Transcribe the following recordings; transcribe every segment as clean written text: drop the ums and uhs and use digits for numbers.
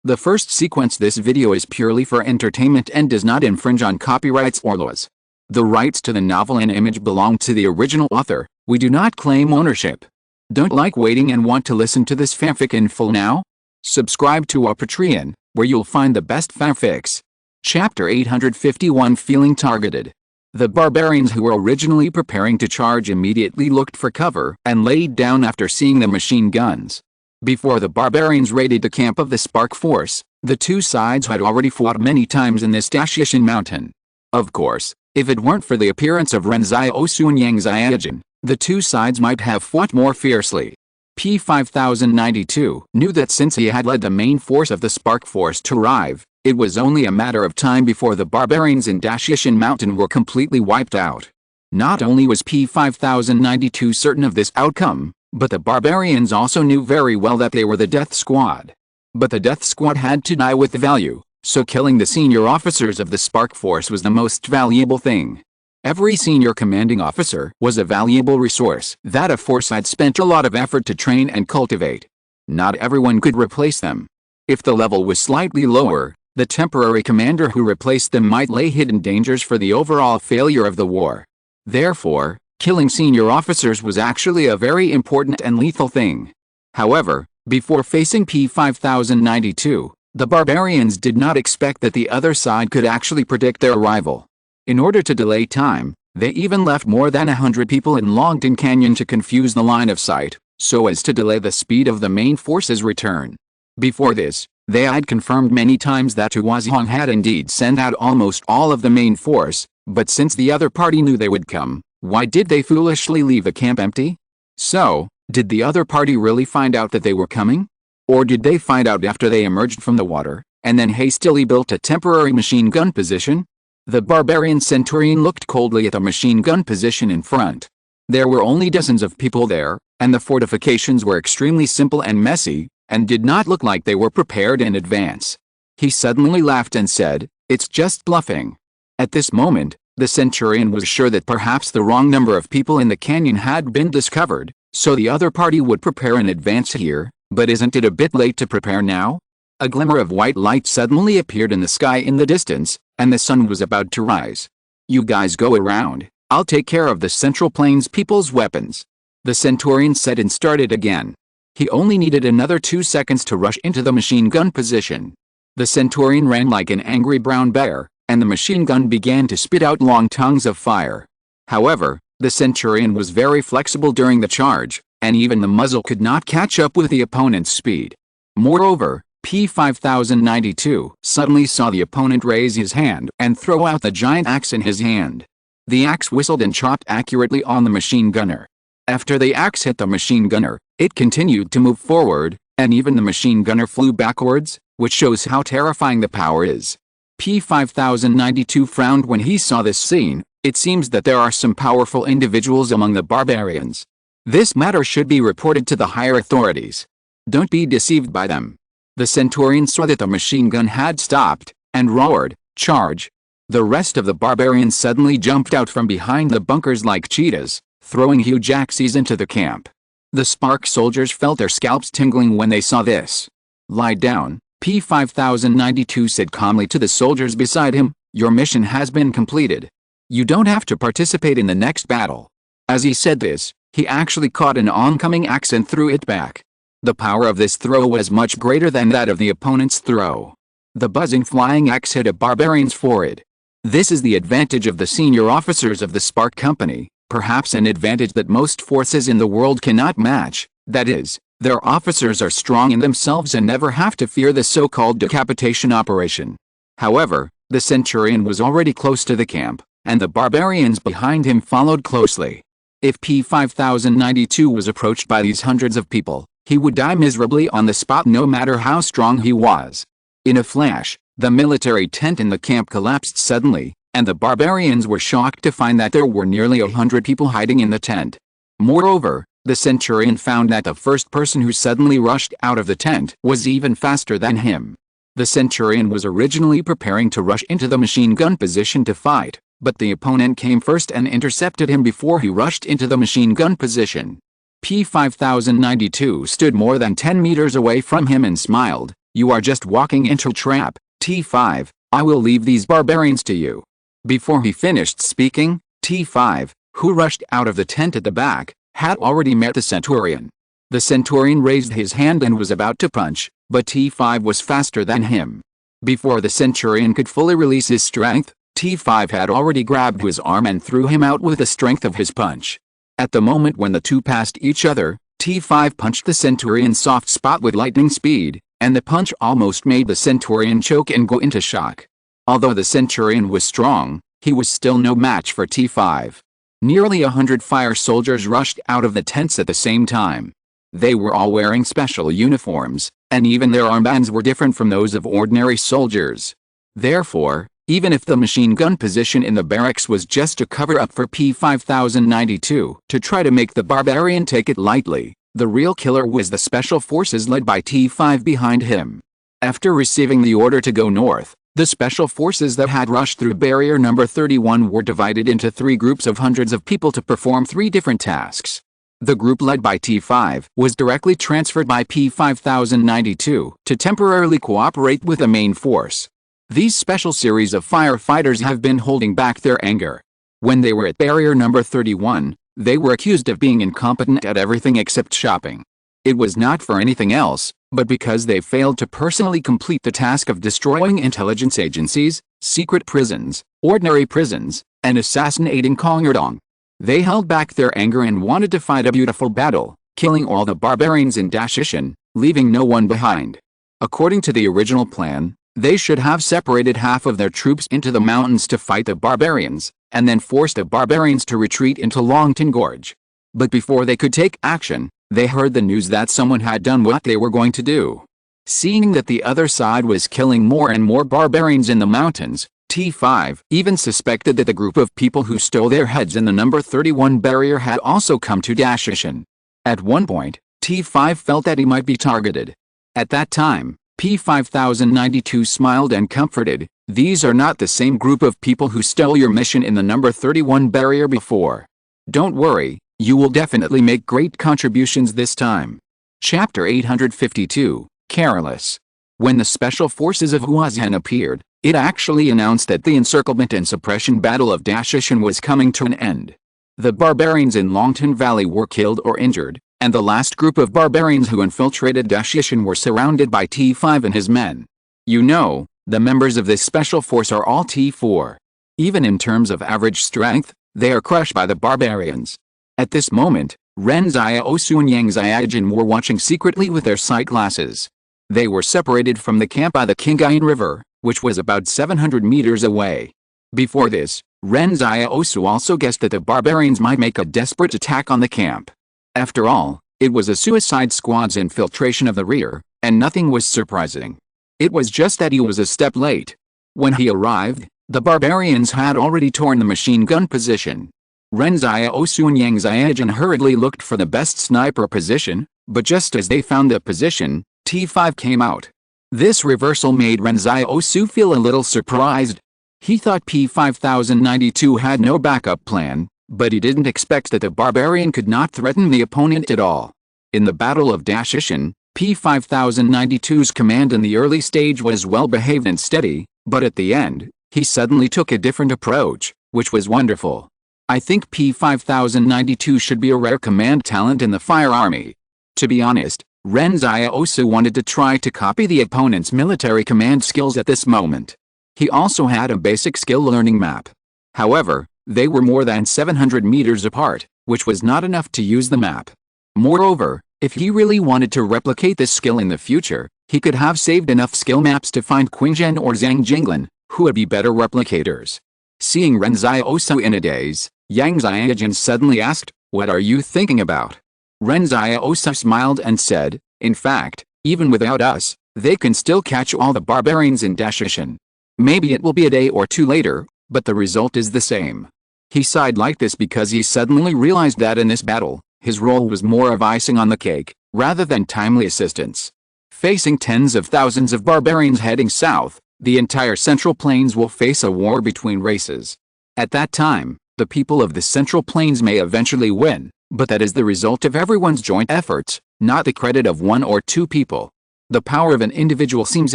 The first sequence this video is purely for entertainment and does not infringe on copyrights or laws. The rights to the novel and image belong to the original author. We do not claim ownership. Don't like waiting and want to listen to this fanfic in full now? Subscribe to our Patreon, where you'll find the best fanfics. Chapter 851 Feeling Targeted. The barbarians who were originally preparing to charge immediately looked for cover and laid down after seeing the machine guns. Before the barbarians raided the camp of the Spark Force, the two sides had already fought many times in this Dashishin mountain. Of course, if it weren't for the appearance of Ren Xiaosu and Yang Xiaojin, the two sides might have fought more fiercely. P5092 knew that since he had led the main force of the Spark Force to arrive, it was only a matter of time before the barbarians in Dashishin Mountain were completely wiped out. Not only was P5092 certain of this outcome, but the barbarians also knew very well that they were the Death Squad. But the Death Squad had to die with value, so killing the senior officers of the Spark Force was the most valuable thing. Every senior commanding officer was a valuable resource that a force had spent a lot of effort to train and cultivate. Not everyone could replace them. If the level was slightly lower, the temporary commander who replaced them might lay hidden dangers for the overall failure of the war. Therefore, killing senior officers was actually a very important and lethal thing. However, before facing P5092, the barbarians did not expect that the other side could actually predict their arrival. In order to delay time, they even left more than 100 people in Longton Canyon to confuse the line of sight, so as to delay the speed of the main force's return. Before this, they had confirmed many times that Tuazhong had indeed sent out almost all of the main force, but since the other party knew they would come, why did they foolishly leave the camp empty? So, did the other party really find out that they were coming? Or did they find out after they emerged from the water, and then hastily built a temporary machine gun position? The barbarian centurion looked coldly at the machine gun position in front. There were only dozens of people there, and the fortifications were extremely simple and messy, and did not look like they were prepared in advance. He suddenly laughed and said, "It's just bluffing." At this moment, the centurion was sure that perhaps the wrong number of people in the canyon had been discovered, so the other party would prepare in advance here, but isn't it a bit late to prepare now? A glimmer of white light suddenly appeared in the sky in the distance, and the sun was about to rise. "You guys go around, I'll take care of the Central Plains people's weapons," the centurion said and started again. He only needed another 2 seconds to rush into the machine gun position. The centurion ran like an angry brown bear, and the machine gun began to spit out long tongues of fire. However, the centurion was very flexible during the charge, and even the muzzle could not catch up with the opponent's speed. Moreover, P5092 suddenly saw the opponent raise his hand and throw out the giant axe in his hand. The axe whistled and chopped accurately on the machine gunner. After the axe hit the machine gunner, it continued to move forward, and even the machine gunner flew backwards, which shows how terrifying the power is. P5092 frowned when he saw this scene. It seems that there are some powerful individuals among the barbarians. This matter should be reported to the higher authorities. Don't be deceived by them. The centurion saw that the machine gun had stopped, and roared, "Charge!" The rest of the barbarians suddenly jumped out from behind the bunkers like cheetahs, throwing huge axes into the camp. The Spark soldiers felt their scalps tingling when they saw this. "Lie down," P5092 said calmly to the soldiers beside him. "Your mission has been completed. You don't have to participate in the next battle." As he said this, he actually caught an oncoming axe and threw it back. The power of this throw was much greater than that of the opponent's throw. The buzzing flying axe hit a barbarian's forehead. This is the advantage of the senior officers of the Spark Company, perhaps an advantage that most forces in the world cannot match, that is, their officers are strong in themselves and never have to fear the so-called decapitation operation. However, the centurion was already close to the camp, and the barbarians behind him followed closely. If P5092 was approached by these hundreds of people, he would die miserably on the spot no matter how strong he was. In a flash, the military tent in the camp collapsed suddenly, and the barbarians were shocked to find that there were nearly 100 people hiding in the tent. Moreover, the centurion found that the first person who suddenly rushed out of the tent was even faster than him. The centurion was originally preparing to rush into the machine gun position to fight, but the opponent came first and intercepted him before he rushed into the machine gun position. P5092 stood more than 10 meters away from him and smiled, You are just walking into a trap, T5, I will leave these barbarians to you. Before he finished speaking, T5, who rushed out of the tent at the back, had already met the Centurion. The Centurion raised his hand and was about to punch, but T5 was faster than him. Before the Centurion could fully release his strength, T5 had already grabbed his arm and threw him out with the strength of his punch. At the moment when the two passed each other, T5 punched the Centurion's soft spot with lightning speed, and the punch almost made the Centurion choke and go into shock. Although the Centurion was strong, he was still no match for T5. Nearly 100 fire soldiers rushed out of the tents at the same time. They were all wearing special uniforms, and even their armbands were different from those of ordinary soldiers. Therefore, even if the machine gun position in the barracks was just a cover-up for P5092 to try to make the barbarian take it lightly, the real killer was the special forces led by T5 behind him. After receiving the order to go north, the special forces that had rushed through barrier number 31 were divided into 3 groups of hundreds of people to perform 3 different tasks. The group led by T5 was directly transferred by P5092 to temporarily cooperate with the main force. These special series of firefighters have been holding back their anger. When they were at barrier number 31, they were accused of being incompetent at everything except shopping. It was not for anything else, but because they failed to personally complete the task of destroying intelligence agencies, secret prisons, ordinary prisons, and assassinating Kongerdong. They held back their anger and wanted to fight a beautiful battle, killing all the barbarians in Dashishan, leaving no one behind. According to the original plan, they should have separated half of their troops into the mountains to fight the barbarians, and then forced the barbarians to retreat into Longtan Gorge. But before they could take action, they heard the news that someone had done what they were going to do. Seeing that the other side was killing more and more barbarians in the mountains, T5 even suspected that the group of people who stole their heads in the number 31 barrier had also come to Dashishan. At one point, T5 felt that he might be targeted. At that time, P5092 smiled and comforted, "These are not the same group of people who stole your mission in the number 31 barrier before. Don't worry, you will definitely make great contributions this time." Chapter 852, Careless. When the special forces of Huazhan appeared, it actually announced that the encirclement and suppression battle of Dashishan was coming to an end. The barbarians in Longtan Valley were killed or injured, and the last group of barbarians who infiltrated Dashishan were surrounded by T5 and his men. You know, the members of this special force are all T4. Even in terms of average strength, they are crushed by the barbarians. At this moment, Ren Xiaosu and Yang Xiaojin were watching secretly with their sight glasses. They were separated from the camp by the Qingyuan River, which was about 700 meters away. Before this, Ren Xiaosu also guessed that the barbarians might make a desperate attack on the camp. After all, it was a suicide squad's infiltration of the rear, and nothing was surprising. It was just that he was a step late. When he arrived, the barbarians had already torn the machine gun position. Ren Xiaosu and Yang Xiaojin hurriedly looked for the best sniper position, but just as they found the position, T5 came out. This reversal made Ren Xiaosu feel a little surprised. He thought P5092 had no backup plan, but he didn't expect that the barbarian could not threaten the opponent at all. In the Battle of Dashishan, P5092's command in the early stage was well behaved and steady, but at the end, he suddenly took a different approach, which was wonderful. I think P5092 should be a rare command talent in the Fire Army. To be honest, Ren Xiaosu wanted to try to copy the opponent's military command skills at this moment. He also had a basic skill learning map. However, they were more than 700 meters apart, which was not enough to use the map. Moreover, if he really wanted to replicate this skill in the future, he could have saved enough skill maps to find Qingzhen or Zhang Jinglan, who would be better replicators. Seeing Ren Xiaosu in a daze, Yang Xiaojin suddenly asked, "What are you thinking about?" Ren Xiaosu smiled and said, "In fact, even without us, they can still catch all the barbarians in Dashishan. Maybe it will be a day or two later, but the result is the same." He sighed like this because he suddenly realized that in this battle, his role was more of icing on the cake, rather than timely assistance. Facing tens of thousands of barbarians heading south, the entire Central Plains will face a war between races. At that time, the people of the Central Plains may eventually win, but that is the result of everyone's joint efforts, not the credit of one or two people. The power of an individual seems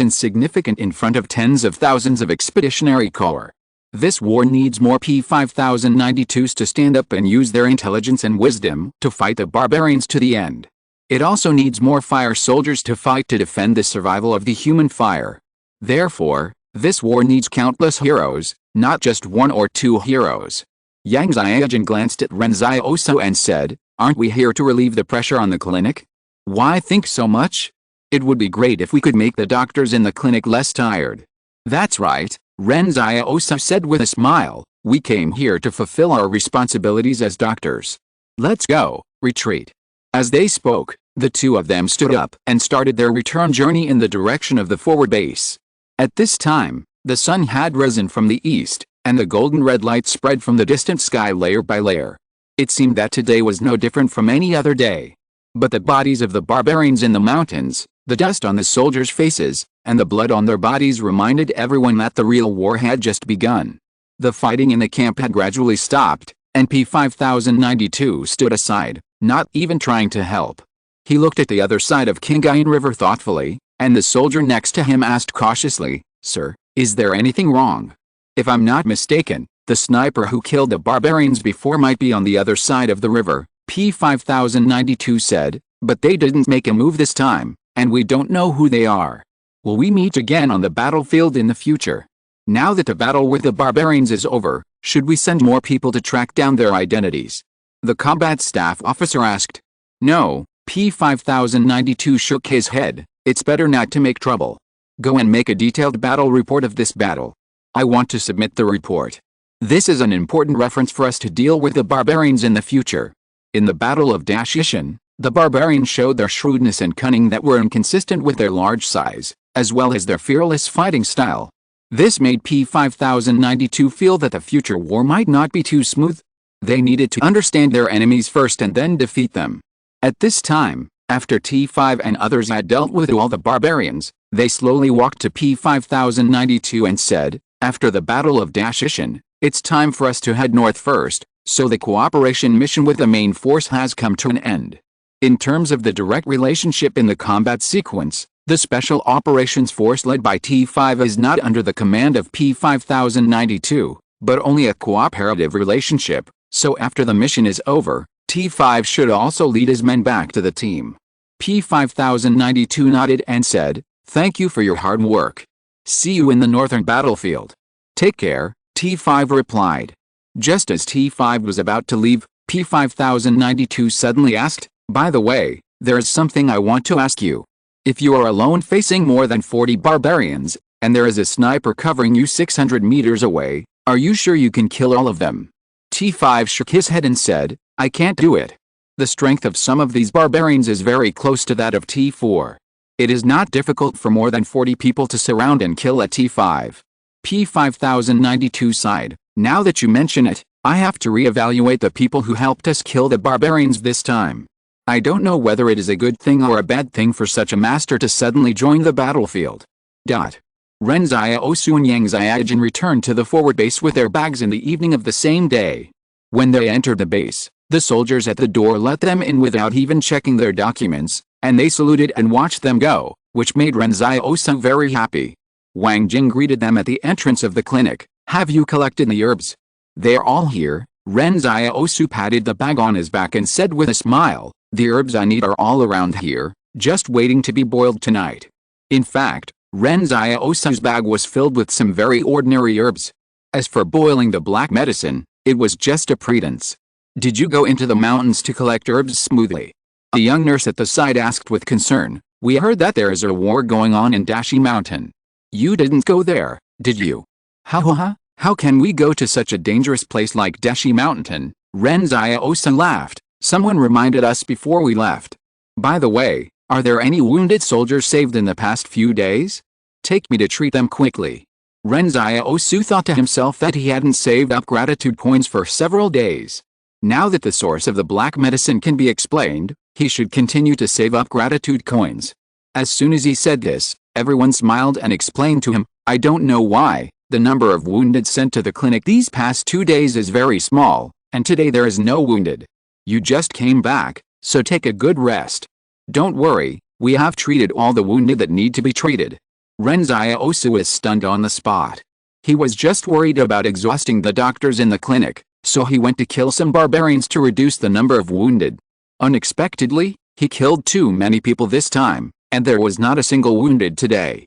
insignificant in front of tens of thousands of expeditionary corps. This war needs more P-5092s to stand up and use their intelligence and wisdom to fight the barbarians to the end. It also needs more fire soldiers to fight to defend the survival of the human fire. Therefore, this war needs countless heroes, not just one or two heroes. Yang Xiaojun glanced at Ren Xiaosu and said, "Aren't we here to relieve the pressure on the clinic? Why think so much? It would be great if we could make the doctors in the clinic less tired." "That's right," Ren Xiaosu said with a smile, "we came here to fulfill our responsibilities as doctors. Let's go, retreat." As they spoke, the two of them stood up and started their return journey in the direction of the forward base. At this time, the sun had risen from the east, and the golden red light spread from the distant sky layer by layer. It seemed that today was no different from any other day. But the bodies of the barbarians in the mountains, the dust on the soldiers' faces, and the blood on their bodies reminded everyone that the real war had just begun. The fighting in the camp had gradually stopped, and P-5092 stood aside, not even trying to help. He looked at the other side of Kingayan River thoughtfully, and the soldier next to him asked cautiously, "Sir, is there anything wrong? If I'm not mistaken, the sniper who killed the barbarians before might be on the other side of the river," P-5092 said, "but they didn't make a move this time, and we don't know who they are. Will we meet again on the battlefield in the future? Now that the battle with the barbarians is over, should we send more people to track down their identities?" The combat staff officer asked. "No," P-5092 shook his head, "it's better not to make trouble. Go and make a detailed battle report of this battle. I want to submit the report. This is an important reference for us to deal with the barbarians in the future." In the Battle of Dashishan, the barbarians showed their shrewdness and cunning that were inconsistent with their large size, as well as their fearless fighting style. This made P-5092 feel that the future war might not be too smooth. They needed to understand their enemies first and then defeat them. At this time, after T5 and others had dealt with all the barbarians, they slowly walked to P-5092 and said, "After the Battle of Dashishan, it's time for us to head north first, so the cooperation mission with the main force has come to an end." In terms of the direct relationship in the combat sequence, the Special Operations Force led by T5 is not under the command of P-5092, but only a cooperative relationship, so after the mission is over, T5 should also lead his men back to the team. P-5092 nodded and said, "Thank you for your hard work. See you in the northern battlefield." "Take care," T5 replied. Just as T5 was about to leave, P-5092 suddenly asked, "By the way, there's something I want to ask you. If you are alone facing more than 40 barbarians, and there is a sniper covering you 600 meters away, are you sure you can kill all of them?" T5 shook his head and said, "I can't do it. The strength of some of these barbarians is very close to that of T4. It is not difficult for more than 40 people to surround and kill a T5. P-5092 sighed. "Now that you mention it, I have to re-evaluate the people who helped us kill the barbarians this time. I don't know whether it is a good thing or a bad thing for such a master to suddenly join the battlefield." Ren Xiaosu and Yang Xiaojun returned to the forward base with their bags in the evening of the same day. When they entered the base, the soldiers at the door let them in without even checking their documents, and they saluted and watched them go, which made Ren Xiaosu very happy. Wang Jing greeted them at the entrance of the clinic. "Have you collected the herbs?" "They're all here." Ren Xiaosu patted the bag on his back and said with a smile, "The herbs I need are all around here, just waiting to be boiled tonight." In fact, Ren Xiaosu's bag was filled with some very ordinary herbs. As for boiling the black medicine, it was just a pretense. "Did you go into the mountains to collect herbs smoothly?" a young nurse at the side asked with concern. "We heard that there is a war going on in Dashi Mountain. You didn't go there, did you?" How can we go to such a dangerous place like Dashi Mountain?" Ren Xiaosu laughed. "Someone reminded us before we left. By the way, are there any wounded soldiers saved in the past few days? Take me to treat them quickly." Ren Xiaosu thought to himself that he hadn't saved up gratitude coins for several days. Now that the source of the black medicine can be explained, he should continue to save up gratitude coins. As soon as he said this, everyone smiled and explained to him, "I don't know why, the number of wounded sent to the clinic these past 2 days is very small, and today there is no wounded. You just came back, so take a good rest. Don't worry, We have treated all the wounded that need to be treated. Ren Xiaosu is stunned on the spot. He was just worried about exhausting the doctors in the clinic, so he went to kill some barbarians to reduce the number of wounded. Unexpectedly, he killed too many people this time, and there was not a single wounded today.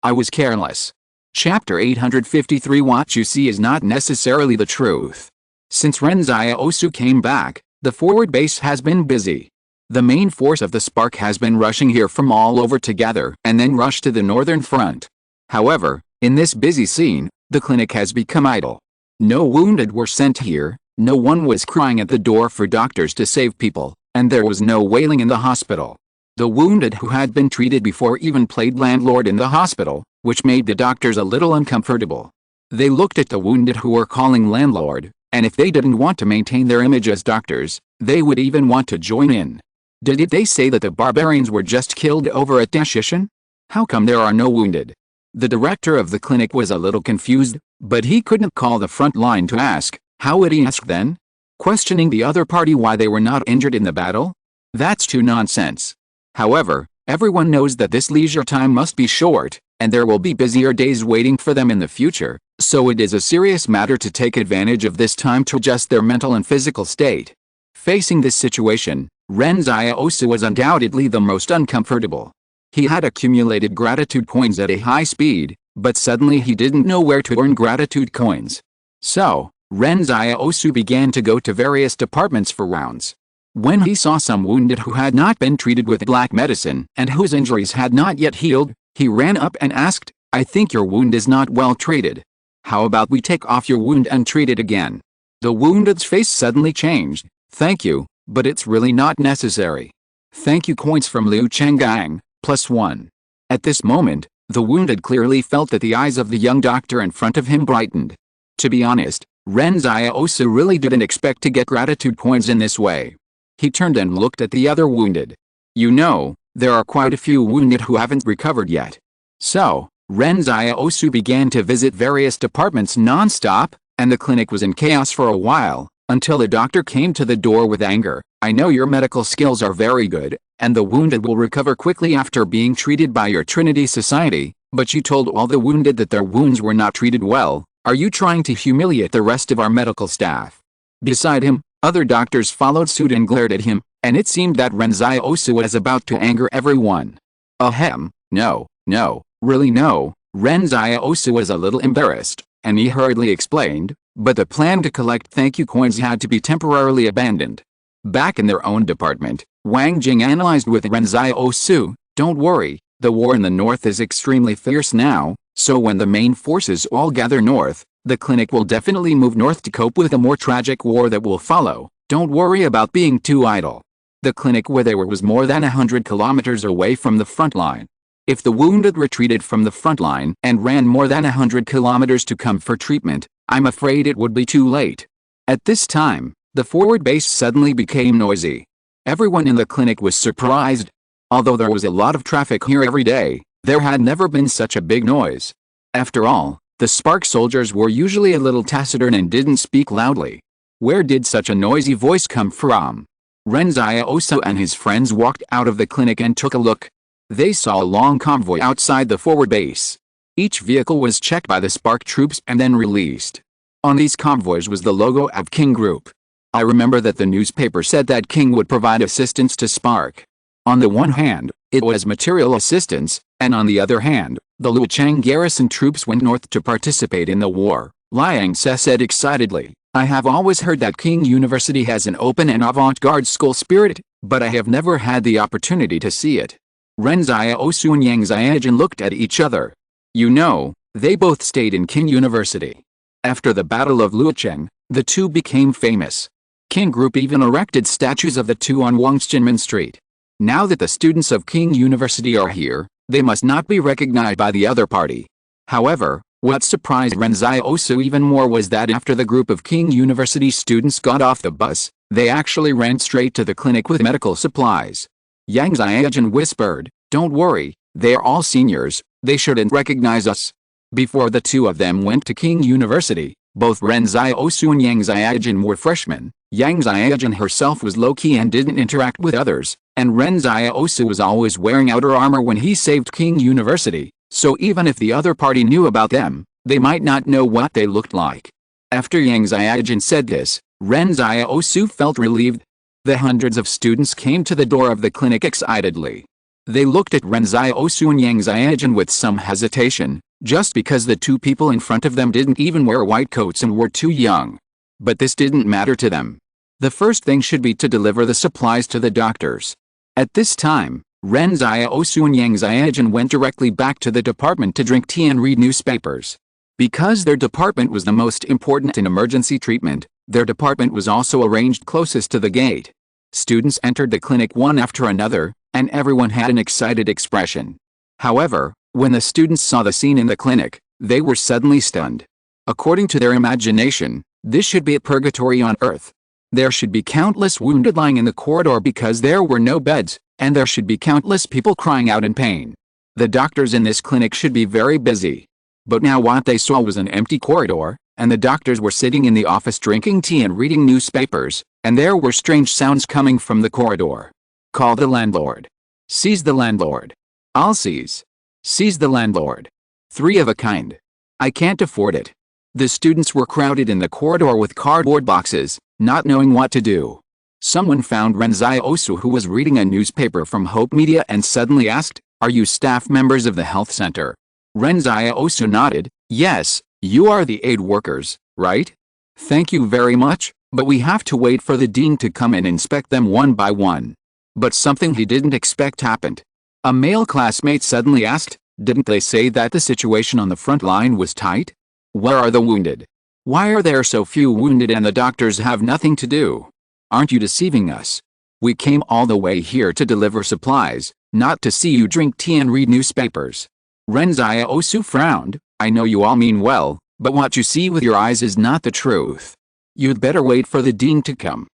I was careless. Chapter 853. What you see is not necessarily the truth. Since Ren Xiaosu came back, the forward base has been busy. The main force of the Spark has been rushing here from all over together and then rushed to the northern front. However, in this busy scene, the clinic has become idle. No wounded were sent here, no one was crying at the door for doctors to save people, and there was no wailing in the hospital. The wounded who had been treated before even played landlord in the hospital, which made the doctors a little uncomfortable. They looked at the wounded who were calling landlord, and if they didn't want to maintain their image as doctors, they would even want to join in. Did they say that the barbarians were just killed over at Dashishin? How come there are no wounded? The director of the clinic was a little confused, but he couldn't call the front line to ask. How would he ask then? Questioning the other party why they were not injured in the battle? That's too nonsense. However, everyone knows that this leisure time must be short, and there will be busier days waiting for them in the future, so it is a serious matter to take advantage of this time to adjust their mental and physical state. Facing this situation, Ren Xiaosu was undoubtedly the most uncomfortable. He had accumulated gratitude coins at a high speed, but suddenly he didn't know where to earn gratitude coins. So, Ren Xiaosu began to go to various departments for rounds. When he saw some wounded who had not been treated with black medicine and whose injuries had not yet healed, he ran up and asked, "I think your wound is not well treated. How about we take off your wound and treat it again?" The wounded's face suddenly changed. "Thank you, but it's really not necessary. Thank you." Coins from Liu Chenggang, +1. At this moment, the wounded clearly felt that the eyes of the young doctor in front of him brightened. To be honest, Ren Xiaosu really didn't expect to get gratitude coins in this way. He turned and looked at the other wounded. You know, there are quite a few wounded who haven't recovered yet. So, Ren Xiaosu began to visit various departments non-stop, and the clinic was in chaos for a while, until the doctor came to the door with anger. "I know your medical skills are very good, and the wounded will recover quickly after being treated by your Trinity Society, but you told all the wounded that their wounds were not treated well. Are you trying to humiliate the rest of our medical staff?" Beside him, other doctors followed suit and glared at him, and it seemed that Ren Xiaosu was about to anger everyone. Ahem, no, really no. Ren Xiaosu was a little embarrassed, and he hurriedly explained, but the plan to collect thank you coins had to be temporarily abandoned. Back in their own department, Wang Jing analyzed with Ren Xiaosu, "Don't worry, the war in the north is extremely fierce now, so when the main forces all gather north, the clinic will definitely move north to cope with a more tragic war that will follow. Don't worry about being too idle." The clinic where they were was more than 100 kilometers away from the front line. If the wounded retreated from the front line and ran more than 100 kilometers to come for treatment, I'm afraid it would be too late. At this time, the forward base suddenly became noisy. Everyone in the clinic was surprised. Although there was a lot of traffic here every day, there had never been such a big noise. After all, the Spark soldiers were usually a little taciturn and didn't speak loudly. Where did such a noisy voice come from? Ren Xiaosu and his friends walked out of the clinic and took a look. They saw a long convoy outside the forward base. Each vehicle was checked by the Spark troops and then released. On these convoys was the logo of King Group. I remember that the newspaper said that King would provide assistance to Spark. On the one hand, it was material assistance, and on the other hand, the Luochang garrison troops went north to participate in the war. Liang Se said excitedly, "I have always heard that King University has an open and avant-garde school spirit, but I have never had the opportunity to see it." Ren Xiaosu and Yang Xiaojun looked at each other. You know, they both stayed in King University. After the Battle of Luocheng, the two became famous. King Group even erected statues of the two on Wangxinmen Street. Now that the students of King University are here, they must not be recognized by the other party. However, what surprised Ren Xiaosu even more was that after the group of King University students got off the bus, they actually ran straight to the clinic with medical supplies. Yang Xiaojun whispered, "Don't worry, they are all seniors, they shouldn't recognize us." Before the two of them went to King University, both Ren Xiaosu and Yang Xiaojun were freshmen. Yang Xiaojun herself was low-key and didn't interact with others, And Ren Xiaosu was always wearing outer armor when he saved King University, so even if the other party knew about them, they might not know what they looked like. After Yang Xiaojin said this, Ren Xiaosu felt relieved. The hundreds of students came to the door of the clinic excitedly. They looked at Ren Xiaosu and Yang Xiaojin with some hesitation, just because the two people in front of them didn't even wear white coats and were too young. But this didn't matter to them. The first thing should be to deliver the supplies to the doctors. At this time, Ren Xiaosu and Yang Xiaojin went directly back to the department to drink tea and read newspapers. Because their department was the most important in emergency treatment, their department was also arranged closest to the gate. Students entered the clinic one after another, and everyone had an excited expression. However, when the students saw the scene in the clinic, they were suddenly stunned. According to their imagination, this should be a purgatory on earth. There should be countless wounded lying in the corridor because there were no beds, and there should be countless people crying out in pain. The doctors in this clinic should be very busy. But now what they saw was an empty corridor, and the doctors were sitting in the office drinking tea and reading newspapers, and there were strange sounds coming from the corridor. Call the landlord. Seize the landlord. I'll seize. Seize the landlord. Three of a kind. I can't afford it. The students were crowded in the corridor with cardboard boxes, not knowing what to do. Someone found Ren Xiaosu, who was reading a newspaper from Hope Media, and suddenly asked, "Are you staff members of the health center?" Ren Xiaosu nodded. "Yes, you are the aid workers, right? Thank you very much, but we have to wait for the dean to come and inspect them one by one." But something he didn't expect happened. A male classmate suddenly asked, "Didn't they say that the situation on the front line was tight? Where are the wounded? Why are there so few wounded and the doctors have nothing to do? Aren't you deceiving us? We came all the way here to deliver supplies, not to see you drink tea and read newspapers." Ren Xiaosu frowned. "I know you all mean well, but what you see with your eyes is not the truth. You'd better wait for the dean to come.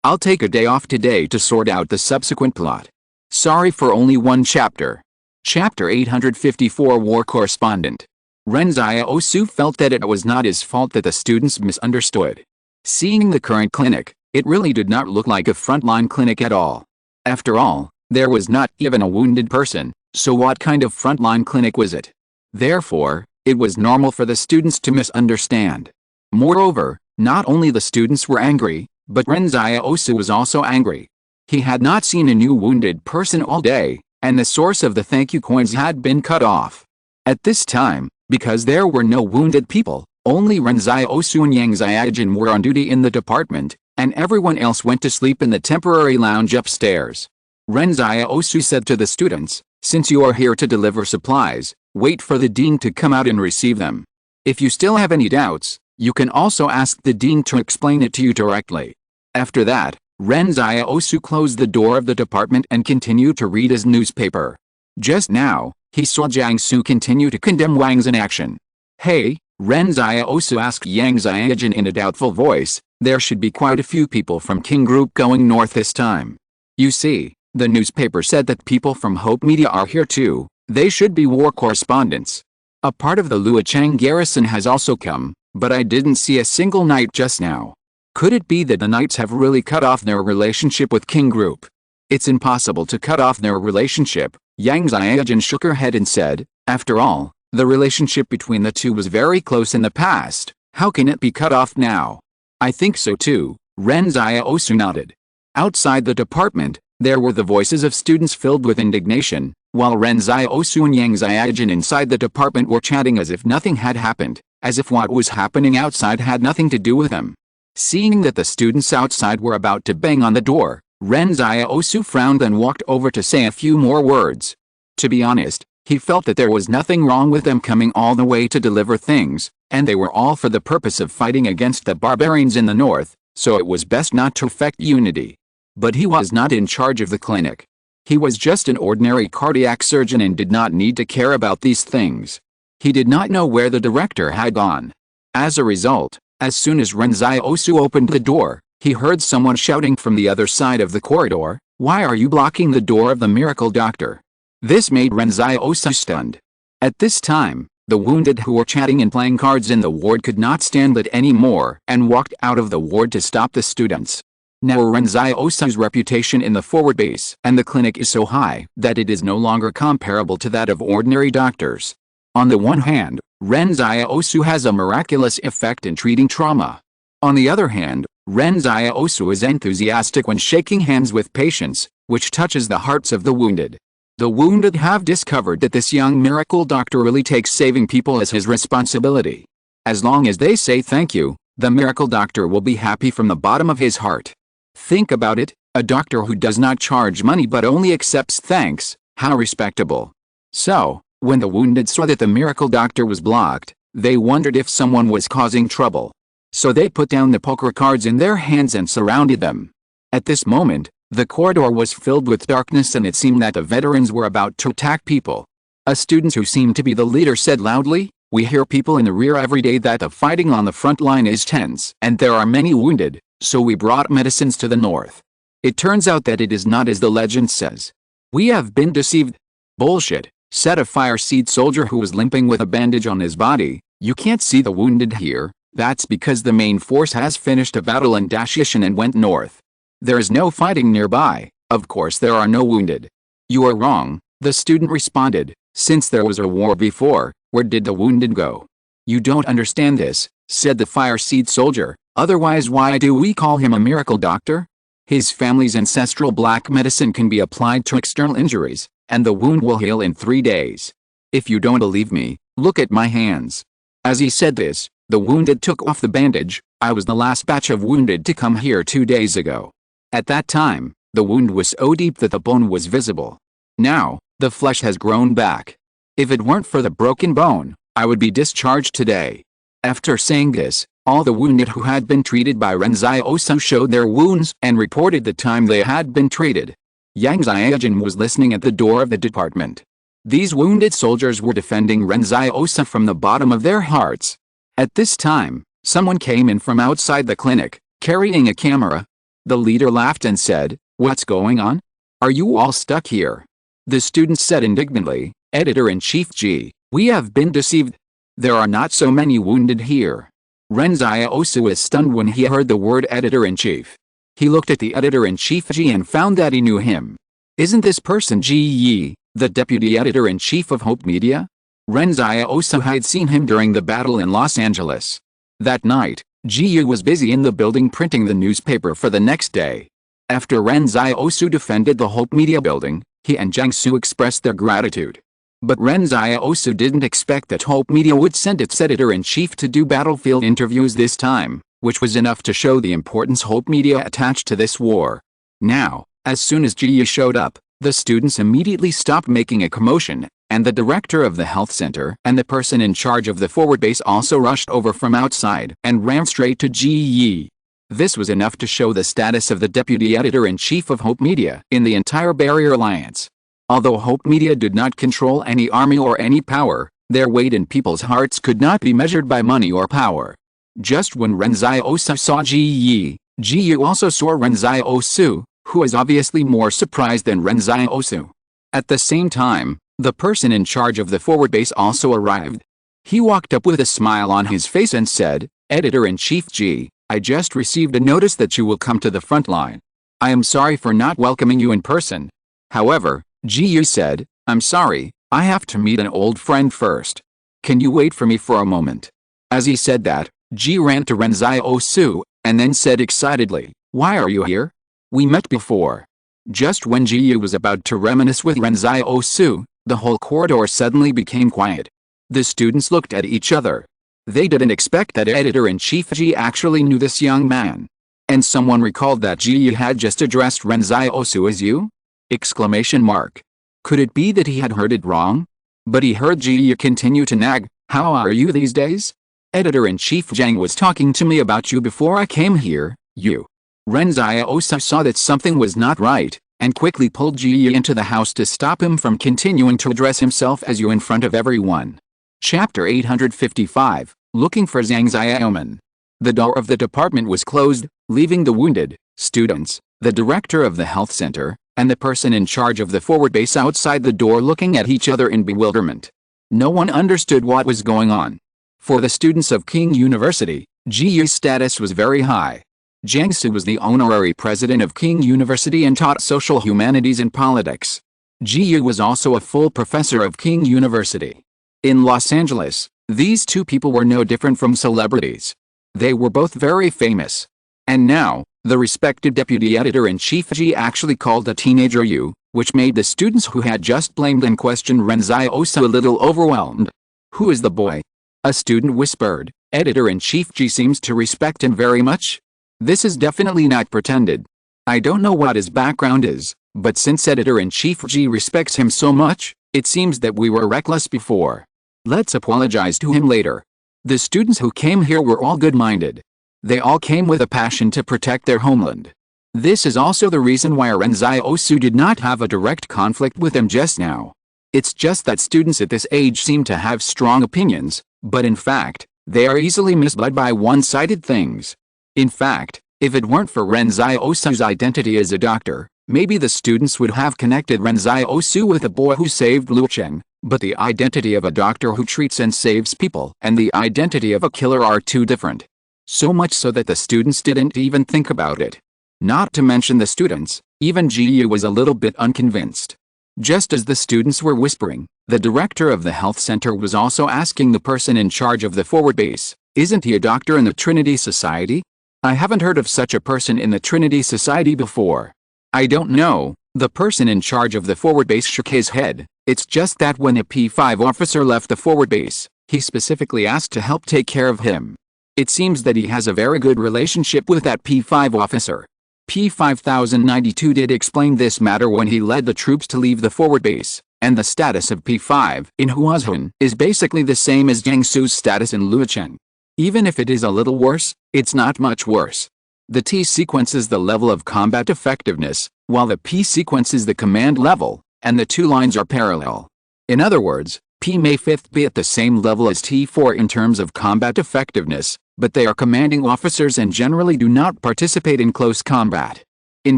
I'll take a day off today to sort out the subsequent plot. Sorry for only one chapter." Chapter 854 War Correspondent. Ren Xiaosu felt that it was not his fault that the students misunderstood. Seeing the current clinic, it really did not look like a frontline clinic at all. After all, there was not even a wounded person, so what kind of frontline clinic was it? Therefore, it was normal for the students to misunderstand. Moreover, not only the students were angry, but Ren Xiaosu was also angry. He had not seen a new wounded person all day, and the source of the thank you coins had been cut off. At this time, because there were no wounded people, only Ren Xiaosu and Yang Xiaojin were on duty in the department, and everyone else went to sleep in the temporary lounge upstairs. Ren Xiaosu said to the students, "Since you are here to deliver supplies, wait for the dean to come out and receive them. If you still have any doubts, you can also ask the dean to explain it to you directly." After that, Ren Xiaosu closed the door of the department and continued to read his newspaper. Just now, he saw Jiang Su continue to condemn Wang's inaction. "Hey," Ren Xiaosu asked Yang Xiaojin in a doubtful voice, "there should be quite a few people from King Group going north this time. You see, the newspaper said that people from Hope Media are here too. They should be war correspondents. A part of the Luochang garrison has also come, but I didn't see a single knight just now. Could it be that the knights have really cut off their relationship with King Group?" "It's impossible to cut off their relationship," Yang Xiaojin shook her head and said. "After all, the relationship between the two was very close in the past. How can it be cut off now?" "I think so too," Ren Xiaosu nodded. Outside the department, there were the voices of students filled with indignation, while Ren Xiaosu and Yang Xiaojin inside the department were chatting as if nothing had happened, as if what was happening outside had nothing to do with them. Seeing that the students outside were about to bang on the door, Ren Xiaosu frowned and walked over to say a few more words. To be honest, he felt that there was nothing wrong with them coming all the way to deliver things, and they were all for the purpose of fighting against the barbarians in the north, so it was best not to affect unity. But he was not in charge of the clinic. He was just an ordinary cardiac surgeon and did not need to care about these things. He did not know where the director had gone. As a result, as soon as Ren Xiaosu opened the door, he heard someone shouting from the other side of the corridor, "Why are you blocking the door of the miracle doctor?" This made Ren Xiaosu stunned. At this time, the wounded who were chatting and playing cards in the ward could not stand it anymore and walked out of the ward to stop the students. Now Ren Xiaosu's reputation in the forward base and the clinic is so high that it is no longer comparable to that of ordinary doctors. On the one hand, Ren Xiaosu has a miraculous effect in treating trauma. On the other hand, Ren Xiaosu is enthusiastic when shaking hands with patients, which touches the hearts of the wounded. The wounded have discovered that this young miracle doctor really takes saving people as his responsibility. As long as they say thank you, the miracle doctor will be happy from the bottom of his heart. Think about it, a doctor who does not charge money but only accepts thanks, how respectable. So, when the wounded saw that the miracle doctor was blocked, they wondered if someone was causing trouble. So they put down the poker cards in their hands and surrounded them. At this moment, the corridor was filled with darkness and it seemed that the veterans were about to attack people. A student who seemed to be the leader said loudly, "We hear people in the rear every day that the fighting on the front line is tense and there are many wounded, so we brought medicines to the north." It turns out that it is not as the legend says. "We have been deceived." "Bullshit," said a fire seed soldier who was limping with a bandage on his body. "You can't see the wounded here. That's because the main force has finished a battle in Dashishan and went north. There is no fighting nearby, of course there are no wounded." "You are wrong," the student responded. "Since there was a war before, where did the wounded go?" "You don't understand this," said the fire seed soldier. "Otherwise why do we call him a miracle doctor? His family's ancestral black medicine can be applied to external injuries, and the wound will heal in 3 days. If you don't believe me, look at my hands." As he said this, the wounded took off the bandage. "I was the last batch of wounded to come here 2 days ago. At that time, the wound was so deep that the bone was visible. Now, the flesh has grown back. If it weren't for the broken bone, I would be discharged today." After saying this, all the wounded who had been treated by Ren Xiaosu showed their wounds and reported the time they had been treated. Yang Xiaojin was listening at the door of the department. These wounded soldiers were defending Ren Xiaosu from the bottom of their hearts. At this time, someone came in from outside the clinic, carrying a camera. The leader laughed and said, "What's going on? Are you all stuck here?" The students said indignantly, "Editor-in-Chief G, we have been deceived. There are not so many wounded here." Ren Xiaosu was stunned when he heard the word editor-in-chief. He looked at the editor-in-chief Ji and found that he knew him. "Isn't this person Ji Yi, the deputy editor-in-chief of Hope Media?" Ren Xiaosu had seen him during the battle in Los Angeles. That night, Ji Yi was busy in the building printing the newspaper for the next day. After Ren Xiaosu defended the Hope Media building, he and Jiang Su expressed their gratitude. But Ren Xiaosu didn't expect that Hope Media would send its editor-in-chief to do battlefield interviews this time, which was enough to show the importance Hope Media attached to this war. Now, as soon as Ji Yi showed up, the students immediately stopped making a commotion, and the director of the health center and the person in charge of the forward base also rushed over from outside and ran straight to Ji Yi. This was enough to show the status of the deputy editor-in-chief of Hope Media in the entire Barrier Alliance. Although Hope Media did not control any army or any power, their weight in people's hearts could not be measured by money or power. Just when Ren Xiaosu saw Ji Yi also saw Ren Xiaosu, who was obviously more surprised than Ren Xiaosu. At the same time, the person in charge of the forward base also arrived. He walked up with a smile on his face and said, "Editor-in-Chief Ji, I just received a notice that you will come to the front line. I am sorry for not welcoming you in person." However, Ji Yi said, "I'm sorry, I have to meet an old friend first. Can you wait for me for a moment?" As he said that, Ji ran to Ren Xiaosu, and then said excitedly, "Why are you here? We met before." Just when Ji Yi was about to reminisce with Ren Xiaosu, the whole corridor suddenly became quiet. The students looked at each other. They didn't expect that editor-in-chief Ji actually knew this young man. And someone recalled that Ji Yi had just addressed Ren Xiaosu as you? Exclamation mark. Could it be that he had heard it wrong? But he heard Ji Yi continue to nag, "How are you these days? Editor-in-Chief Zhang was talking to me about you before I came here, you." Ren Xiaosu saw that something was not right, and quickly pulled Ji Yi into the house to stop him from continuing to address himself as you in front of everyone. Chapter 855, Looking for Zhang Xiaoman. The door of the department was closed, leaving the wounded, students, the director of the health center, and the person in charge of the forward base outside the door looking at each other in bewilderment. No one understood what was going on. For the students of King University, Ji Yi's status was very high. Jiangsu was the honorary president of King University and taught social humanities and politics. Ji Yu was also a full professor of King University. In Los Angeles, these two people were no different from celebrities. They were both very famous. And now, the respected deputy editor-in-chief Ji actually called a teenager Yu, which made the students who had just blamed and questioned Ren Xiaosu a little overwhelmed. "Who is the boy?" a student whispered. "Editor-in-chief Ji seems to respect him very much. This is definitely not pretended. I don't know what his background is, but since Editor-in-chief Ji respects him so much, it seems that we were reckless before. Let's apologize to him later." The students who came here were all good-minded. They all came with a passion to protect their homeland. This is also the reason why Ren Xiaosu did not have a direct conflict with him just now. It's just that students at this age seem to have strong opinions, but in fact, they are easily misled by one-sided things. In fact, if it weren't for Ren Xiaosu's identity as a doctor, maybe the students would have connected Ren Xiaosu with a boy who saved Lucheng, but the identity of a doctor who treats and saves people and the identity of a killer are two different. So much so that the students didn't even think about it. Not to mention the students, even Ji Yu was a little bit unconvinced. Just as the students were whispering, the director of the health center was also asking the person in charge of the forward base, "Isn't he a doctor in the Trinity Society? I haven't heard of such a person in the Trinity Society before." "I don't know," the person in charge of the forward base shook his head. "It's just that when a P5 officer left the forward base, he specifically asked to help take care of him. It seems that he has a very good relationship with that P5 officer." P5092 did explain this matter when he led the troops to leave the forward base, and the status of P5 in Huazhen is basically the same as Jiangsu's status in Lucheng. Even if it is a little worse, it's not much worse. The T sequence is the level of combat effectiveness, while the P sequence is the command level, and the two lines are parallel. In other words, P may fifth be at the same level as T4 in terms of combat effectiveness, but they are commanding officers and generally do not participate in close combat. In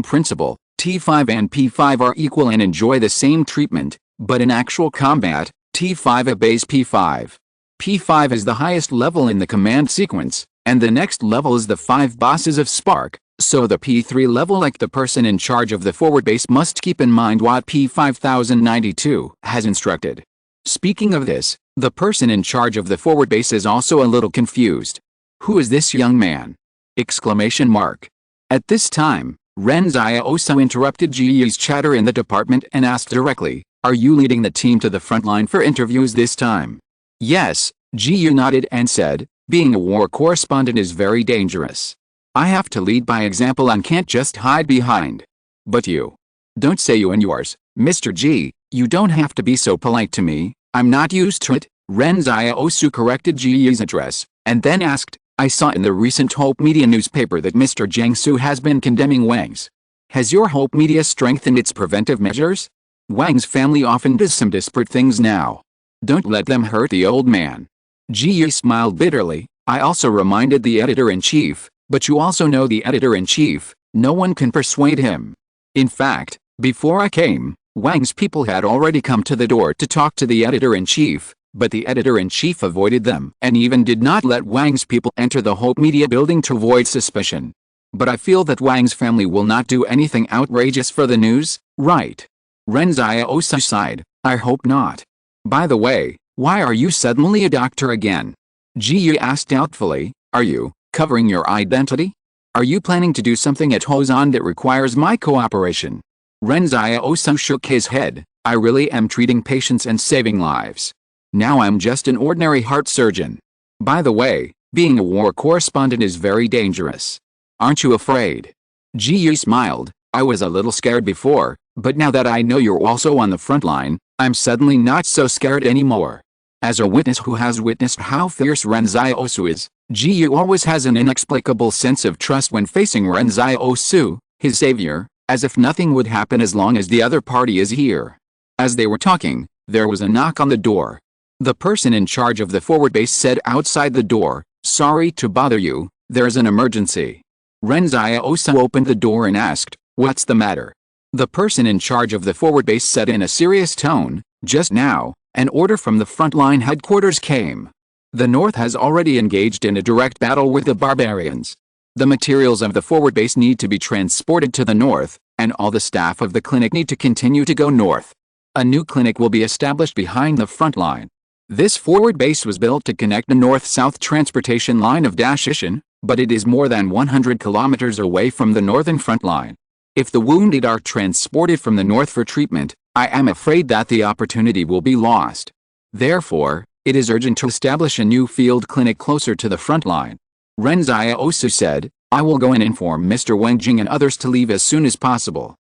principle, T5 and P5 are equal and enjoy the same treatment, but in actual combat, T5 obeys P5. P5 is the highest level in the command sequence, and the next level is the 5 bosses of Spark, so the P3 level like the person in charge of the forward base must keep in mind what P5092 has instructed. Speaking of this, the person in charge of the forward base is also a little confused. "Who is this young man?" Exclamation mark. At this time, Ren Xiaosu interrupted Ji Yu's chatter in the department and asked directly, "Are you leading the team to the front line for interviews this time?" "Yes," Ji Yu nodded and said, "Being a war correspondent is very dangerous. I have to lead by example and can't just hide behind." "But you." "Don't say you and yours, Mr. Ji, you don't have to be so polite to me, I'm not used to it." Ren Xiaosu corrected Ji Yu's address, and then asked, "I saw in the recent Hope Media newspaper that Mr. Jiangsu has been condemning Wang's. Has your Hope Media strengthened its preventive measures? Wang's family often does some desperate things now. Don't let them hurt the old man." Ji Yu smiled bitterly. "I also reminded the editor-in-chief, but you also know the editor-in-chief, no one can persuade him. In fact, before I came, Wang's people had already come to the door to talk to the editor-in-chief, but the editor-in-chief avoided them and even did not let Wang's people enter the Hope Media building to avoid suspicion. But I feel that Wang's family will not do anything outrageous for the news, right?" Ren Xiaosu sighed, "I hope not. By the way, why are you suddenly a doctor again?" Ji Yu asked doubtfully, "Are you covering your identity? Are you planning to do something at Hozan that requires my cooperation?" Ren Xiaosu shook his head, "I really am treating patients and saving lives. Now I'm just an ordinary heart surgeon. By the way, being a war correspondent is very dangerous. Aren't you afraid?" Ji Yu smiled, "I was a little scared before, but now that I know you're also on the front line, I'm suddenly not so scared anymore." As a witness who has witnessed how fierce Ren Xiaosu is, Ji Yu always has an inexplicable sense of trust when facing Ren Xiaosu, his savior, as if nothing would happen as long as the other party is here. As they were talking, there was a knock on the door. The person in charge of the forward base said outside the door, "Sorry to bother you, there's an emergency." Ren Xiaosu opened the door and asked, "What's the matter?" The person in charge of the forward base said in a serious tone, "Just now, an order from the frontline headquarters came. The North has already engaged in a direct battle with the barbarians. The materials of the forward base need to be transported to the north, and all the staff of the clinic need to continue to go north. A new clinic will be established behind the front line. This forward base was built to connect the north-south transportation line of Dashishan, but it is more than 100 kilometers away from the northern front line. If the wounded are transported from the north for treatment, I am afraid that the opportunity will be lost. Therefore, it is urgent to establish a new field clinic closer to the front line. Ren Xiaosu said, I will go and inform Mr. Wang Jing and others to leave as soon as possible.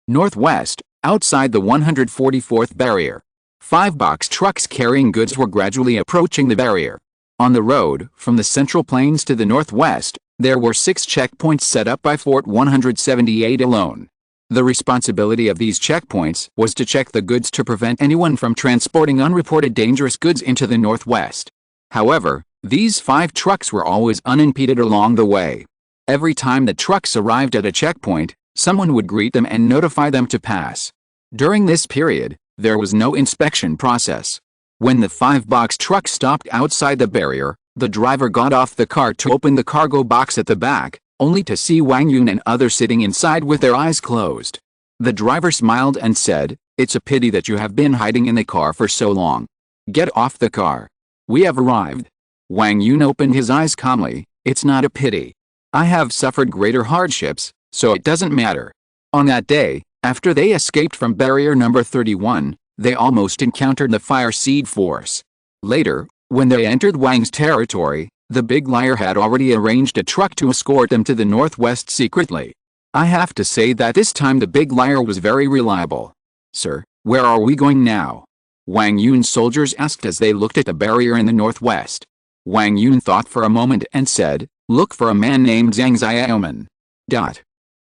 Northwest, outside the 144th barrier. 5 box trucks carrying goods were gradually approaching the barrier. On the road, from the Central Plains to the northwest, there were 6 checkpoints set up by Fort 178 alone. The responsibility of these checkpoints was to check the goods to prevent anyone from transporting unreported dangerous goods into the northwest. However, these 5 trucks were always unimpeded along the way. Every time the trucks arrived at a checkpoint, someone would greet them and notify them to pass. During this period, there was no inspection process. When the 5-box truck stopped outside the barrier, the driver got off the car to open the cargo box at the back, only to see Wang Yun and others sitting inside with their eyes closed. The driver smiled and said, "It's a pity that you have been hiding in the car for so long. Get off the car. We have arrived." Wang Yun opened his eyes calmly. "It's not a pity. I have suffered greater hardships, so it doesn't matter." On that day, after they escaped from barrier number 31, they almost encountered the Fire Seed Force. Later, when they entered Wang's territory, the big liar had already arranged a truck to escort them to the northwest secretly. I have to say that this time the big liar was very reliable. "Sir, where are we going now?" Wang Yun's soldiers asked as they looked at the barrier in the northwest. Wang Yun thought for a moment and said, "Look for a man named Zhang Xiaoman."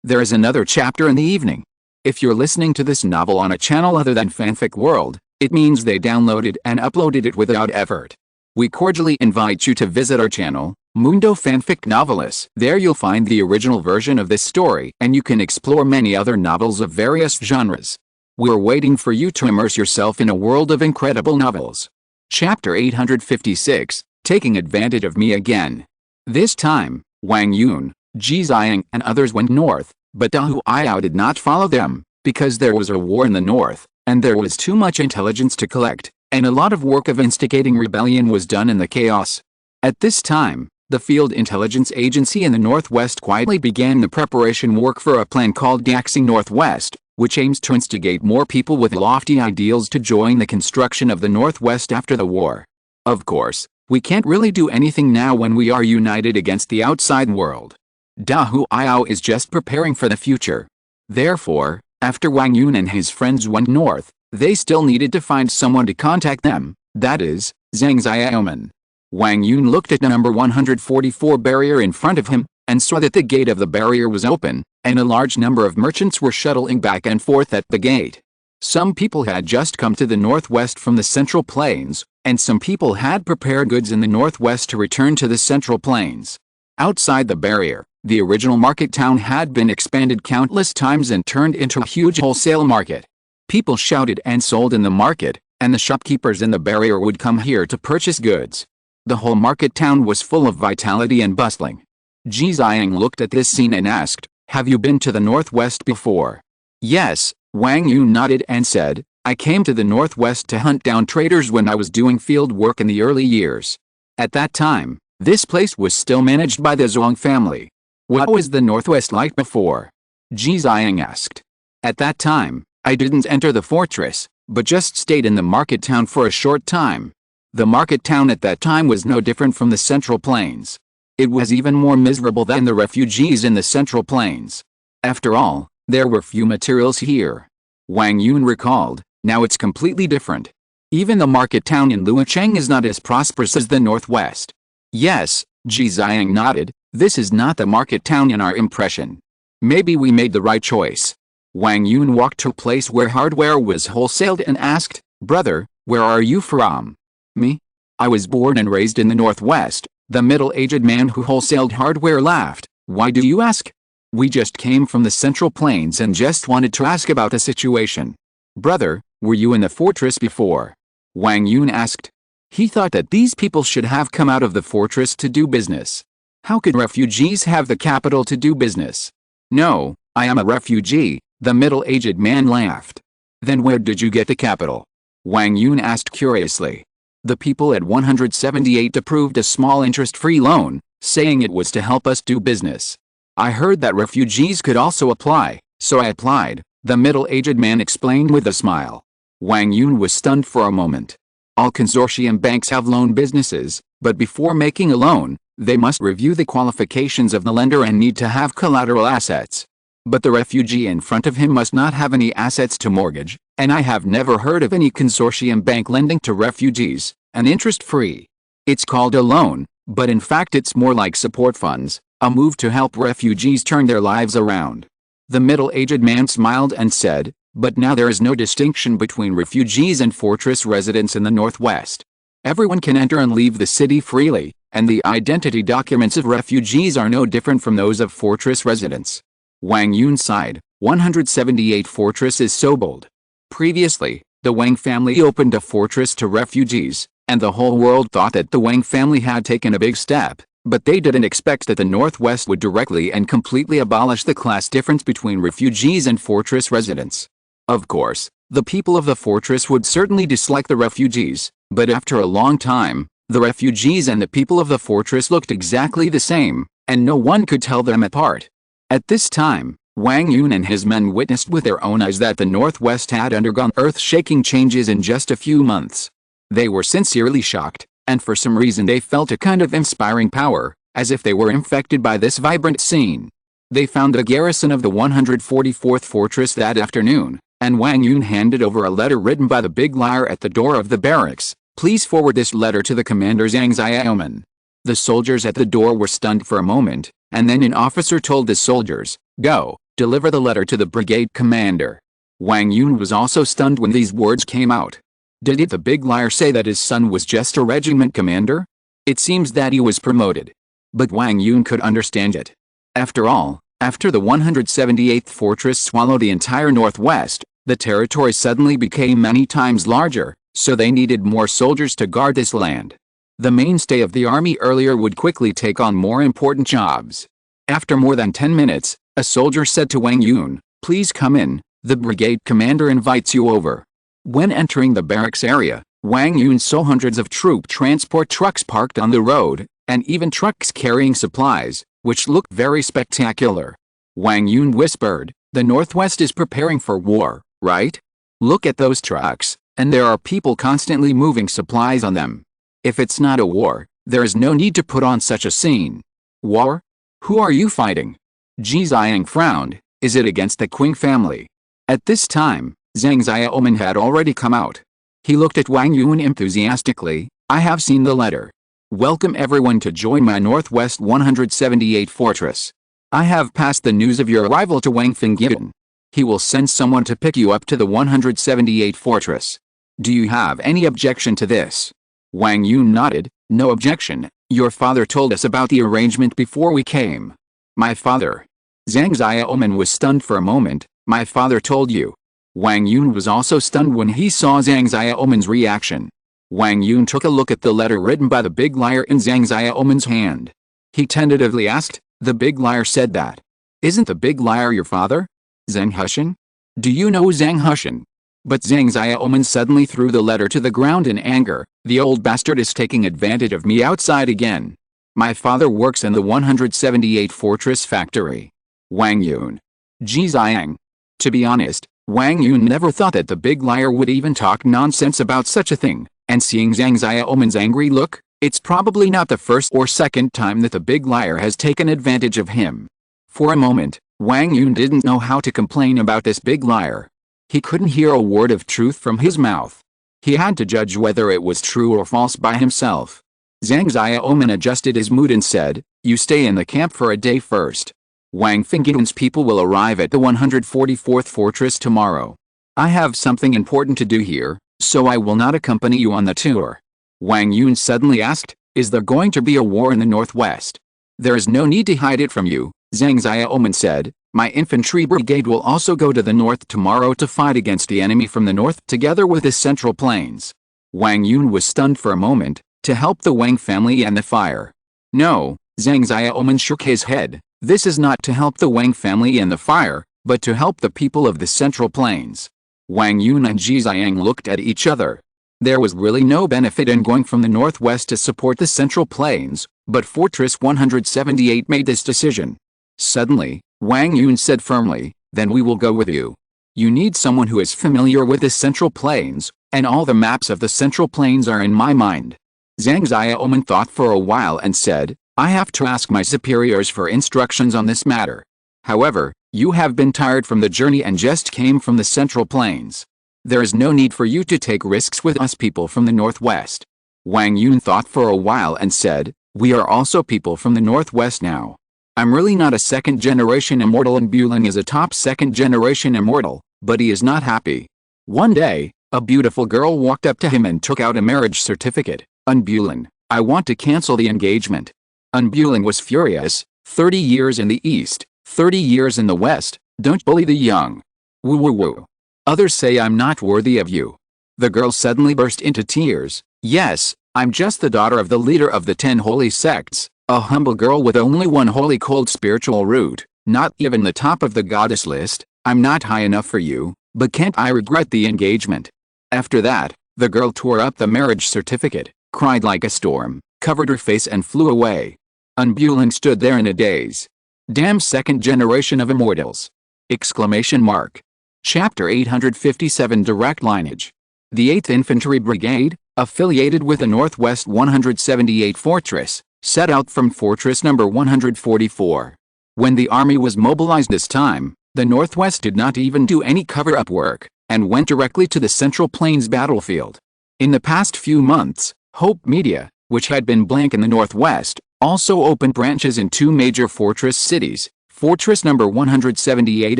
There is another chapter in the evening. If you're listening to this novel on a channel other than Fanfic World, it means they downloaded and uploaded it without effort. We cordially invite you to visit our channel, Mundo Fanfic Novelists. There you'll find the original version of this story and you can explore many other novels of various genres. We're waiting for you to immerse yourself in a world of incredible novels. Chapter 856, Taking Advantage of Me Again. This time, Wang Yun, Ji Xiang and others went north, but Dao Huiyao did not follow them, because there was a war in the north, and there was too much intelligence to collect, and a lot of work of instigating rebellion was done in the chaos. At this time, the Field Intelligence Agency in the Northwest quietly began the preparation work for a plan called Daxing Northwest, which aims to instigate more people with lofty ideals to join the construction of the Northwest after the war. Of course, we can't really do anything now when we are united against the outside world. Dao Huiyao is just preparing for the future. Therefore, after Wang Yun and his friends went north, they still needed to find someone to contact them, that is, Zhang Xiaoman. Wang Yun looked at the number 144 barrier in front of him, and saw that the gate of the barrier was open, and a large number of merchants were shuttling back and forth at the gate. Some people had just come to the northwest from the Central Plains, and some people had prepared goods in the northwest to return to the Central Plains. Outside the barrier, the original market town had been expanded countless times and turned into a huge wholesale market. People shouted and sold in the market, and the shopkeepers in the barrier would come here to purchase goods. The whole market town was full of vitality and bustling. Ji Xiang looked at this scene and asked, "Have you been to the northwest before?" "Yes," Wang Yun nodded and said, "I came to the northwest to hunt down traders when I was doing field work in the early years. At that time, this place was still managed by the Zhuang family." "What was the northwest like before?" Ji Xiang asked. "At that time, I didn't enter the fortress, but just stayed in the market town for a short time. The market town at that time was no different from the Central Plains. It was even more miserable than the refugees in the Central Plains. After all, there were few materials here." Wang Yun recalled, "Now it's completely different. Even the market town in Luocheng is not as prosperous as the northwest." "Yes," Ji Xiang nodded, "this is not the market town in our impression. Maybe we made the right choice." Wang Yun walked to a place where hardware was wholesaled and asked, "Brother, where are you from?" "Me? I was born and raised in the northwest." The middle-aged man who wholesaled hardware laughed. "Why do you ask?" "We just came from the Central Plains and just wanted to ask about the situation." "Brother, were you in the fortress before?" Wang Yun asked. He thought that these people should have come out of the fortress to do business. How could refugees have the capital to do business? No, I am a refugee, the middle-aged man laughed. Then where did you get the capital? Wang Yun asked curiously. The people at 178 approved a small interest-free loan, saying it was to help us do business. I heard that refugees could also apply, so I applied, the middle-aged man explained with a smile. Wang Yun was stunned for a moment. All consortium banks have loan businesses, but before making a loan, they must review the qualifications of the lender and need to have collateral assets. But the refugee in front of him must not have any assets to mortgage, and I have never heard of any consortium bank lending to refugees, and interest-free. It's called a loan, but in fact it's more like support funds, a move to help refugees turn their lives around. The middle-aged man smiled and said, but now there is no distinction between refugees and fortress residents in the Northwest. Everyone can enter and leave the city freely, and the identity documents of refugees are no different from those of fortress residents. Wang Yun sighed. 178 Fortress is so bold. Previously, the Wang family opened a fortress to refugees, and the whole world thought that the Wang family had taken a big step, but they didn't expect that the Northwest would directly and completely abolish the class difference between refugees and fortress residents. Of course, the people of the fortress would certainly dislike the refugees, but after a long time, the refugees and the people of the fortress looked exactly the same, and no one could tell them apart. At this time, Wang Yun and his men witnessed with their own eyes that the Northwest had undergone earth-shaking changes in just a few months. They were sincerely shocked, and for some reason they felt a kind of inspiring power, as if they were infected by this vibrant scene. They found the garrison of the 144th Fortress that afternoon, and Wang Yun handed over a letter written by the big liar at the door of the barracks. Please forward this letter to the commander Zhang Xiaoman. The soldiers at the door were stunned for a moment, and then an officer told the soldiers, go, deliver the letter to the brigade commander. Wang Yun was also stunned when these words came out. Did the big liar say that his son was just a regiment commander? It seems that he was promoted. But Wang Yun could understand it. After all, after the 178th Fortress swallowed the entire Northwest, the territory suddenly became many times larger, so they needed more soldiers to guard this land. The mainstay of the army earlier would quickly take on more important jobs. After more than 10 minutes, a soldier said to Wang Yun, please come in, the brigade commander invites you over. When entering the barracks area, Wang Yun saw hundreds of troop transport trucks parked on the road, and even trucks carrying supplies, which looked very spectacular. Wang Yun whispered, the Northwest is preparing for war, right? Look at those trucks, and there are people constantly moving supplies on them. If it's not a war, there is no need to put on such a scene. War? Who are you fighting? Ji Xiang frowned. Is it against the Qing family? At this time, Zhang Xiaoman had already come out. He looked at Wang Yun enthusiastically. I have seen the letter. Welcome everyone to join my Northwest 178 Fortress. I have passed the news of your arrival to Wang Fengyan. He will send someone to pick you up to the 178 Fortress. Do you have any objection to this? Wang Yun nodded. No objection. Your father told us about the arrangement before we came. My father? Zhang Xiaoman was stunned for a moment. My father told you. Wang Yun was also stunned when he saw Zhang Xiaoman's reaction. Wang Yun took a look at the letter written by the big liar in Zhang Xiaoman's hand. He tentatively asked, the big liar said that. Isn't the big liar your father? Zhang Hushan? Do you know Zhang Hushan? But Zhang Xiaoman suddenly threw the letter to the ground in anger. The old bastard is taking advantage of me outside again. My father works in the 178 Fortress factory. Wang Yun. Ji Xiang. To be honest, Wang Yun never thought that the big liar would even talk nonsense about such a thing, and seeing Zhang Xiaoman's angry look, it's probably not the first or second time that the big liar has taken advantage of him. For a moment, Wang Yun didn't know how to complain about this big liar. He couldn't hear a word of truth from his mouth. He had to judge whether it was true or false by himself. Zhang Xiaoman adjusted his mood and said, you stay in the camp for a day first. Wang Fengyan's people will arrive at the 144th Fortress tomorrow. I have something important to do here, so I will not accompany you on the tour. Wang Yun suddenly asked, is there going to be a war in the Northwest? There is no need to hide it from you, Zhang Xiaoman said. My infantry brigade will also go to the north tomorrow to fight against the enemy from the north together with the Central Plains. Wang Yun was stunned for a moment. To help the Wang family and the fire. No, Zhang Xiaoman shook his head. This is not to help the Wang family in the fire, but to help the people of the Central Plains. Wang Yun and Ji Xiang looked at each other. There was really no benefit in going from the northwest to support the Central Plains, but Fortress 178 made this decision. Suddenly, Wang Yun said firmly, "Then we will go with you. You need someone who is familiar with the Central Plains, and all the maps of the Central Plains are in my mind." Zhang Xiaoman thought for a while and said, "I have to ask my superiors for instructions on this matter. However, you have been tired from the journey and just came from the Central Plains. There is no need for you to take risks with us people from the northwest." Wang Yun thought for a while and said, "We are also people from the northwest now. I'm really not a second-generation immortal and Bulin is a top second-generation immortal, but he is not happy." One day, a beautiful girl walked up to him and took out a marriage certificate. "Bulin, I want to cancel the engagement." Bulin was furious. 30 years in the east, 30 years in the west, don't bully the young. Woo woo woo. Others say I'm not worthy of you. The girl suddenly burst into tears. "Yes, I'm just the daughter of the leader of the 10 holy sects, a humble girl with only one holy cold spiritual root, not even the top of the goddess list. I'm not high enough for you, but can't I regret the engagement?" After that, the girl tore up the marriage certificate, cried like a storm, covered her face and flew away. Bulin stood there in a daze. "Damn second generation of immortals!" Exclamation mark. Chapter 857 Direct Lineage. The 8th Infantry Brigade, affiliated with the Northwest 178 Fortress, set out from Fortress number 144. When the army was mobilized this time, the Northwest did not even do any cover-up work, and went directly to the Central Plains battlefield. In the past few months, Hope Media, which had been blank in the Northwest, also opened branches in 2 major fortress cities, Fortress number 178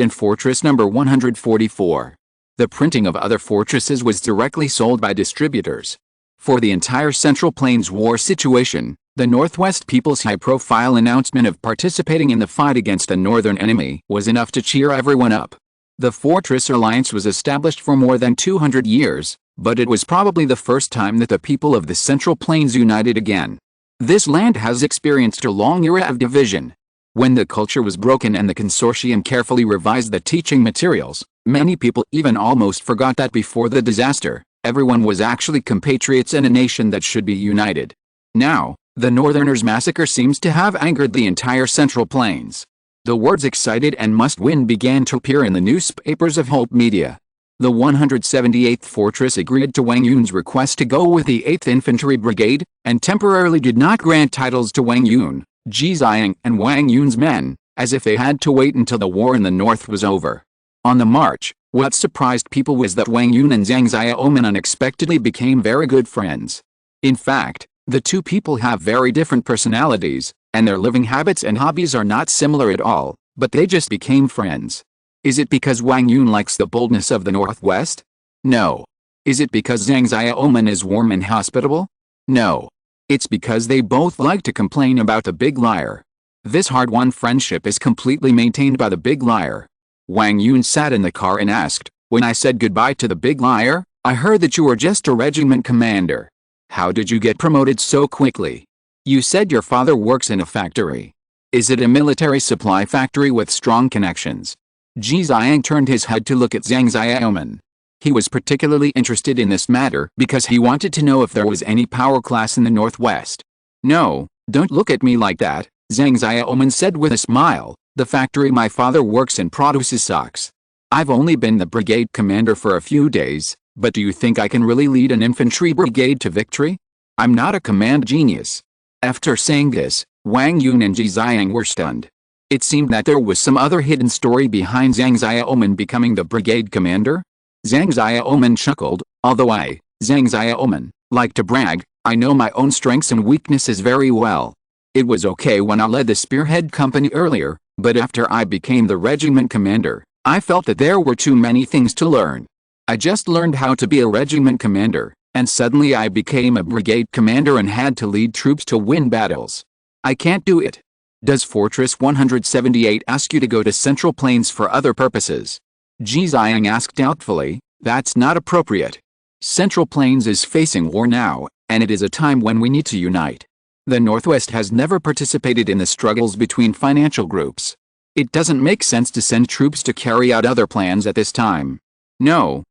and Fortress number 144. The printing of other fortresses was directly sold by distributors. For the entire Central Plains war situation, the Northwest people's high-profile announcement of participating in the fight against a northern enemy was enough to cheer everyone up. The Fortress Alliance was established for more than 200 years, but it was probably the first time that the people of the Central Plains united again. This land has experienced a long era of division. When the culture was broken and the consortium carefully revised the teaching materials, many people even almost forgot that before the disaster, everyone was actually compatriots and a nation that should be united. Now, the Northerners' massacre seems to have angered the entire Central Plains. The words "excited" and "must win" began to appear in the newspapers of Hope Media. The 178th Fortress agreed to Wang Yun's request to go with the 8th Infantry Brigade, and temporarily did not grant titles to Wang Yun, Ji Xiang and Wang Yun's men, as if they had to wait until the war in the north was over. On the march, what surprised people was that Wang Yun and Zhang Xiaoman unexpectedly became very good friends. In fact, the two people have very different personalities, and their living habits and hobbies are not similar at all, but they just became friends. Is it because Wang Yun likes the boldness of the Northwest? No. Is it because Zhang Xiaoman is warm and hospitable? No. It's because they both like to complain about the big liar. This hard-won friendship is completely maintained by the big liar. Wang Yun sat in the car and asked, "When I said goodbye to the big liar, I heard that you were just a regiment commander. How did you get promoted so quickly? You said your father works in a factory. Is it a military supply factory with strong connections?" Ji Xiang turned his head to look at Zhang Xiaoman. He was particularly interested in this matter because he wanted to know if there was any power class in the Northwest. "No, don't look at me like that," Zhang Xiaoman said with a smile. "The factory my father works in produces socks. I've only been the brigade commander for a few days, but do you think I can really lead an infantry brigade to victory? I'm not a command genius." After saying this, Wang Yun and Ji Xiang were stunned. It seemed that there was some other hidden story behind Zhang Xiaoman becoming the brigade commander. Zhang Xiaoman chuckled, "Although I, Zhang Xiaoman, like to brag, I know my own strengths and weaknesses very well. It was okay when I led the Spearhead Company earlier, but after I became the regiment commander, I felt that there were too many things to learn. I just learned how to be a regiment commander, and suddenly I became a brigade commander and had to lead troops to win battles. I can't do it." "Does Fortress 178 ask you to go to Central Plains for other purposes?" Ji Xiang asked doubtfully. "That's not appropriate. Central Plains is facing war now, and it is a time when we need to unite. The Northwest has never participated in the struggles between financial groups. It doesn't make sense to send troops to carry out other plans at this time. No,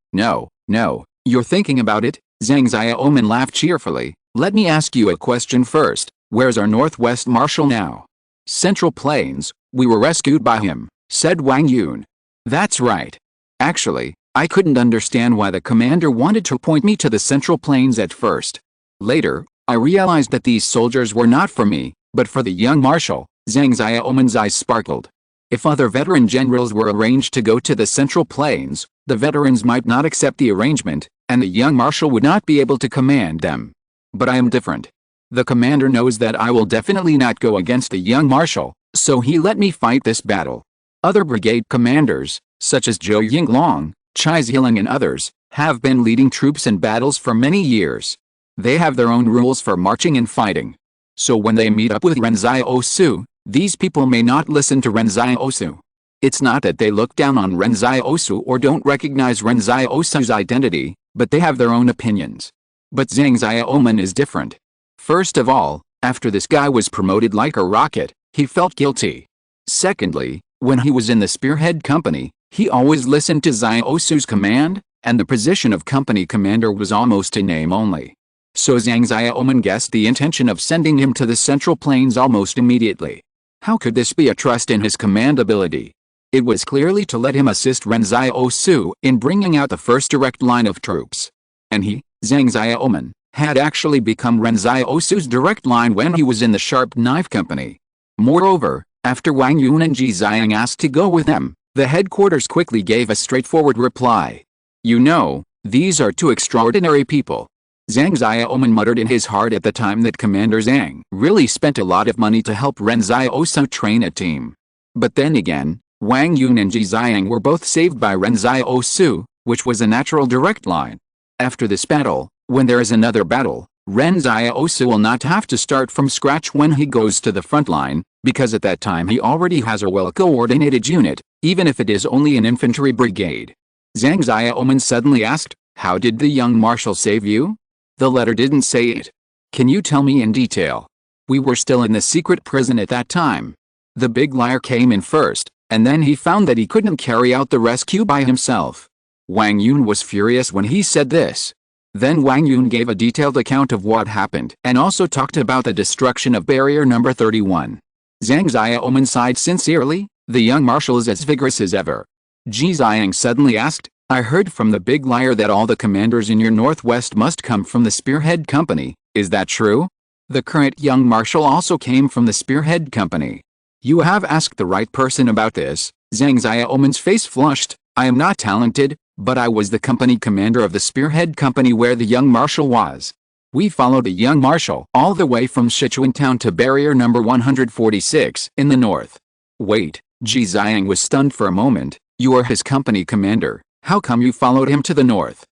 you're thinking about it, Zhang Xiaoman laughed cheerfully. Let me ask you a question first. Where's our Northwest Marshal now? Central Plains, we were rescued by him, said Wang Yun. That's right. Actually, I couldn't understand why the commander wanted to point me to the Central Plains at first. Later, I realized that these soldiers were not for me, but for the young marshal. Zhang Xiaoman's eyes sparkled. If other veteran generals were arranged to go to the Central Plains, the veterans might not accept the arrangement, and the young marshal would not be able to command them. But I am different. The commander knows that I will definitely not go against the young marshal, so he let me fight this battle. Other brigade commanders, such as Zhou Yinglong, Chai Ziling and others, have been leading troops in battles for many years. They have their own rules for marching and fighting. So when they meet up with Ren Xiaosu, these people may not listen to Ren Xiaosu. It's not that they look down on Ren Xiaosu or don't recognize Ren Xiaosu's identity, but they have their own opinions. But Zhang Xiaoman is different. First of all, after this guy was promoted like a rocket, he felt guilty. Secondly, when he was in the Spearhead Company, he always listened to Xiaosu's command, and the position of company commander was almost a name only. So Zhang Xiaoman guessed the intention of sending him to the Central Plains almost immediately. How could this be a trust in his command ability? It was clearly to let him assist Ren Xiaosu in bringing out the first direct line of troops. And he, Zhang Xiaoman, had actually become Ren Xiaosu's direct line when he was in the Sharp Knife Company. Moreover, after Wang Yun and Ji Xiang asked to go with them, the headquarters quickly gave a straightforward reply. You know, these are two extraordinary people. Zhang Xiaoman muttered in his heart at the time that Commander Zhang really spent a lot of money to help Ren Xiaosu train a team. But then again, Wang Yun and Ji Xiang were both saved by Ren Xiaosu, which was a natural direct line. After this battle, when there is another battle, Ren Xiaosu will not have to start from scratch when he goes to the front line, because at that time he already has a well-coordinated unit, even if it is only an infantry brigade. Zhang Xiaoman suddenly asked, how did the young marshal save you? The letter didn't say it. Can you tell me in detail? We were still in the secret prison at that time. The big liar came in first, and then he found that he couldn't carry out the rescue by himself. Wang Yun was furious when he said this. Then Wang Yun gave a detailed account of what happened and also talked about the destruction of barrier number 31. Zhang Xiaoman sighed sincerely. The young marshal is as vigorous as ever. Ji Xiang suddenly asked, I heard from the big liar that all the commanders in your Northwest must come from the Spearhead Company, is that true? The current young marshal also came from the Spearhead Company. You have asked the right person about this. Zhang Xiaoman's face flushed. I am not talented, but I was the company commander of the Spearhead Company where the young marshal was. We followed the young marshal all the way from Sichuan town to barrier number 146 in the north. Wait, Ji Xiang was stunned for a moment. You are his company commander. How come you followed him to the north?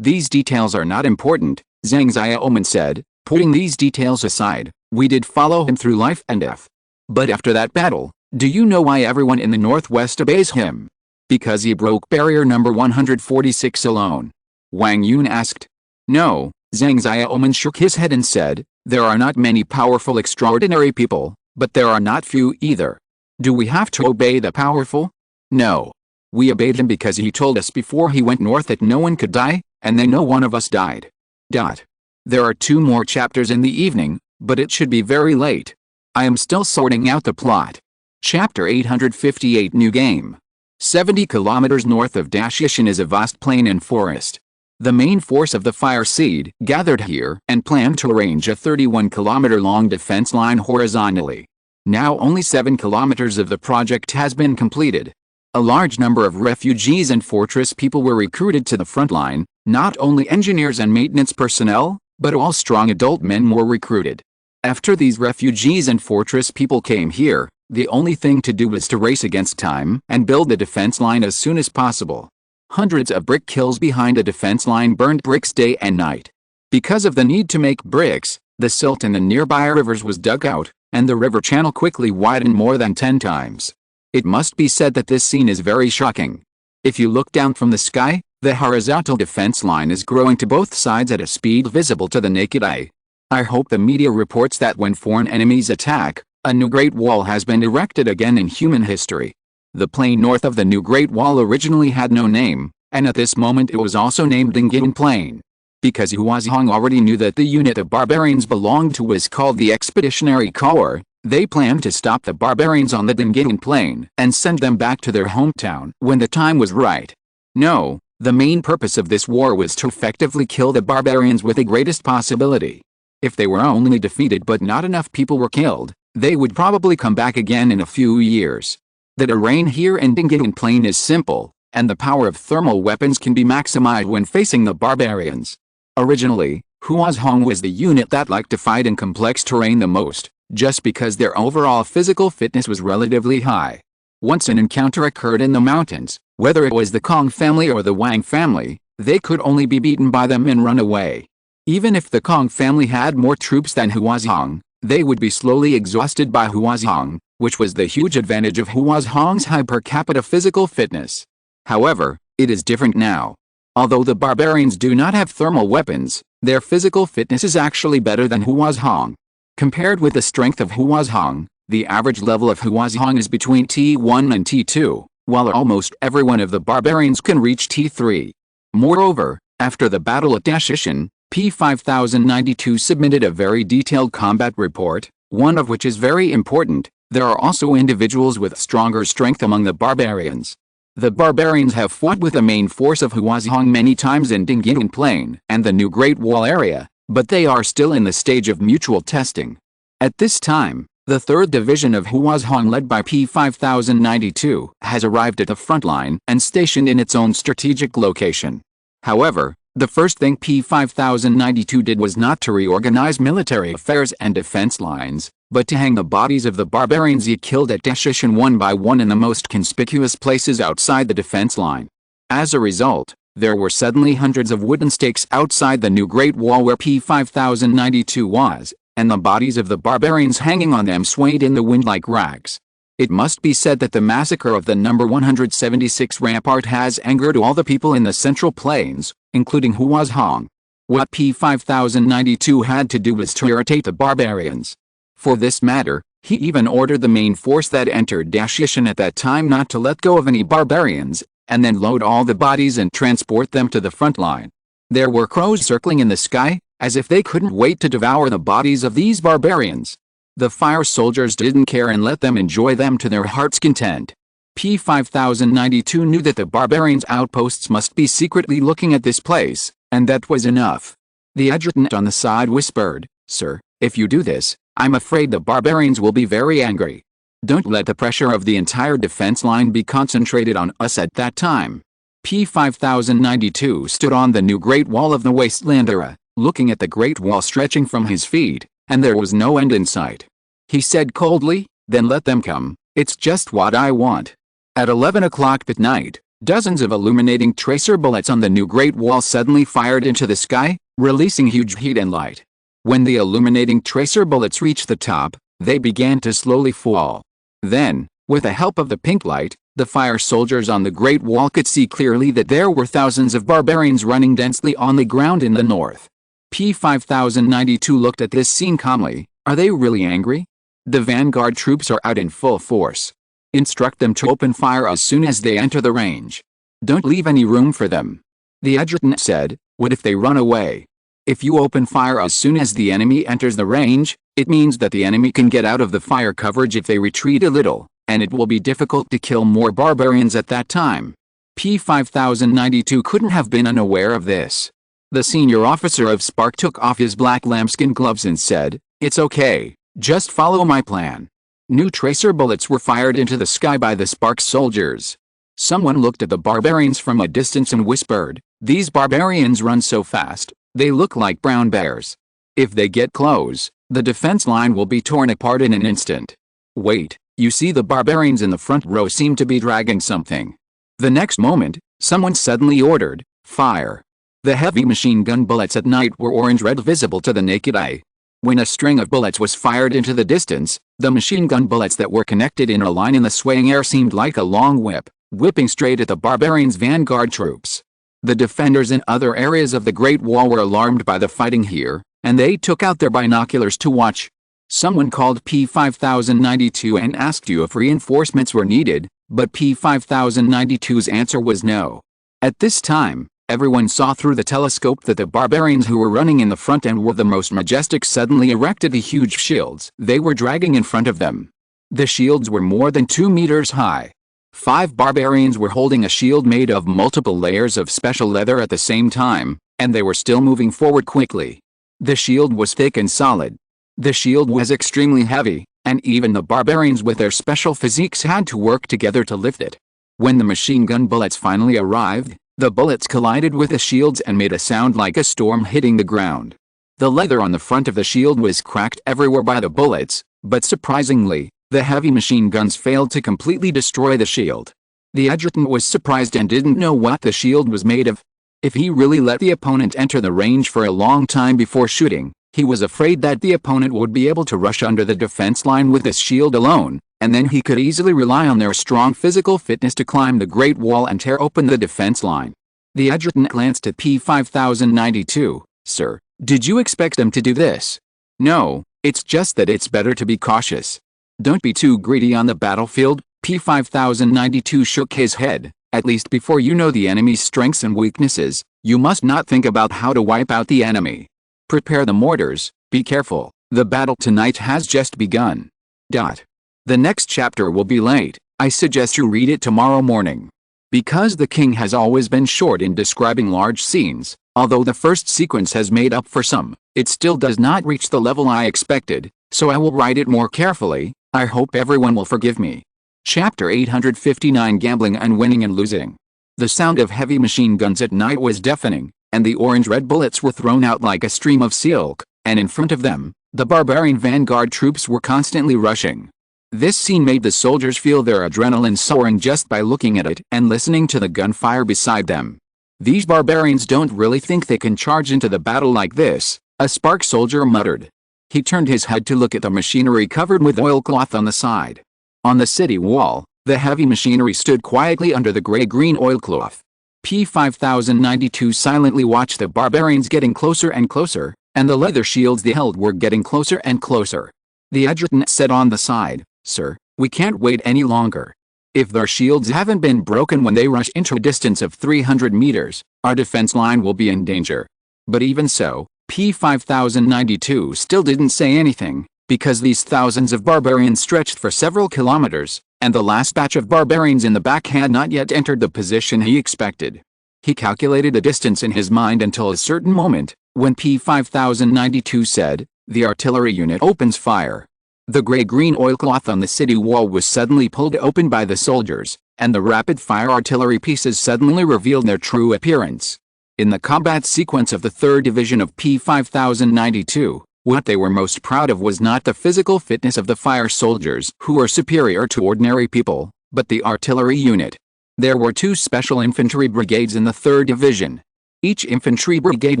These details are not important, Zhang Xiaoman said. Putting these details aside, we did follow him through life and death. But after that battle, do you know why everyone in the Northwest obeys him? Because he broke barrier number 146 alone. Wang Yun asked. No, Zhang Xiaoman shook his head and said, there are not many powerful extraordinary people, but there are not few either. Do we have to obey the powerful? No. We obeyed him because he told us before he went north that no one could die, and then no one of us died. There are 2 more chapters in the evening, but it should be very late. I am still sorting out the plot. Chapter 858 New Game. 70 kilometers north of Dashishan is a vast plain and forest. The main force of the Fire Seed gathered here and planned to arrange a 31-kilometer-long defense line horizontally. Now only 7 kilometers of the project has been completed. A large number of refugees and fortress people were recruited to the front line, not only engineers and maintenance personnel, but all strong adult men were recruited. After these refugees and fortress people came here, the only thing to do was to race against time and build the defense line as soon as possible. Hundreds of brick kilns behind the defense line burned bricks day and night. Because of the need to make bricks, the silt in the nearby rivers was dug out, and the river channel quickly widened more than 10 times. It must be said that this scene is very shocking. If you look down from the sky, the horizontal defense line is growing to both sides at a speed visible to the naked eye. I hope the media reports that when foreign enemies attack, a new Great Wall has been erected again in human history. The plain north of the new Great Wall originally had no name, and at this moment it was also named Dingyin Plain. Because Huazhong already knew that the unit of barbarians belonged to was called the Expeditionary Corps, they planned to stop the barbarians on the Dingyin Plain and send them back to their hometown when the time was right. No, the main purpose of this war was to effectively kill the barbarians with the greatest possibility. If they were only defeated but not enough people were killed, they would probably come back again in a few years. The terrain here in Dingyin Plain is simple, and the power of thermal weapons can be maximized when facing the barbarians. Originally, Huazhong was the unit that liked to fight in complex terrain the most, just because their overall physical fitness was relatively high. Once an encounter occurred in the mountains, whether it was the Kong family or the Wang family, they could only be beaten by them and run away. Even if the Kong family had more troops than Huazhong, they would be slowly exhausted by Huazhong, which was the huge advantage of Huazhong's high per capita physical fitness. However, it is different now. Although the barbarians do not have thermal weapons, their physical fitness is actually better than Huazhong. Compared with the strength of Huazhong, the average level of Huazhong is between T1 and T2, while almost every one of the barbarians can reach T3. Moreover, after the battle at Dashishan, P5092 submitted a very detailed combat report, one of which is very important. There are also individuals with stronger strength among the barbarians. The barbarians have fought with the main force of Huazhong many times in Dingyin Plain and the new Great Wall area, but they are still in the stage of mutual testing. At this time, the 3rd Division of Huazhong led by P5092 has arrived at the front line and stationed in its own strategic location. However, the first thing P5092 did was not to reorganize military affairs and defense lines, but to hang the bodies of the barbarians he killed at Dashishan one by one in the most conspicuous places outside the defense line. As a result, there were suddenly hundreds of wooden stakes outside the new Great Wall where P5092 was, and the bodies of the barbarians hanging on them swayed in the wind like rags. It must be said that the massacre of the number 176 rampart has angered all the people in the Central Plains, including Huazhong. What P5092 had to do was to irritate the barbarians. For this matter, he even ordered the main force that entered Dashishan at that time not to let go of any barbarians, and then load all the bodies and transport them to the front line. There were crows circling in the sky, as if they couldn't wait to devour the bodies of these barbarians. The fire soldiers didn't care and let them enjoy them to their heart's content. P5092 knew that the barbarians' outposts must be secretly looking at this place, and that was enough. The adjutant on the side whispered, "Sir, if you do this, I'm afraid the barbarians will be very angry. Don't let the pressure of the entire defense line be concentrated on us at that time." P5092 stood on the new Great Wall of the Wasteland era, looking at the Great Wall stretching from his feet, and there was no end in sight. He said coldly, "Then let them come, it's just what I want." At 11 o'clock at night, dozens of illuminating tracer bullets on the new Great Wall suddenly fired into the sky, releasing huge heat and light. When the illuminating tracer bullets reached the top, they began to slowly fall. Then, with the help of the pink light, the fire soldiers on the Great Wall could see clearly that there were thousands of barbarians running densely on the ground in the north. P5092 looked at this scene calmly. Are they really angry? The vanguard troops are out in full force. Instruct them to open fire as soon as they enter the range. Don't leave any room for them. The adjutant said, "What if they run away? If you open fire as soon as the enemy enters the range, it means that the enemy can get out of the fire coverage if they retreat a little, and it will be difficult to kill more barbarians at that time." P5092 couldn't have been unaware of this. The senior officer of Spark took off his black lambskin gloves and said, "It's okay, just follow my plan." New tracer bullets were fired into the sky by the Spark soldiers. Someone looked at the barbarians from a distance and whispered, "These barbarians run so fast, they look like brown bears. If they get close, the defense line will be torn apart in an instant. Wait, you see the barbarians in the front row seem to be dragging something." The next moment, someone suddenly ordered, "Fire." The heavy machine gun bullets at night were orange-red visible to the naked eye. When a string of bullets was fired into the distance, the machine gun bullets that were connected in a line in the swaying air seemed like a long whip, whipping straight at the barbarians' vanguard troops. The defenders in other areas of the Great Wall were alarmed by the fighting here, and they took out their binoculars to watch. Someone called P5092 and asked you if reinforcements were needed, but P5092's answer was no. At this time, everyone saw through the telescope that the barbarians who were running in the front and were the most majestic suddenly erected the huge shields they were dragging in front of them. The shields were more than 2 meters high. 5 barbarians were holding a shield made of multiple layers of special leather at the same time, and they were still moving forward quickly. The shield was thick and solid. The shield was extremely heavy, and even the barbarians with their special physiques had to work together to lift it. When the machine gun bullets finally arrived, the bullets collided with the shields and made a sound like a storm hitting the ground. The leather on the front of the shield was cracked everywhere by the bullets, but surprisingly, the heavy machine guns failed to completely destroy the shield. The adjutant was surprised and didn't know what the shield was made of. If he really let the opponent enter the range for a long time before shooting, he was afraid that the opponent would be able to rush under the defense line with this shield alone, and then he could easily rely on their strong physical fitness to climb the Great Wall and tear open the defense line. The adjutant glanced at P5092. Sir, did you expect them to do this? No, it's just that it's better to be cautious. Don't be too greedy on the battlefield. P5092 shook his head. At least before you know the enemy's strengths and weaknesses, you must not think about how to wipe out the enemy. Prepare the mortars, be careful, the battle tonight has just begun. The next chapter will be late, I suggest you read it tomorrow morning. Because the king has always been short in describing large scenes, although the first sequence has made up for some, it still does not reach the level I expected, so I will write it more carefully. I hope everyone will forgive me. Chapter 859 Gambling and Winning and Losing. The sound of heavy machine guns at night was deafening, and the orange-red bullets were thrown out like a stream of silk, and in front of them, the barbarian vanguard troops were constantly rushing. This scene made the soldiers feel their adrenaline soaring just by looking at it and listening to the gunfire beside them. These barbarians don't really think they can charge into the battle like this, a Spark soldier muttered. He turned his head to look at the machinery covered with oilcloth on the side. On the city wall, the heavy machinery stood quietly under the gray-green oilcloth. P5092 silently watched the barbarians getting closer and closer, and the leather shields they held were getting closer and closer. The adjutant said on the side, Sir, we can't wait any longer. If their shields haven't been broken when they rush into a distance of 300 meters, our defense line will be in danger. But even so, P5092 still didn't say anything, because these thousands of barbarians stretched for several kilometers, and the last batch of barbarians in the back had not yet entered the position he expected. He calculated the distance in his mind until a certain moment, when P5092 said, the artillery unit opens fire. The gray-green oilcloth on the city wall was suddenly pulled open by the soldiers, and the rapid-fire artillery pieces suddenly revealed their true appearance. In the combat sequence of the 3rd Division of P5092, what they were most proud of was not the physical fitness of the fire soldiers who were superior to ordinary people, but the artillery unit. There were 2 special infantry brigades in the 3rd Division. Each infantry brigade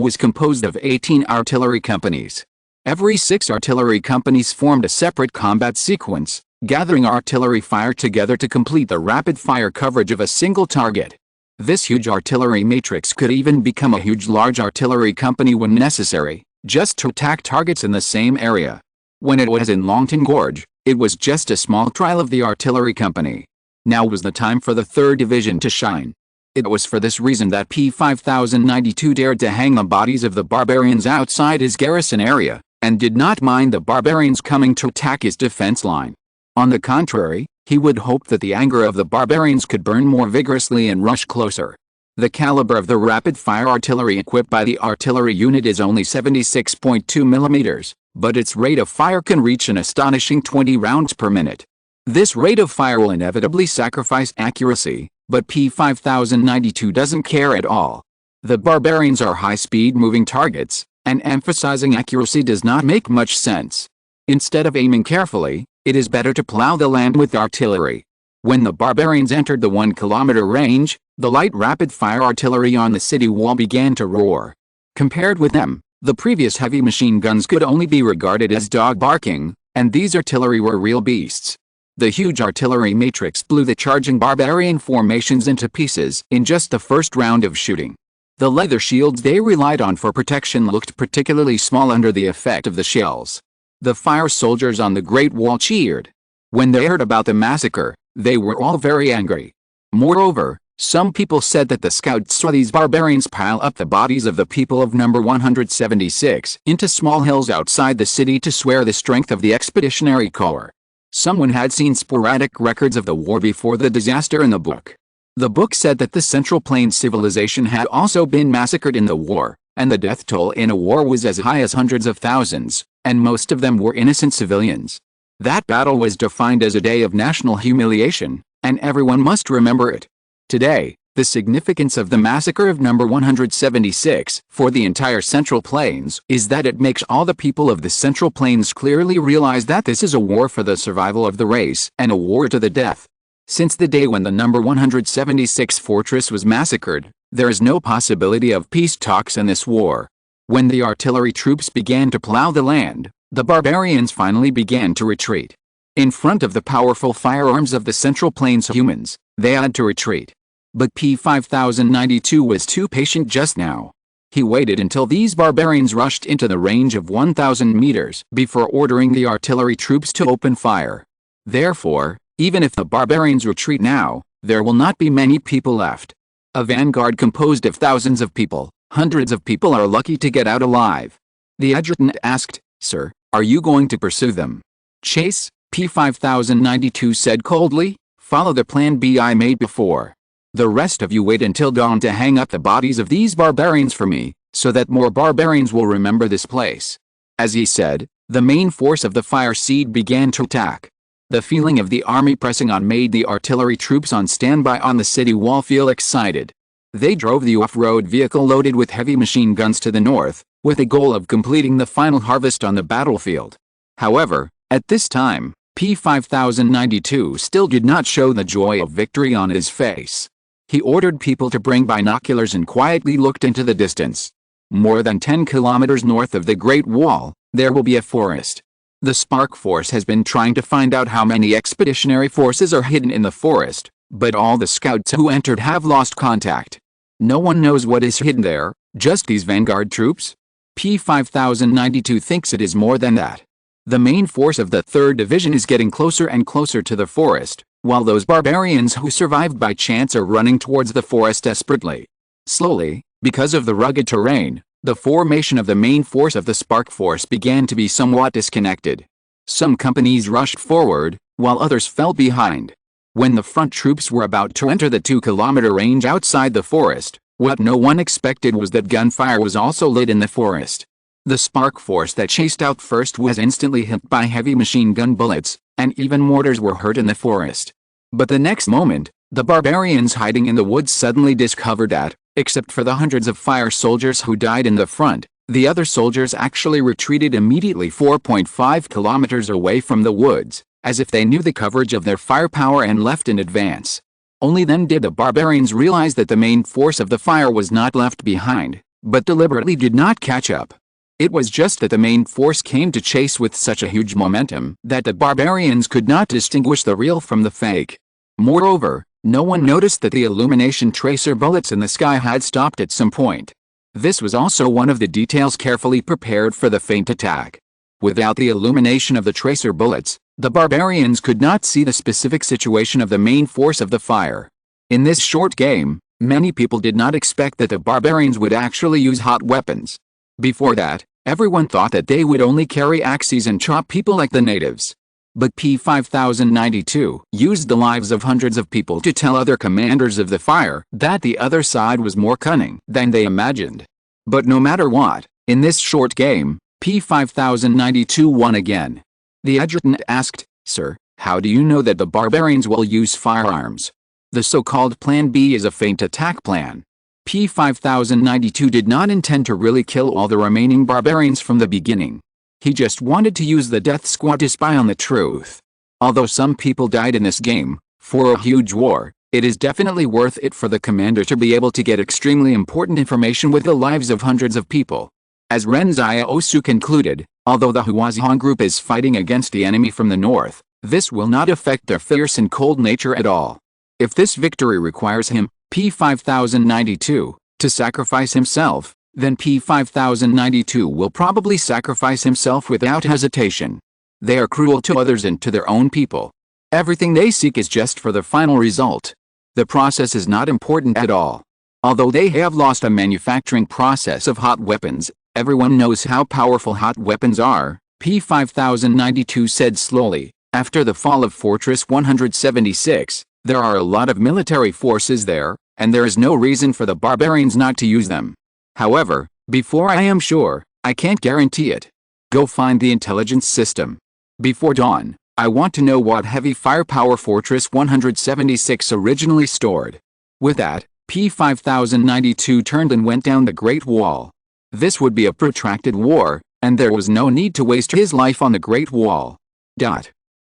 was composed of 18 artillery companies. Every 6 artillery companies formed a separate combat sequence, gathering artillery fire together to complete the rapid-fire coverage of a single target. This huge artillery matrix could even become a huge large artillery company when necessary, just to attack targets in the same area. When it was in Longton Gorge, it was just a small trial of the artillery company. Now was the time for the 3rd Division to shine. It was for this reason that P5092 dared to hang the bodies of the barbarians outside his garrison area, and did not mind the barbarians coming to attack his defense line. On the contrary, he would hope that the anger of the barbarians could burn more vigorously and rush closer. The caliber of the rapid-fire artillery equipped by the artillery unit is only 76.2 millimeters, but its rate of fire can reach an astonishing 20 rounds per minute. This rate of fire will inevitably sacrifice accuracy, but P5092 doesn't care at all. The barbarians are high-speed moving targets, and emphasizing accuracy does not make much sense. Instead of aiming carefully, it is better to plow the land with artillery. When the barbarians entered the 1-kilometer range, the light rapid-fire artillery on the city wall began to roar. Compared with them, the previous heavy machine guns could only be regarded as dog barking, and these artillery were real beasts. The huge artillery matrix blew the charging barbarian formations into pieces in just the first round of shooting. The leather shields they relied on for protection looked particularly small under the effect of the shells. The fire soldiers on the Great Wall cheered. When they heard about the massacre, they were all very angry. Moreover, some people said that the scouts saw these barbarians pile up the bodies of the people of number 176 into small hills outside the city to swear the strength of the expeditionary corps. Someone had seen sporadic records of the war before the disaster in the book. The book said that the Central Plains civilization had also been massacred in the war, and the death toll in a war was as high as hundreds of thousands, and most of them were innocent civilians. That battle was defined as a day of national humiliation, and everyone must remember it. Today, the significance of the massacre of number 176 for the entire Central Plains is that it makes all the people of the Central Plains clearly realize that this is a war for the survival of the race and a war to the death. Since the day when the number 176 fortress was massacred, there is no possibility of peace talks in this war. When the artillery troops began to plow the land, the barbarians finally began to retreat. In front of the powerful firearms of the Central Plains humans, they had to retreat. But P-5092 was too patient just now. He waited until these barbarians rushed into the range of 1,000 meters before ordering the artillery troops to open fire. Therefore, even if the barbarians retreat now, there will not be many people left. A vanguard composed of thousands of people, hundreds of people are lucky to get out alive. The adjutant asked, "Sir, are you going to pursue them?" "Chase," P-5092 said coldly. "Follow the plan B I made before. The rest of you wait until dawn to hang up the bodies of these barbarians for me, so that more barbarians will remember this place." As he said, the main force of the fire seed began to attack. The feeling of the army pressing on made the artillery troops on standby on the city wall feel excited. They drove the off-road vehicle loaded with heavy machine guns to the north, with the goal of completing the final harvest on the battlefield. However, at this time, P-5092 still did not show the joy of victory on his face. He ordered people to bring binoculars and quietly looked into the distance. More than 10 kilometers north of the Great Wall, there will be a forest. The Spark Force has been trying to find out how many expeditionary forces are hidden in the forest, but all the scouts who entered have lost contact. No one knows what is hidden there, just these vanguard troops? P-5092 thinks it is more than that. The main force of the 3rd Division is getting closer and closer to the forest, while those barbarians who survived by chance are running towards the forest desperately. Slowly, because of the rugged terrain, the formation of the main force of the Spark Force began to be somewhat disconnected. Some companies rushed forward, while others fell behind. When the front troops were about to enter the 2-kilometer range outside the forest, what no one expected was that gunfire was also lit in the forest. The Spark Force that chased out first was instantly hit by heavy machine gun bullets, and even mortars were heard in the forest. But the next moment, the barbarians hiding in the woods suddenly discovered that, except for the hundreds of fire soldiers who died in the front, the other soldiers actually retreated immediately 4.5 kilometers away from the woods, as if they knew the coverage of their firepower and left in advance. Only then did the barbarians realize that the main force of the fire was not left behind, but deliberately did not catch up. It was just that the main force came to chase with such a huge momentum that the barbarians could not distinguish the real from the fake. Moreover, no one noticed that the illumination tracer bullets in the sky had stopped at some point. This was also one of the details carefully prepared for the feint attack. Without the illumination of the tracer bullets, the barbarians could not see the specific situation of the main force of the fire. In this short game, many people did not expect that the barbarians would actually use hot weapons. Before that, everyone thought that they would only carry axes and chop people like the natives. But P-5092 used the lives of hundreds of people to tell other commanders of the fire that the other side was more cunning than they imagined. But no matter what, in this short game, P-5092 won again. The adjutant asked, "Sir, how do you know that the barbarians will use firearms?" The so-called Plan B is a feint attack plan. P-5092 did not intend to really kill all the remaining barbarians from the beginning. He just wanted to use the death squad to spy on the truth. Although some people died in this game, for a huge war, it is definitely worth it for the commander to be able to get extremely important information with the lives of hundreds of people. As Ren Xiaosu concluded, although the Huazhan group is fighting against the enemy from the north, this will not affect their fierce and cold nature at all. If this victory requires him, P-5092, to sacrifice himself, then P5092 will probably sacrifice himself without hesitation. They are cruel to others and to their own people. Everything they seek is just for the final result. The process is not important at all. Although they have lost a manufacturing process of hot weapons, everyone knows how powerful hot weapons are, P5092 said slowly. After the fall of Fortress 176, there are a lot of military forces there, and there is no reason for the barbarians not to use them. However, before I am sure, I can't guarantee it. Go find the intelligence system. Before dawn, I want to know what heavy firepower Fortress 176 originally stored. With that, P5092 turned and went down the Great Wall. This would be a protracted war, and there was no need to waste his life on the Great Wall.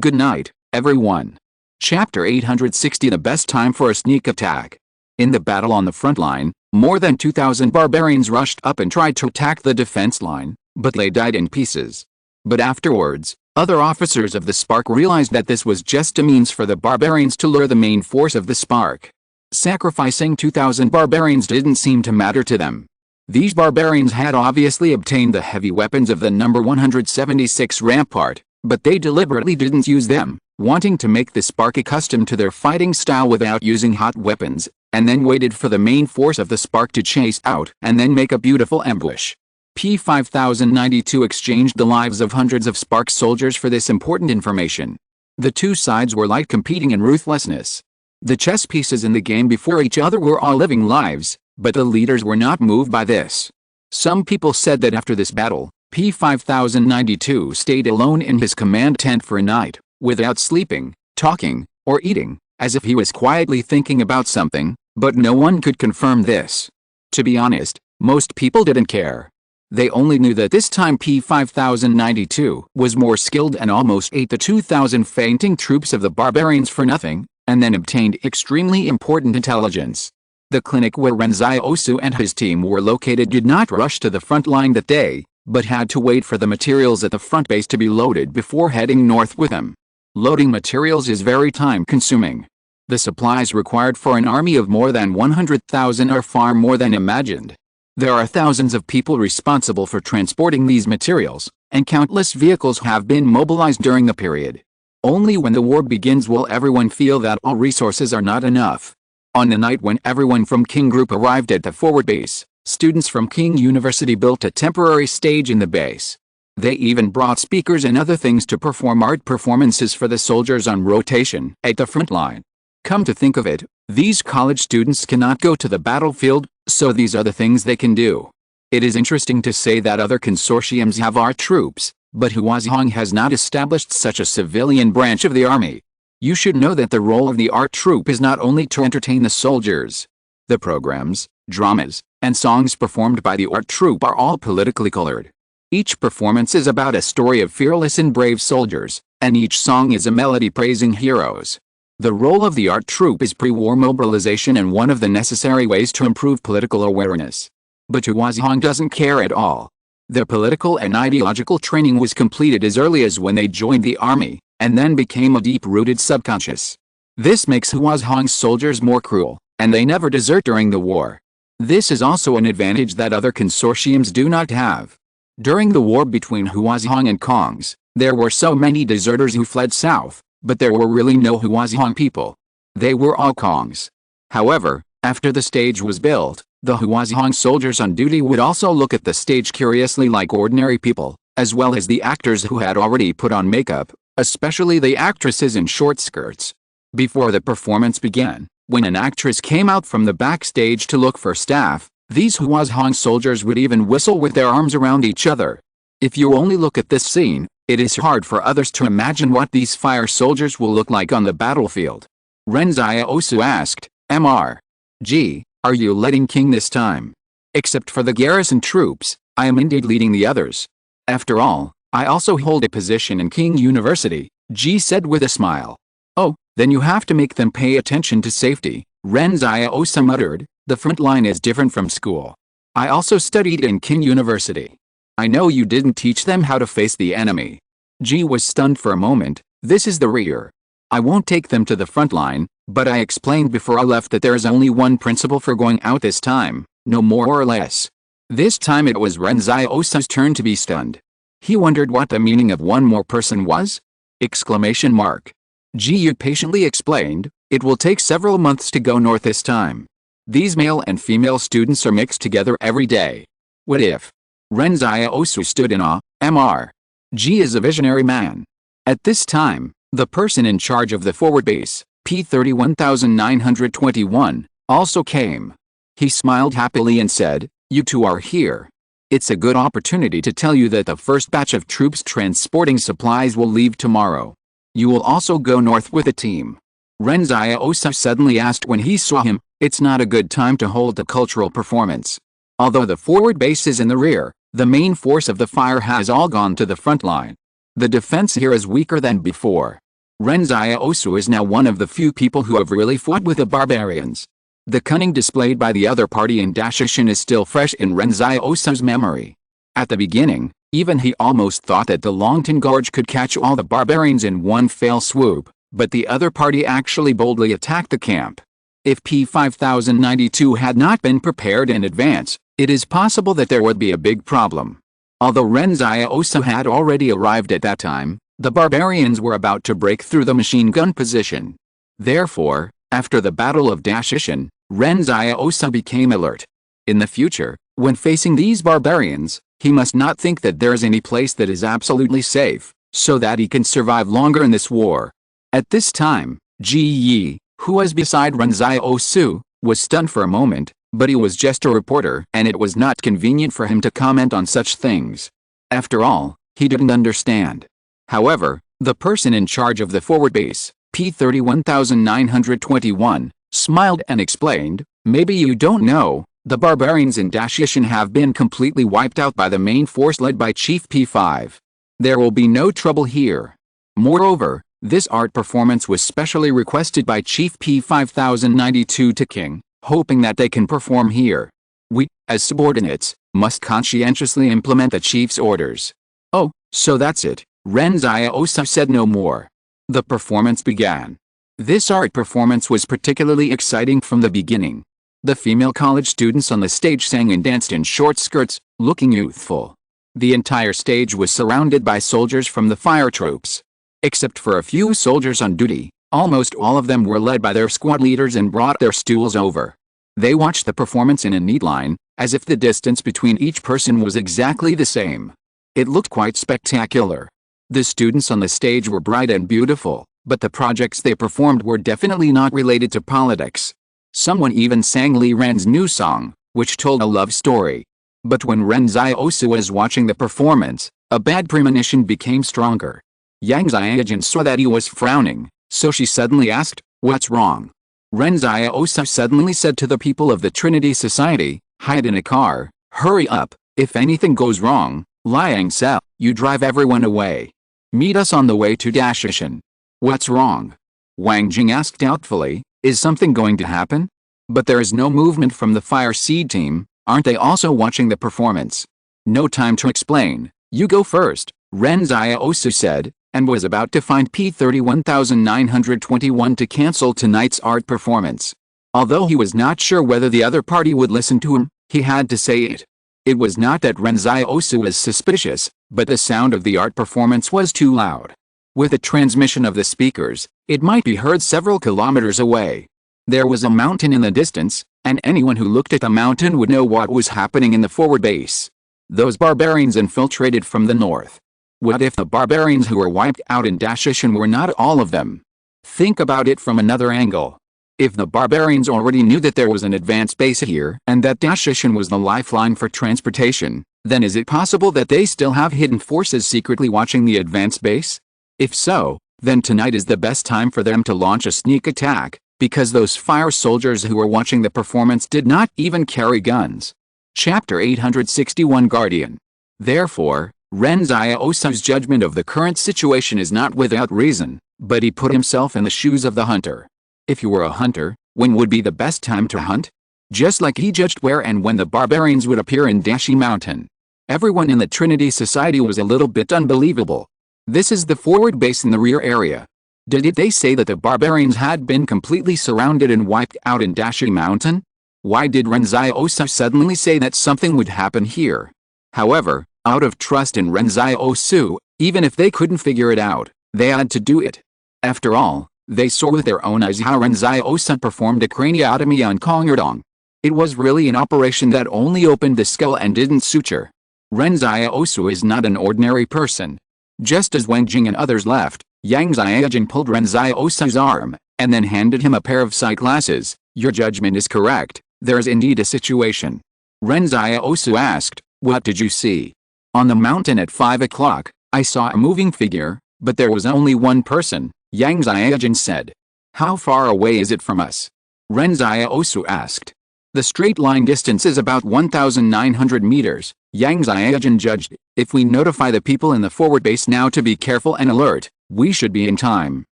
Good night, everyone. Chapter 860 The best time for a sneak attack. In the battle on the front line, more than 2,000 barbarians rushed up and tried to attack the defense line, but they died in pieces. But afterwards, other officers of the Spark realized that this was just a means for the barbarians to lure the main force of the Spark. Sacrificing 2,000 barbarians didn't seem to matter to them. These barbarians had obviously obtained the heavy weapons of the number 176 rampart, but they deliberately didn't use them, wanting to make the Spark accustomed to their fighting style without using hot weapons, and then waited for the main force of the Spark to chase out and then make a beautiful ambush. P5092 exchanged the lives of hundreds of Spark soldiers for this important information. The two sides were like competing in ruthlessness. The chess pieces in the game before each other were all living lives, but the leaders were not moved by this. Some people said that after this battle, P5092 stayed alone in his command tent for a night, without sleeping, talking, or eating, as if he was quietly thinking about something, but no one could confirm this. To be honest, most people didn't care. They only knew that this time P5092 was more skilled and almost ate the 2,000 fainting troops of the barbarians for nothing, and then obtained extremely important intelligence. The clinic where Ren Xiaosu and his team were located did not rush to the front line that day, but had to wait for the materials at the front base to be loaded before heading north with them. Loading materials is very time-consuming. The supplies required for an army of more than 100,000 are far more than imagined. There are thousands of people responsible for transporting these materials, and countless vehicles have been mobilized during the period. Only when the war begins will everyone feel that all resources are not enough. On the night when everyone from King Group arrived at the forward base, students from King University built a temporary stage in the base. They even brought speakers and other things to perform art performances for the soldiers on rotation at the front line. Come to think of it, these college students cannot go to the battlefield, so these are the things they can do. It is interesting to say that other consortiums have art troops, but Huazhong has not established such a civilian branch of the army. You should know that the role of the art troupe is not only to entertain the soldiers. The programs, dramas, and songs performed by the art troupe are all politically colored. Each performance is about a story of fearless and brave soldiers, and each song is a melody praising heroes. The role of the art troupe is pre-war mobilization and one of the necessary ways to improve political awareness. But Huazhong doesn't care at all. Their political and ideological training was completed as early as when they joined the army, and then became a deep-rooted subconscious. This makes Huazhong's soldiers more cruel, and they never desert during the war. This is also an advantage that other consortiums do not have. During the war between Huazhong and Kongs, there were so many deserters who fled south, but there were really no Huazhong people. They were all Kongs. However, after the stage was built, the Huazhong soldiers on duty would also look at the stage curiously like ordinary people, as well as the actors who had already put on makeup, especially the actresses in short skirts. Before the performance began, when an actress came out from the backstage to look for staff, these Huazhong soldiers would even whistle with their arms around each other. If you only look at this scene, it is hard for others to imagine what these fire soldiers will look like on the battlefield. Ren Xiaosu asked, "Mr. Are you letting King this time? Except for the garrison troops, I am indeed leading the others. After all, I also hold a position in King University," Ji said with a smile. "Oh, then you have to make them pay attention to safety," Ren Xiaosu muttered. "The front line is different from school. I also studied in King University. I know you didn't teach them how to face the enemy." Ji was stunned for a moment. "This is the rear. I won't take them to the front line, but I explained before I left that there is only one principle for going out this time. No more or less. This time it was Ren Xiaosu's turn to be stunned. He wondered what the meaning of one more person was? Exclamation mark. Ji Yu patiently explained, it will take several months to go north this time. These male and female students are mixed together every day. What if? Ren Xiaosu stood in awe. Mr. Ji is a visionary man. At this time, the person in charge of the forward base, P31921, also came. He smiled happily and said, you two are here. It's a good opportunity to tell you that the first batch of troops transporting supplies will leave tomorrow. You will also go north with a team. Ren Xiaosu suddenly asked when he saw him, it's not a good time to hold a cultural performance. Although the forward base is in the rear, the main force of the fire has all gone to the front line. The defense here is weaker than before. Ren Xiaosu is now one of the few people who have really fought with the barbarians. The cunning displayed by the other party in Dashishin is still fresh in Ren Xiaosu's memory. At the beginning, even he almost thought that the Longtan Gorge could catch all the barbarians in one fell swoop, but the other party actually boldly attacked the camp. If P5092 had not been prepared in advance, it is possible that there would be a big problem. Although Ren Xiaosu had already arrived at that time, the barbarians were about to break through the machine gun position. Therefore, after the Battle of Dashishin, Ren Xiaosu became alert. In the future, when facing these barbarians, he must not think that there is any place that is absolutely safe, so that he can survive longer in this war. At this time, Ji Yi, who was beside Ren Xiaosu, was stunned for a moment, but he was just a reporter and it was not convenient for him to comment on such things. After all, he didn't understand. However, the person in charge of the forward base, P31921, smiled and explained, maybe you don't know, the barbarians in Dashishin have been completely wiped out by the main force led by Chief P5. There will be no trouble here. Moreover, this art performance was specially requested by Chief P5092 to King, hoping that they can perform here. We, as subordinates, must conscientiously implement the chief's orders. Oh, so that's it, Ren Xiaosu said no more. The performance began. This art performance was particularly exciting from the beginning. The female college students on the stage sang and danced in short skirts, looking youthful. The entire stage was surrounded by soldiers from the fire troops. Except for a few soldiers on duty, almost all of them were led by their squad leaders and brought their stools over. They watched the performance in a neat line, as if the distance between each person was exactly the same. It looked quite spectacular. The students on the stage were bright and beautiful, but the projects they performed were definitely not related to politics. Someone even sang Li Ren's new song, which told a love story. But when Ren Xiaosu was watching the performance, a bad premonition became stronger. Yang Xiaojin saw that he was frowning, so she suddenly asked, what's wrong? Ren Xiaosu suddenly said to the people of the Trinity Society, hide in a car, hurry up, if anything goes wrong, Liang Xiao, you drive everyone away. Meet us on the way to Dashishin. What's wrong? Wang Jing asked doubtfully, is something going to happen? But there is no movement from the Fire Seed team, aren't they also watching the performance? No time to explain, you go first, Ren Xiaosu said, and was about to find P31921 to cancel tonight's art performance. Although he was not sure whether the other party would listen to him, he had to say it. It was not that Ren Xiaosu was suspicious, but the sound of the art performance was too loud. With the transmission of the speakers, it might be heard several kilometers away. There was a mountain in the distance, and anyone who looked at the mountain would know what was happening in the forward base. Those barbarians infiltrated from the north. What if the barbarians who were wiped out in Dashishin were not all of them? Think about it from another angle. If the barbarians already knew that there was an advanced base here and that Dashishin was the lifeline for transportation, then is it possible that they still have hidden forces secretly watching the advanced base? If so, then tonight is the best time for them to launch a sneak attack, because those fire soldiers who were watching the performance did not even carry guns. Chapter 861 Guardian. Therefore, Ren Xiaosu's judgment of the current situation is not without reason, but he put himself in the shoes of the hunter. If you were a hunter, when would be the best time to hunt? Just like he judged where and when the barbarians would appear in Dashi Mountain. Everyone in the Trinity Society was a little bit unbelievable. This is the forward base in the rear area. Did they say that the barbarians had been completely surrounded and wiped out in Dashi Mountain? Why did Ren Xiaosu suddenly say that something would happen here? However, out of trust in Ren Xiaosu, even if they couldn't figure it out, they had to do it. After all, they saw with their own eyes how Ren Xiaosu performed a craniotomy on Kong Erdong. It was really an operation that only opened the skull and didn't suture. Ren Xiaosu is not an ordinary person. Just as Wang Jing and others left, Yang Xiaojun pulled Ren Xiaosu's arm, and then handed him a pair of sunglasses. Your judgment is correct, there is indeed a situation. Ren Xiaosu asked, what did you see? On the mountain at 5 o'clock, I saw a moving figure, but there was only one person, Yang Xiaojun said. How far away is it from us? Ren Xiaosu asked. The straight line distance is about 1,900 meters, Yang Xiaojun judged. If we notify the people in the forward base now to be careful and alert, we should be in time.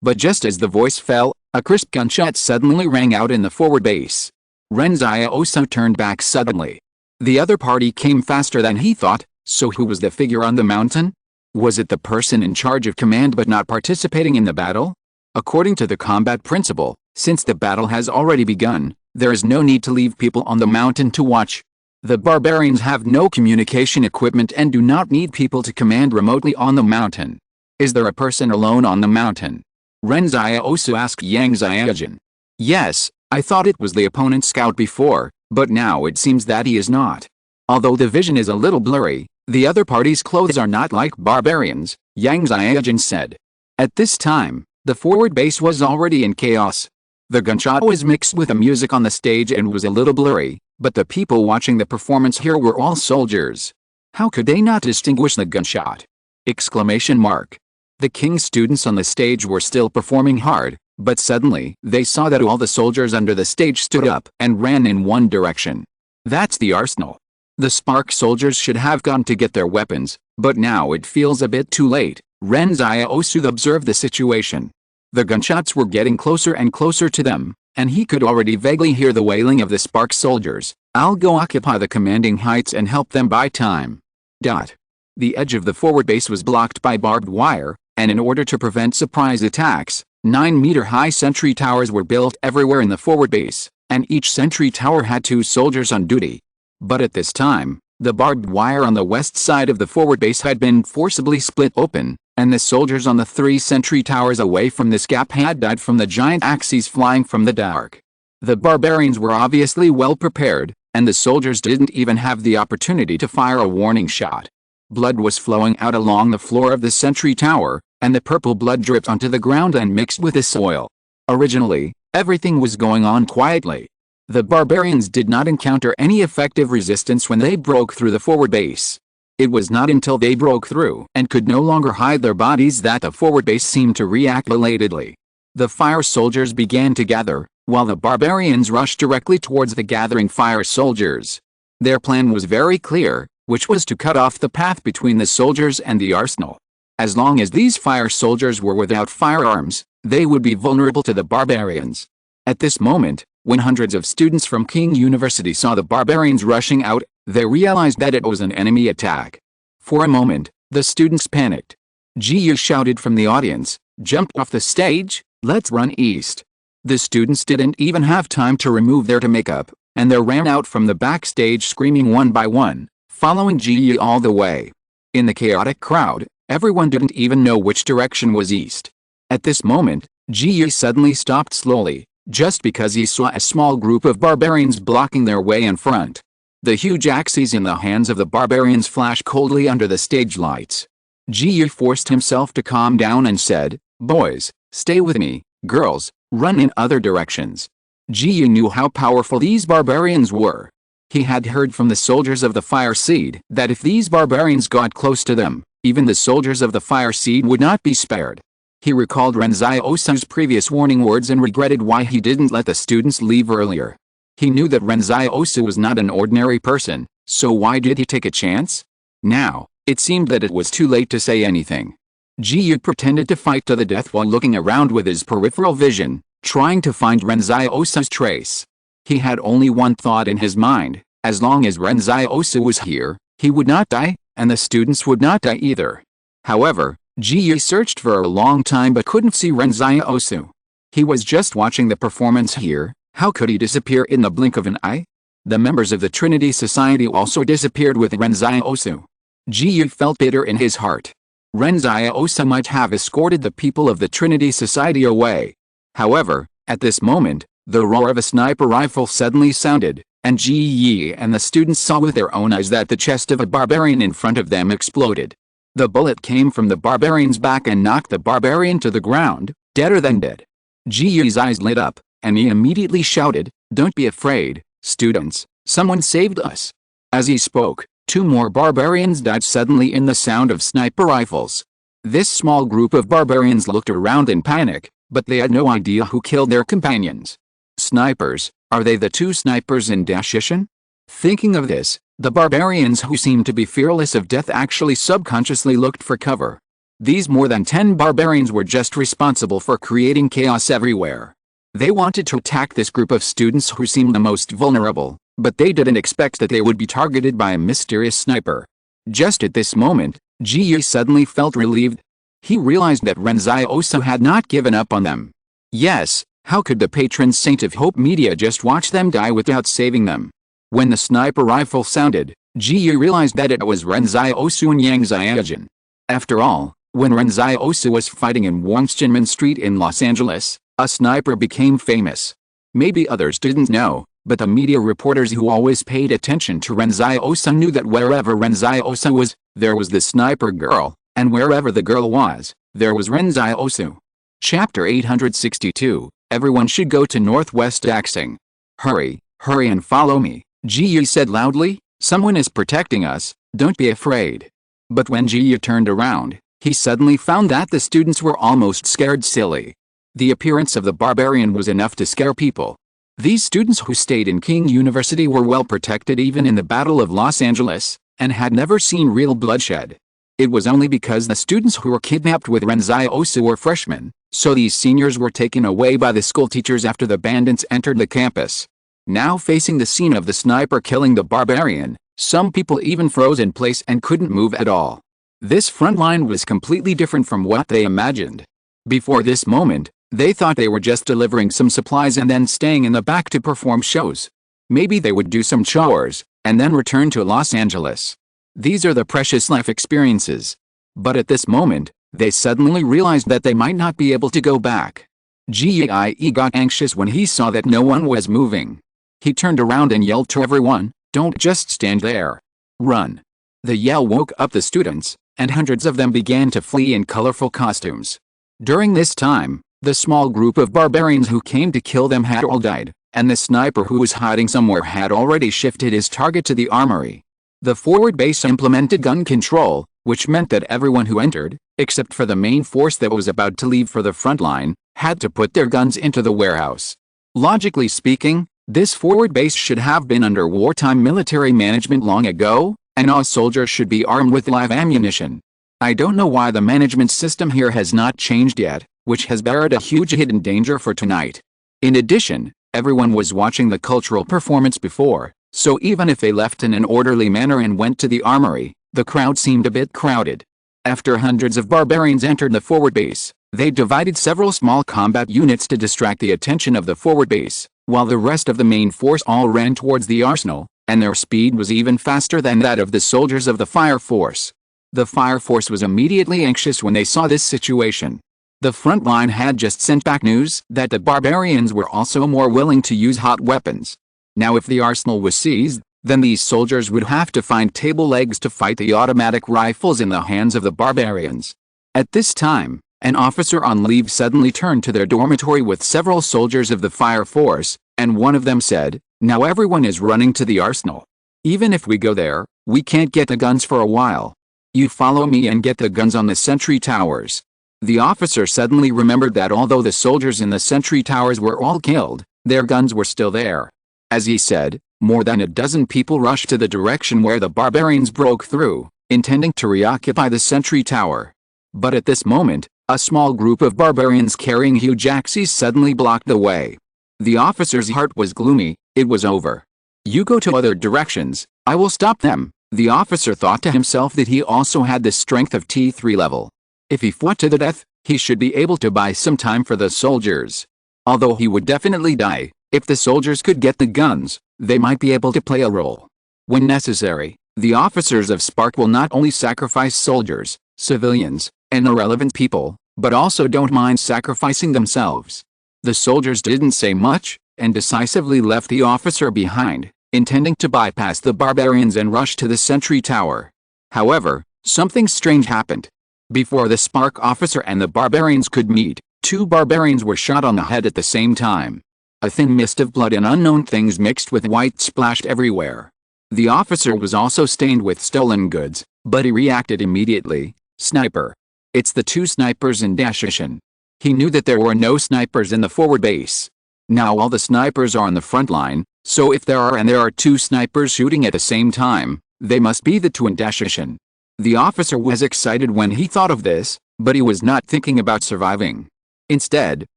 But just as the voice fell, a crisp gunshot suddenly rang out in the forward base. Ren Xiaosu turned back suddenly. The other party came faster than he thought, so who was the figure on the mountain? Was it the person in charge of command but not participating in the battle? According to the combat principle, since the battle has already begun, there is no need to leave people on the mountain to watch. The barbarians have no communication equipment and do not need people to command remotely on the mountain. Is there a person alone on the mountain? Ren Xiaosu asked Yang Xiaojun. Yes, I thought it was the opponent's scout before, but now it seems that he is not. Although the vision is a little blurry, the other party's clothes are not like barbarians, Yang Xiaojun said. At this time, the forward base was already in chaos. The gunshot was mixed with the music on the stage and was a little blurry, but the people watching the performance here were all soldiers. How could they not distinguish the gunshot? Exclamation mark. The king's students on the stage were still performing hard, but suddenly they saw that all the soldiers under the stage stood up and ran in one direction. That's the arsenal. The Spark soldiers should have gone to get their weapons, but now it feels a bit too late. Ren Xiaosu observed the situation. The gunshots were getting closer and closer to them, and he could already vaguely hear the wailing of the Spark soldiers. I'll go occupy the commanding heights and help them buy time. The edge of the forward base was blocked by barbed wire, and in order to prevent surprise attacks, 9-meter-high sentry towers were built everywhere in the forward base, and each sentry tower had 2 soldiers on duty. But at this time, the barbed wire on the west side of the forward base had been forcibly split open, and the soldiers on the 3 sentry towers away from this gap had died from the giant axes flying from the dark. The barbarians were obviously well prepared, and the soldiers didn't even have the opportunity to fire a warning shot. Blood was flowing out along the floor of the sentry tower, and the purple blood dripped onto the ground and mixed with the soil. Originally, everything was going on quietly. The barbarians did not encounter any effective resistance when they broke through the forward base. It was not until they broke through and could no longer hide their bodies that the forward base seemed to react belatedly. The fire soldiers began to gather, while the barbarians rushed directly towards the gathering fire soldiers. Their plan was very clear, which was to cut off the path between the soldiers and the arsenal. As long as these fire soldiers were without firearms, they would be vulnerable to the barbarians. At this moment, when hundreds of students from King University saw the barbarians rushing out, they realized that it was an enemy attack. For a moment, the students panicked. Ji Yu shouted from the audience, "Jump off the stage, let's run east." The students didn't even have time to remove their makeup, and they ran out from the backstage screaming one by one, following Ji Yu all the way. In the chaotic crowd, everyone didn't even know which direction was east. At this moment, Ji Yu suddenly stopped slowly, just because he saw a small group of barbarians blocking their way in front. The huge axes in the hands of the barbarians flashed coldly under the stage lights. Ji Yu forced himself to calm down and said, "Boys, stay with me, girls, run in other directions." Ji Yu knew how powerful these barbarians were. He had heard from the soldiers of the Fire Seed that if these barbarians got close to them, even the soldiers of the Fire Seed would not be spared. He recalled Ren Xiaosu's previous warning words and regretted why he didn't let the students leave earlier. He knew that Ren Xiaosu was not an ordinary person, so why did he take a chance? Now, it seemed that it was too late to say anything. Ji Yu pretended to fight to the death while looking around with his peripheral vision, trying to find Ren Xiaosu's trace. He had only one thought in his mind: as long as Ren Xiaosu was here, he would not die, and the students would not die either. However, Ji Yu searched for a long time but couldn't see Ren Xiaosu. He was just watching the performance here, How could he disappear in the blink of an eye? The members of the Trinity Society also disappeared with Ren Xiaosu. Ji Yu felt bitter in his heart. Ren Xiaosu might have escorted the people of the Trinity Society away. However, at this moment, the roar of a sniper rifle suddenly sounded, and Ji Yi and the students saw with their own eyes that the chest of a barbarian in front of them exploded. The bullet came from the barbarian's back and knocked the barbarian to the ground, deader than dead. Ji Yi's eyes lit up, and he immediately shouted, "Don't be afraid, students, someone saved us." As he spoke, 2 more barbarians died suddenly in the sound of sniper rifles. This small group of barbarians looked around in panic, but they had no idea who killed their companions. Snipers, are they the 2 snipers in Dashishin? Thinking of this, the barbarians who seemed to be fearless of death actually subconsciously looked for cover. These more than 10 barbarians were just responsible for creating chaos everywhere. They wanted to attack this group of students who seemed the most vulnerable, but they didn't expect that they would be targeted by a mysterious sniper. Just at this moment, Ji Yi suddenly felt relieved. He realized that Ren Xiaosu had not given up on them. Yes, how could the patron saint of Hope Media just watch them die without saving them? When the sniper rifle sounded, Ji Yi realized that it was Ren Xiaosu and Yang Xiaojin. After all, when Ren Xiaosu was fighting in Wangchenman Street in Los Angeles, a sniper became famous. Maybe others didn't know, but the media reporters who always paid attention to Ren Xiaosu knew that wherever Ren Xiaosu was, there was the sniper girl, and wherever the girl was, there was Ren Xiaosu. Chapter 862, Everyone should go to Northwest Axing. Hurry, hurry and follow me, Ji Yi said loudly. Someone is protecting us, don't be afraid. But when Ji Yi turned around, he suddenly found that the students were almost scared silly. The appearance of the barbarian was enough to scare people. These students who stayed in King University were well protected even in the Battle of Los Angeles, and had never seen real bloodshed. It was only because the students who were kidnapped with Ren Xiaosu were freshmen, so these seniors were taken away by the school teachers after the bandits entered the campus. Now facing the scene of the sniper killing the barbarian, some people even froze in place and couldn't move at all. This front line was completely different from what they imagined. Before this moment, they thought they were just delivering some supplies and then staying in the back to perform shows. Maybe they would do some chores, and then return to Los Angeles. These are the precious life experiences. But at this moment, they suddenly realized that they might not be able to go back. Ji Yi got anxious when he saw that no one was moving. He turned around and yelled to everyone, "Don't just stand there. Run." The yell woke up the students, and hundreds of them began to flee in colorful costumes. During this time, the small group of barbarians who came to kill them had all died, and the sniper who was hiding somewhere had already shifted his target to the armory. The forward base implemented gun control, which meant that everyone who entered, except for the main force that was about to leave for the front line, had to put their guns into the warehouse. Logically speaking, this forward base should have been under wartime military management long ago, and all soldiers should be armed with live ammunition. I don't know why the management system here has not changed yet, which has buried a huge hidden danger for tonight. In addition, everyone was watching the cultural performance before, so even if they left in an orderly manner and went to the armory, the crowd seemed a bit crowded. After hundreds of barbarians entered the forward base, they divided several small combat units to distract the attention of the forward base, while the rest of the main force all ran towards the arsenal, and their speed was even faster than that of the soldiers of the fire force. The fire force was immediately anxious when they saw this situation. The front line had just sent back news that the barbarians were also more willing to use hot weapons. Now if the arsenal was seized, then these soldiers would have to find table legs to fight the automatic rifles in the hands of the barbarians. At this time, an officer on leave suddenly turned to their dormitory with several soldiers of the fire force, and one of them said, "Now everyone is running to the arsenal. Even if we go there, we can't get the guns for a while. You follow me and get the guns on the sentry towers." The officer suddenly remembered that although the soldiers in the sentry towers were all killed, their guns were still there. As he said, more than a dozen people rushed to the direction where the barbarians broke through, intending to reoccupy the sentry tower. But at this moment, a small group of barbarians carrying huge axes suddenly blocked the way. The officer's heart was gloomy. It was over. "You go to other directions, I will stop them." The officer thought to himself that he also had the strength of T3 level. If he fought to the death, he should be able to buy some time for the soldiers. Although he would definitely die, If the soldiers could get the guns, they might be able to play a role. When necessary, the officers of Spark will not only sacrifice soldiers, civilians, and irrelevant people, but also don't mind sacrificing themselves. The soldiers didn't say much, and decisively left the officer behind, intending to bypass the barbarians and rush to the sentry tower. However, something strange happened. Before the Spark officer and the barbarians could meet, two barbarians were shot on the head at the same time. A thin mist of blood and unknown things mixed with white splashed everywhere. The officer was also stained with stolen goods, but he reacted immediately. Sniper. It's the two snipers in Dashishin. He knew that there were no snipers in the forward base. Now all the snipers are on the front line, so if there are two snipers shooting at the same time, they must be the two in Dashishin. The officer was excited when he thought of this, but he was not thinking about surviving. Instead,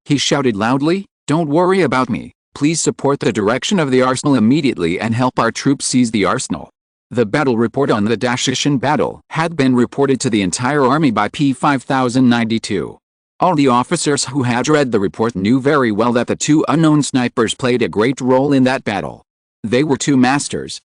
he shouted loudly, "Don't worry about me, please support the direction of the arsenal immediately and help our troops seize the arsenal." The battle report on the Dashishin battle had been reported to the entire army by P5092. All the officers who had read the report knew very well that the two unknown snipers played a great role in that battle. They were two masters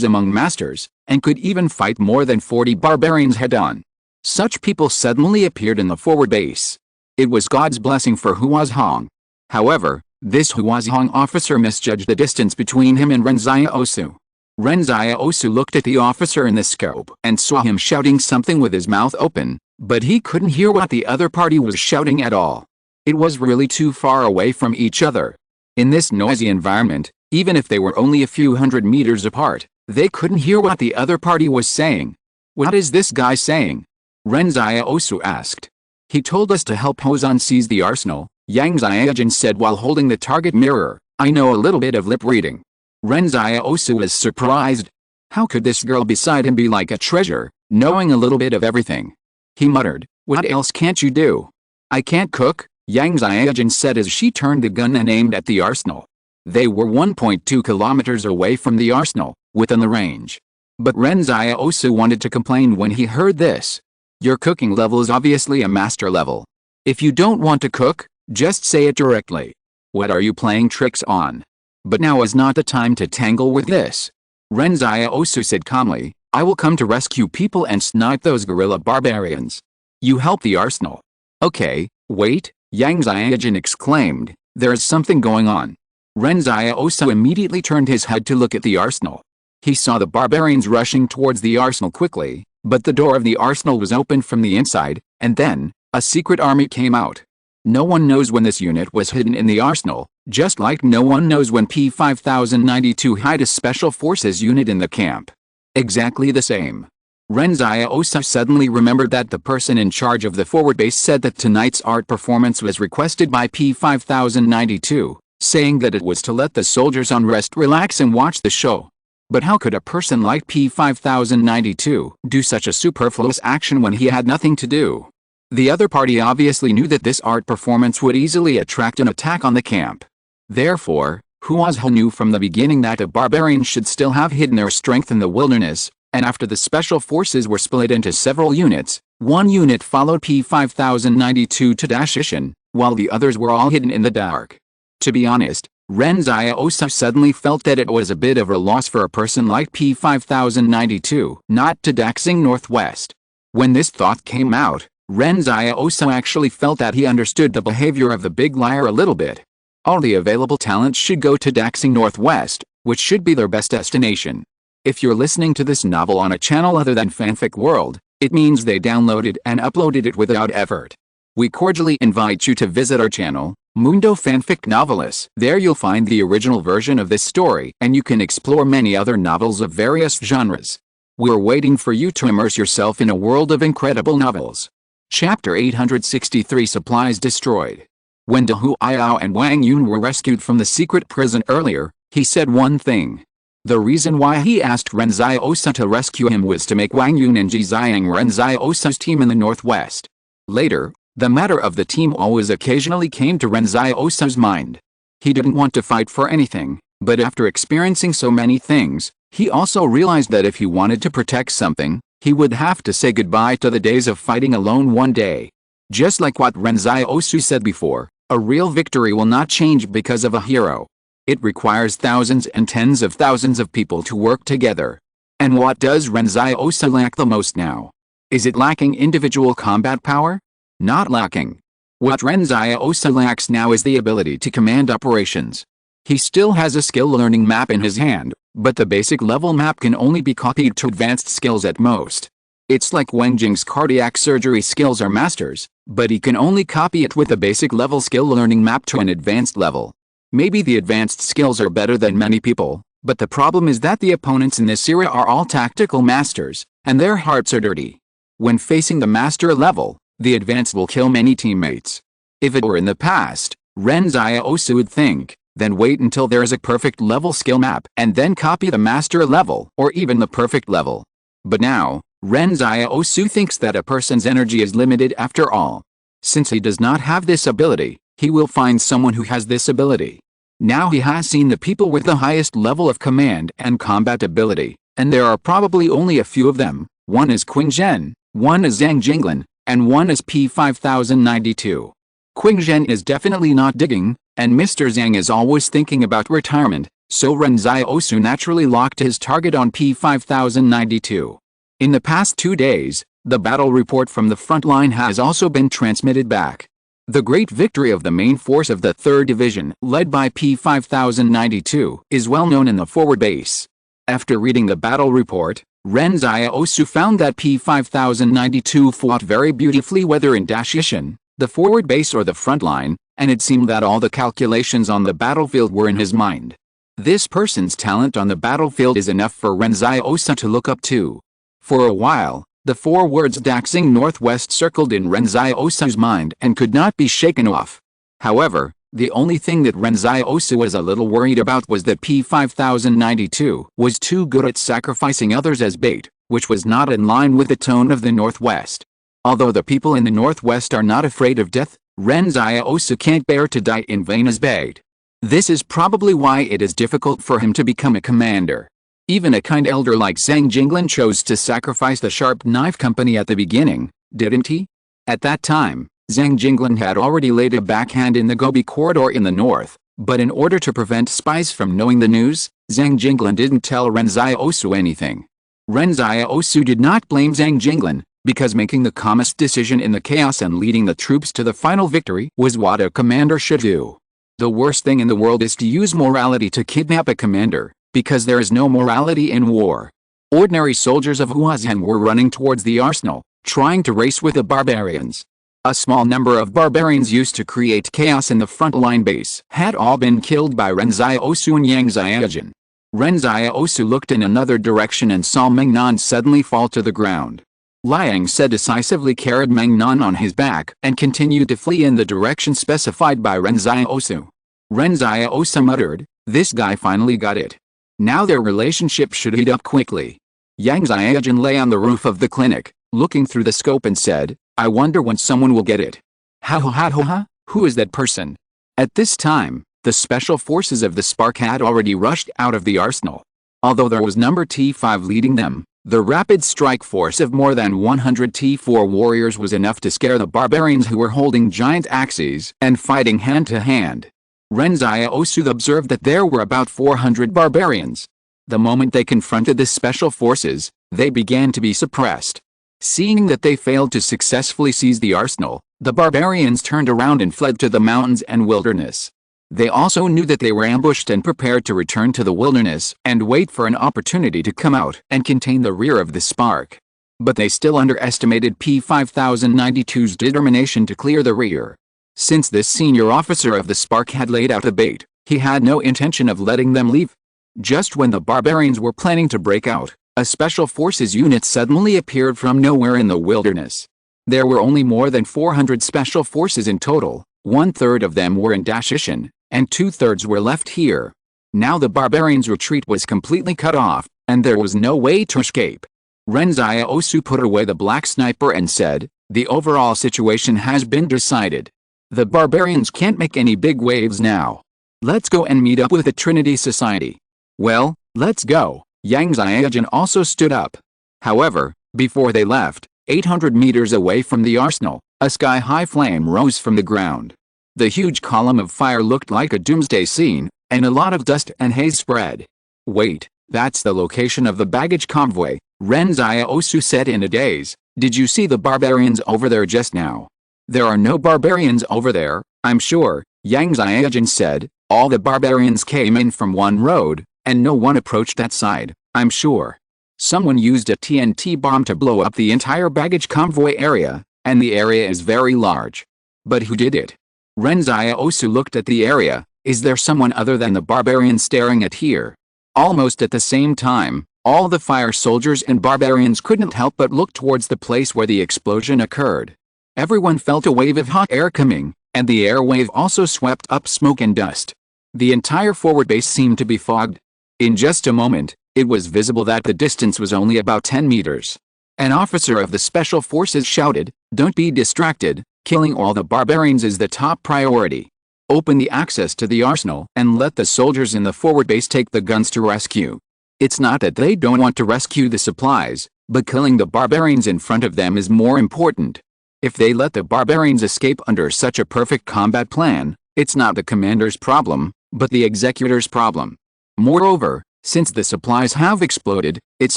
among masters, and could even fight more than 40 barbarians head-on. Such people suddenly appeared in the forward base. It was God's blessing for Huazhong. However, this Huazhong officer misjudged the distance between him and Ren Xiaosu. Ren Xiaosu looked at the officer in the scope and saw him shouting something with his mouth open, but he couldn't hear what the other party was shouting at all. It was really too far away from each other. In this noisy environment, even if they were only a few hundred meters apart, they couldn't hear what the other party was saying. "What is this guy saying?" Ren Xiaosu asked. "He told us to help Hozan seize the arsenal," Yang Xiaojin said while holding the target mirror. "I know a little bit of lip reading." Ren Xiaosu was surprised. How could this girl beside him be like a treasure, knowing a little bit of everything? He muttered, "What else can't you do?" "I can't cook," Yang Xiaojin said as she turned the gun and aimed at the arsenal. They were 1.2 kilometers away from the arsenal, within the range. But Ren Xiaosu wanted to complain when he heard this. "Your cooking level is obviously a master level. If you don't want to cook, just say it directly. What are you playing tricks on? But now is not the time to tangle with this." Ren Xiaosu said calmly, "I will come to rescue people and snipe those guerrilla barbarians. You help the arsenal." "Okay, wait," Yang Xiaojin exclaimed, "there is something going on." Ren Xiaosu immediately turned his head to look at the arsenal. He saw the barbarians rushing towards the arsenal quickly, but the door of the arsenal was opened from the inside, and then, a secret army came out. No one knows when this unit was hidden in the arsenal, just like no one knows when P5092 hid a special forces unit in the camp. Exactly the same. Ren Xiaosu suddenly remembered that the person in charge of the forward base said that tonight's art performance was requested by P5092, saying that it was to let the soldiers on rest relax and watch the show. But how could a person like P5092 do such a superfluous action when he had nothing to do? The other party obviously knew that this art performance would easily attract an attack on the camp. Therefore, Huazhong knew from the beginning that the barbarians should still have hidden their strength in the wilderness, and after the special forces were split into several units, one unit followed P5092 to Dashishin, while the others were all hidden in the dark. To be honest, Ren Xiaosu suddenly felt that it was a bit of a loss for a person like P5092 not to Daxing Northwest. When this thought came out, Ren Xiaosu actually felt that he understood the behavior of the big liar a little bit. All the available talents should go to Daxing Northwest, which should be their best destination. If you're listening to this novel on a channel other than Fanfic World, it means they downloaded and uploaded it without effort. We cordially invite you to visit our channel, Mundo Fanfic Novelis. There you'll find the original version of this story, and you can explore many other novels of various genres. We're waiting for you to immerse yourself in a world of incredible novels. Chapter 863 Supplies Destroyed. When De Huiyao and Wang Yun were rescued from the secret prison earlier, he said one thing. The reason why he asked Ren Xiaosu to rescue him was to make Wang Yun and Ji Xiang Ren Xiaosu's team in the northwest. Later, the matter of the team always occasionally came to Ren Xiaosu's mind. He didn't want to fight for anything, but after experiencing so many things, he also realized that if he wanted to protect something, he would have to say goodbye to the days of fighting alone one day. Just like what Ren Xiaosu said before, a real victory will not change because of a hero. It requires thousands and tens of thousands of people to work together. And what does Ren Xiaosu lack the most now? Is it lacking individual combat power? Not lacking. What Ren Xiaosu lacks now is the ability to command operations. He still has a skill learning map in his hand, but the basic level map can only be copied to advanced skills at most. It's like Wang Jing's cardiac surgery skills are masters, but he can only copy it with a basic level skill learning map to an advanced level. Maybe the advanced skills are better than many people, but the problem is that the opponents in this era are all tactical masters, and their hearts are dirty. When facing the master level, the advanced will kill many teammates. If it were in the past, Ren Xiaosu would think, then wait until there is a perfect level skill map and then copy the master level or even the perfect level. But now, Ren Xiaosu thinks that a person's energy is limited after all. Since he does not have this ability, he will find someone who has this ability. Now he has seen the people with the highest level of command and combat ability, and there are probably only a few of them. One is Qing Zhen, one is Zhang Jinglin, and one is P5092. Qing Zhen is definitely not digging, and Mr. Zhang is always thinking about retirement, so Ren Xiaosu naturally locked his target on P5092. In the past 2 days, the battle report from the front line has also been transmitted back. The great victory of the main force of the 3rd Division, led by P5092, is well known in the forward base. After reading the battle report, Ren Xiaosu found that P5092 fought very beautifully whether in Dashishan, the forward base or the front line, and it seemed that all the calculations on the battlefield were in his mind. This person's talent on the battlefield is enough for Ren Xiaosu to look up to. For a while, the 4 words Daxing Northwest circled in Ren Xiaosu's mind and could not be shaken off. However, the only thing that Ren Xiaosu was a little worried about was that P5092 was too good at sacrificing others as bait, which was not in line with the tone of the Northwest. Although the people in the Northwest are not afraid of death, Ren Xiaosu can't bear to die in vain as bait. This is probably why it is difficult for him to become a commander. Even a kind elder like Zhang Jinglin chose to sacrifice the sharp knife company at the beginning, didn't he? At that time, Zhang Jinglin had already laid a backhand in the Gobi corridor in the north, but in order to prevent spies from knowing the news, Zhang Jinglin didn't tell Ren Xiaosu anything. Ren Xiaosu did not blame Zhang Jinglin, because making the calmest decision in the chaos and leading the troops to the final victory was what a commander should do. The worst thing in the world is to use morality to kidnap a commander, because there is no morality in war. Ordinary soldiers of Huazhen were running towards the arsenal, trying to race with the barbarians. A small number of barbarians used to create chaos in the front line base had all been killed by Ren Xiaosu and Yang Xiaojin. Ren Xiaosu looked in another direction and saw Mengnan suddenly fall to the ground. Liang said decisively carried Mengnan on his back and continued to flee in the direction specified by Ren Xiaosu. Ren Xiaosu muttered, "This guy finally got it. Now their relationship should heat up quickly." Yang Xiaojin lay on the roof of the clinic, looking through the scope and said, "I wonder when someone will get it. Ha, who is that person?" At this time, the special forces of the Spark had already rushed out of the arsenal. Although there was number T5 leading them, the rapid strike force of more than 100 T4 warriors was enough to scare the barbarians who were holding giant axes and fighting hand to hand. Ren Xiaosu observed that there were about 400 barbarians. The moment they confronted the special forces, they began to be suppressed. Seeing that they failed to successfully seize the arsenal, the barbarians turned around and fled to the mountains and wilderness. They also knew that they were ambushed and prepared to return to the wilderness and wait for an opportunity to come out and contain the rear of the Spark. But they still underestimated P5092's determination to clear the rear. Since this senior officer of the Spark had laid out the bait, he had no intention of letting them leave. Just when the barbarians were planning to break out, a special forces unit suddenly appeared from nowhere in the wilderness. There were only more than 400 special forces in total, 1/3 of them were in Dashishan, and 2/3 were left here. Now the barbarians' retreat was completely cut off, and there was no way to escape. Ren Xiaosu put away the black sniper and said, "The overall situation has been decided. The barbarians can't make any big waves now. Let's go and meet up with the Trinity Society." "Well, let's go." Yang Xiaojin also stood up. However, before they left, 800 meters away from the arsenal, a sky-high flame rose from the ground. The huge column of fire looked like a doomsday scene, and a lot of dust and haze spread. "Wait, that's the location of the baggage convoy," Ren Xiaosu said in a daze. "Did you see the barbarians over there just now?" "There are no barbarians over there, I'm sure," Yang Xiaojin said. "All the barbarians came in from one road, and no one approached that side, I'm sure. Someone used a TNT bomb to blow up the entire baggage convoy area, and the area is very large." "But who did it?" Ren Xiaosu looked at the area. "Is there someone other than the barbarians staring at here?" Almost at the same time, all the fire soldiers and barbarians couldn't help but look towards the place where the explosion occurred. Everyone felt a wave of hot air coming, and the air wave also swept up smoke and dust. The entire forward base seemed to be fogged. In just a moment, it was visible that the distance was only about 10 meters. An officer of the special forces shouted, "Don't be distracted, killing all the barbarians is the top priority. Open the access to the arsenal and let the soldiers in the forward base take the guns to rescue." It's not that they don't want to rescue the supplies, but killing the barbarians in front of them is more important. If they let the barbarians escape under such a perfect combat plan, it's not the commander's problem, but the executor's problem. Moreover, since the supplies have exploded, it's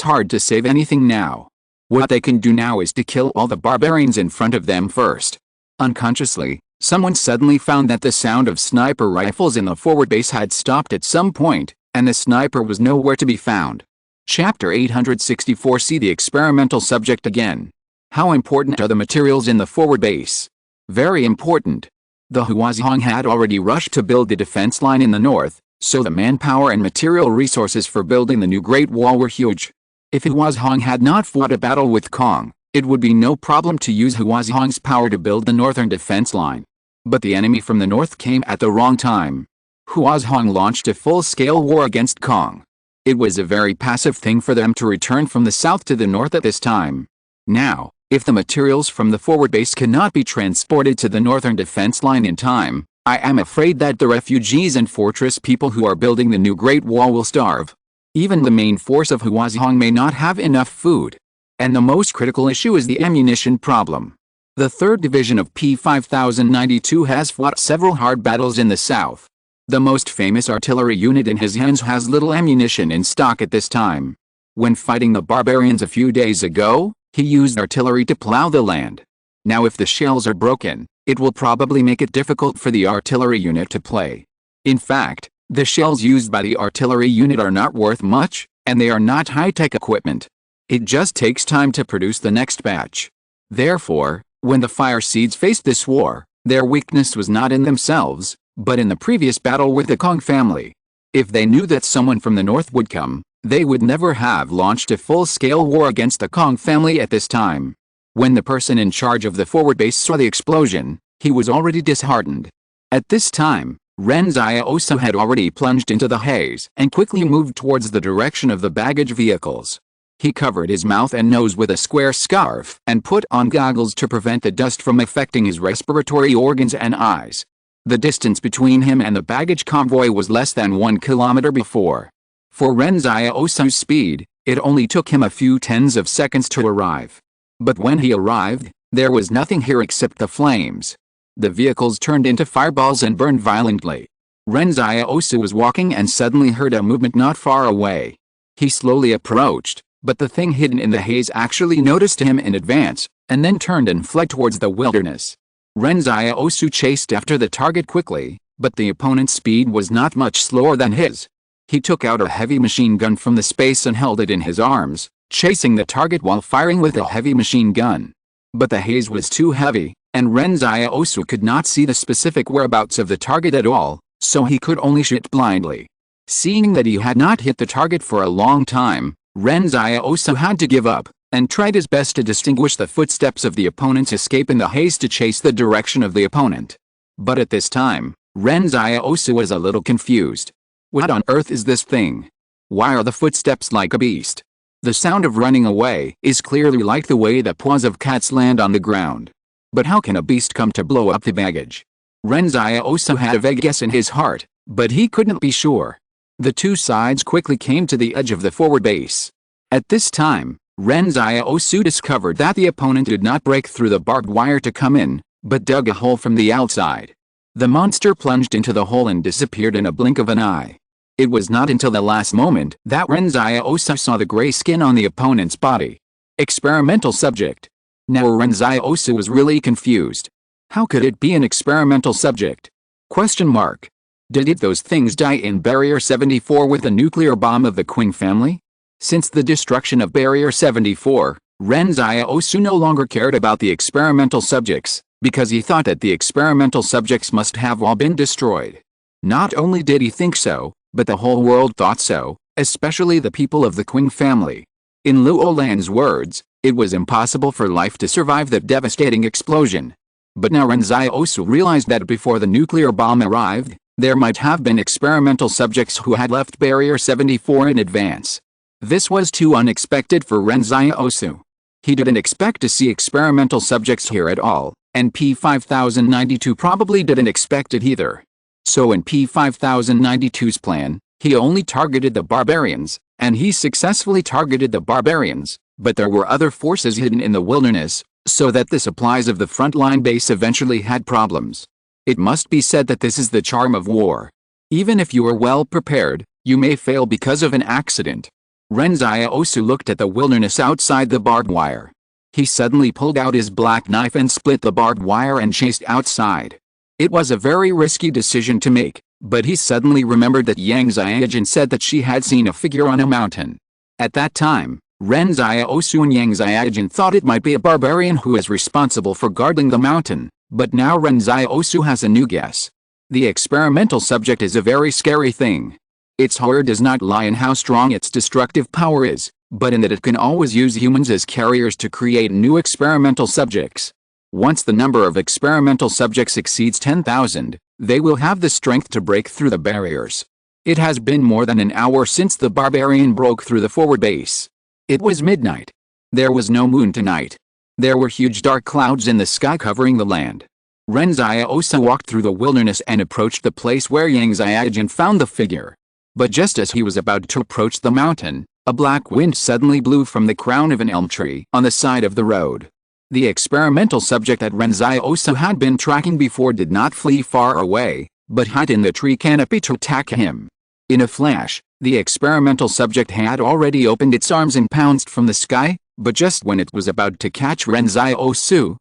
hard to save anything now. What they can do now is to kill all the barbarians in front of them first. Unconsciously, someone suddenly found that the sound of sniper rifles in the forward base had stopped at some point, and the sniper was nowhere to be found. Chapter 864. See the experimental subject again. How important are the materials in the forward base? Very important. The Huazhong had already rushed to build the defense line in the north, so the manpower and material resources for building the new Great Wall were huge. If Huazhong had not fought a battle with Kong, it would be no problem to use Huazhong's power to build the northern defense line. But the enemy from the north came at the wrong time. Huazhong launched a full-scale war against Kong. It was a very passive thing for them to return from the south to the north at this time. Now, if the materials from the forward base cannot be transported to the northern defense line in time, I am afraid that the refugees and fortress people who are building the new Great Wall will starve. Even the main force of Huazhong may not have enough food. And the most critical issue is the ammunition problem. The 3rd Division of P5092 has fought several hard battles in the south. The most famous artillery unit in his hands has little ammunition in stock at this time. When fighting the barbarians a few days ago, he used artillery to plow the land. Now if the shells are broken, it will probably make it difficult for the artillery unit to play. In fact, the shells used by the artillery unit are not worth much, and they are not high-tech equipment. It just takes time to produce the next batch. Therefore, when the Fire Seeds faced this war, their weakness was not in themselves, but in the previous battle with the Kong family. If they knew that someone from the north would come, they would never have launched a full-scale war against the Kong family at this time. When the person in charge of the forward base saw the explosion, he was already disheartened. At this time, Ren Xiaosu had already plunged into the haze and quickly moved towards the direction of the baggage vehicles. He covered his mouth and nose with a square scarf and put on goggles to prevent the dust from affecting his respiratory organs and eyes. The distance between him and the baggage convoy was less than 1 kilometer before. For Ren Xiaosu's speed, it only took him a few tens of seconds to arrive. But when he arrived, there was nothing here except the flames. The vehicles turned into fireballs and burned violently. Ren Xiaosu was walking and suddenly heard a movement not far away. He slowly approached, but the thing hidden in the haze actually noticed him in advance, and then turned and fled towards the wilderness. Ren Xiaosu chased after the target quickly, but the opponent's speed was not much slower than his. He took out a heavy machine gun from the space and held it in his arms, chasing the target while firing with a heavy machine gun. But the haze was too heavy, and Ren Xiaosu could not see the specific whereabouts of the target at all, so he could only shoot blindly. Seeing that he had not hit the target for a long time, Ren Xiaosu had to give up, and tried his best to distinguish the footsteps of the opponent's escape in the haze to chase the direction of the opponent. But at this time, Ren Xiaosu was a little confused. What on earth is this thing? Why are the footsteps like a beast? The sound of running away is clearly like the way the paws of cats land on the ground. But how can a beast come to blow up the baggage? Ren Xiaosu had a vague guess in his heart, but he couldn't be sure. The two sides quickly came to the edge of the forward base. At this time, Ren Xiaosu discovered that the opponent did not break through the barbed wire to come in, but dug a hole from the outside. The monster plunged into the hole and disappeared in a blink of an eye. It was not until the last moment that Ren Xiaosu saw the gray skin on the opponent's body. Experimental subject. Now Ren Xiaosu was really confused. How could it be an experimental subject? Question mark. Did those things die in Barrier 74 with the nuclear bomb of the Qing family? Since the destruction of Barrier 74, Ren Xiaosu no longer cared about the experimental subjects, because he thought that the experimental subjects must have all been destroyed. Not only did he think so, but the whole world thought so, especially the people of the Qing family. In Luo Lan's words, it was impossible for life to survive that devastating explosion. But now Ren Xiaosu realized that before the nuclear bomb arrived, there might have been experimental subjects who had left Barrier 74 in advance. This was too unexpected for Ren Xiaosu. He didn't expect to see experimental subjects here at all, and P5092 probably didn't expect it either. So in P5092's plan, he only targeted the barbarians, and he successfully targeted the barbarians, but there were other forces hidden in the wilderness, so that the supplies of the frontline base eventually had problems. It must be said that this is the charm of war. Even if you are well prepared, you may fail because of an accident. Ren Xiaosu looked at the wilderness outside the barbed wire. He suddenly pulled out his black knife and split the barbed wire and chased outside. It was a very risky decision to make, but he suddenly remembered that Yang Xiaojin said that she had seen a figure on a mountain. At that time, Ren Xiaosu and Yang Xiaojin thought it might be a barbarian who is responsible for guarding the mountain, but now Ren Xiaosu has a new guess. The experimental subject is a very scary thing. Its horror does not lie in how strong its destructive power is, but in that it can always use humans as carriers to create new experimental subjects. Once the number of experimental subjects exceeds 10,000, they will have the strength to break through the barriers. It has been more than an hour since the barbarian broke through the forward base. It was midnight. There was no moon tonight. There were huge dark clouds in the sky covering the land. Ren Xiaosu walked through the wilderness and approached the place where Yang Xiaojin found the figure. But just as he was about to approach the mountain, a black wind suddenly blew from the crown of an elm tree on the side of the road. The experimental subject that Ren Xiaosu had been tracking before did not flee far away, but hid in the tree canopy to attack him. In a flash, the experimental subject had already opened its arms and pounced from the sky, but just when it was about to catch Ren Xiaosu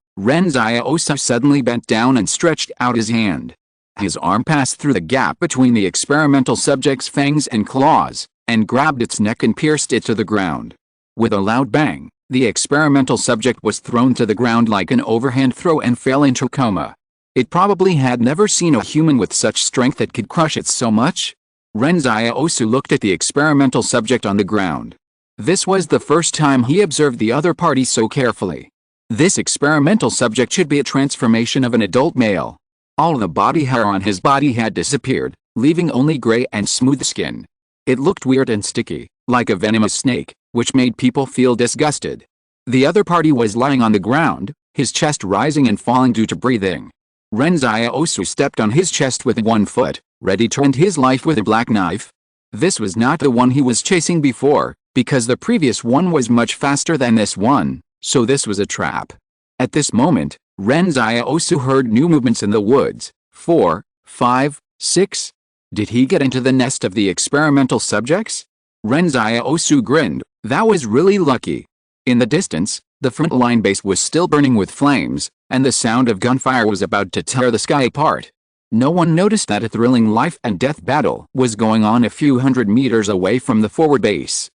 suddenly bent down and stretched out his hand. His arm passed through the gap between the experimental subject's fangs and claws, and grabbed its neck and pierced it to the ground. With a loud bang, the experimental subject was thrown to the ground like an overhand throw and fell into coma. It probably had never seen a human with such strength that could crush it so much. Ren Xiaosu looked at the experimental subject on the ground. This was the first time he observed the other party so carefully. This experimental subject should be a transformation of an adult male. All the body hair on his body had disappeared, leaving only gray and smooth skin. It looked weird and sticky, like a venomous snake, which made people feel disgusted. The other party was lying on the ground, his chest rising and falling due to breathing. Ren Xiaosu stepped on his chest with one foot, ready to end his life with a black knife. This was not the one he was chasing before, because the previous one was much faster than this one, so this was a trap. At this moment, Ren Xiaosu heard new movements in the woods. 4, 5, 6. Did he get into the nest of the experimental subjects? Ren Xiaosu grinned. That was really lucky. In the distance, the frontline base was still burning with flames, and the sound of gunfire was about to tear the sky apart. No one noticed that a thrilling life and death battle was going on a few hundred meters away from the forward base.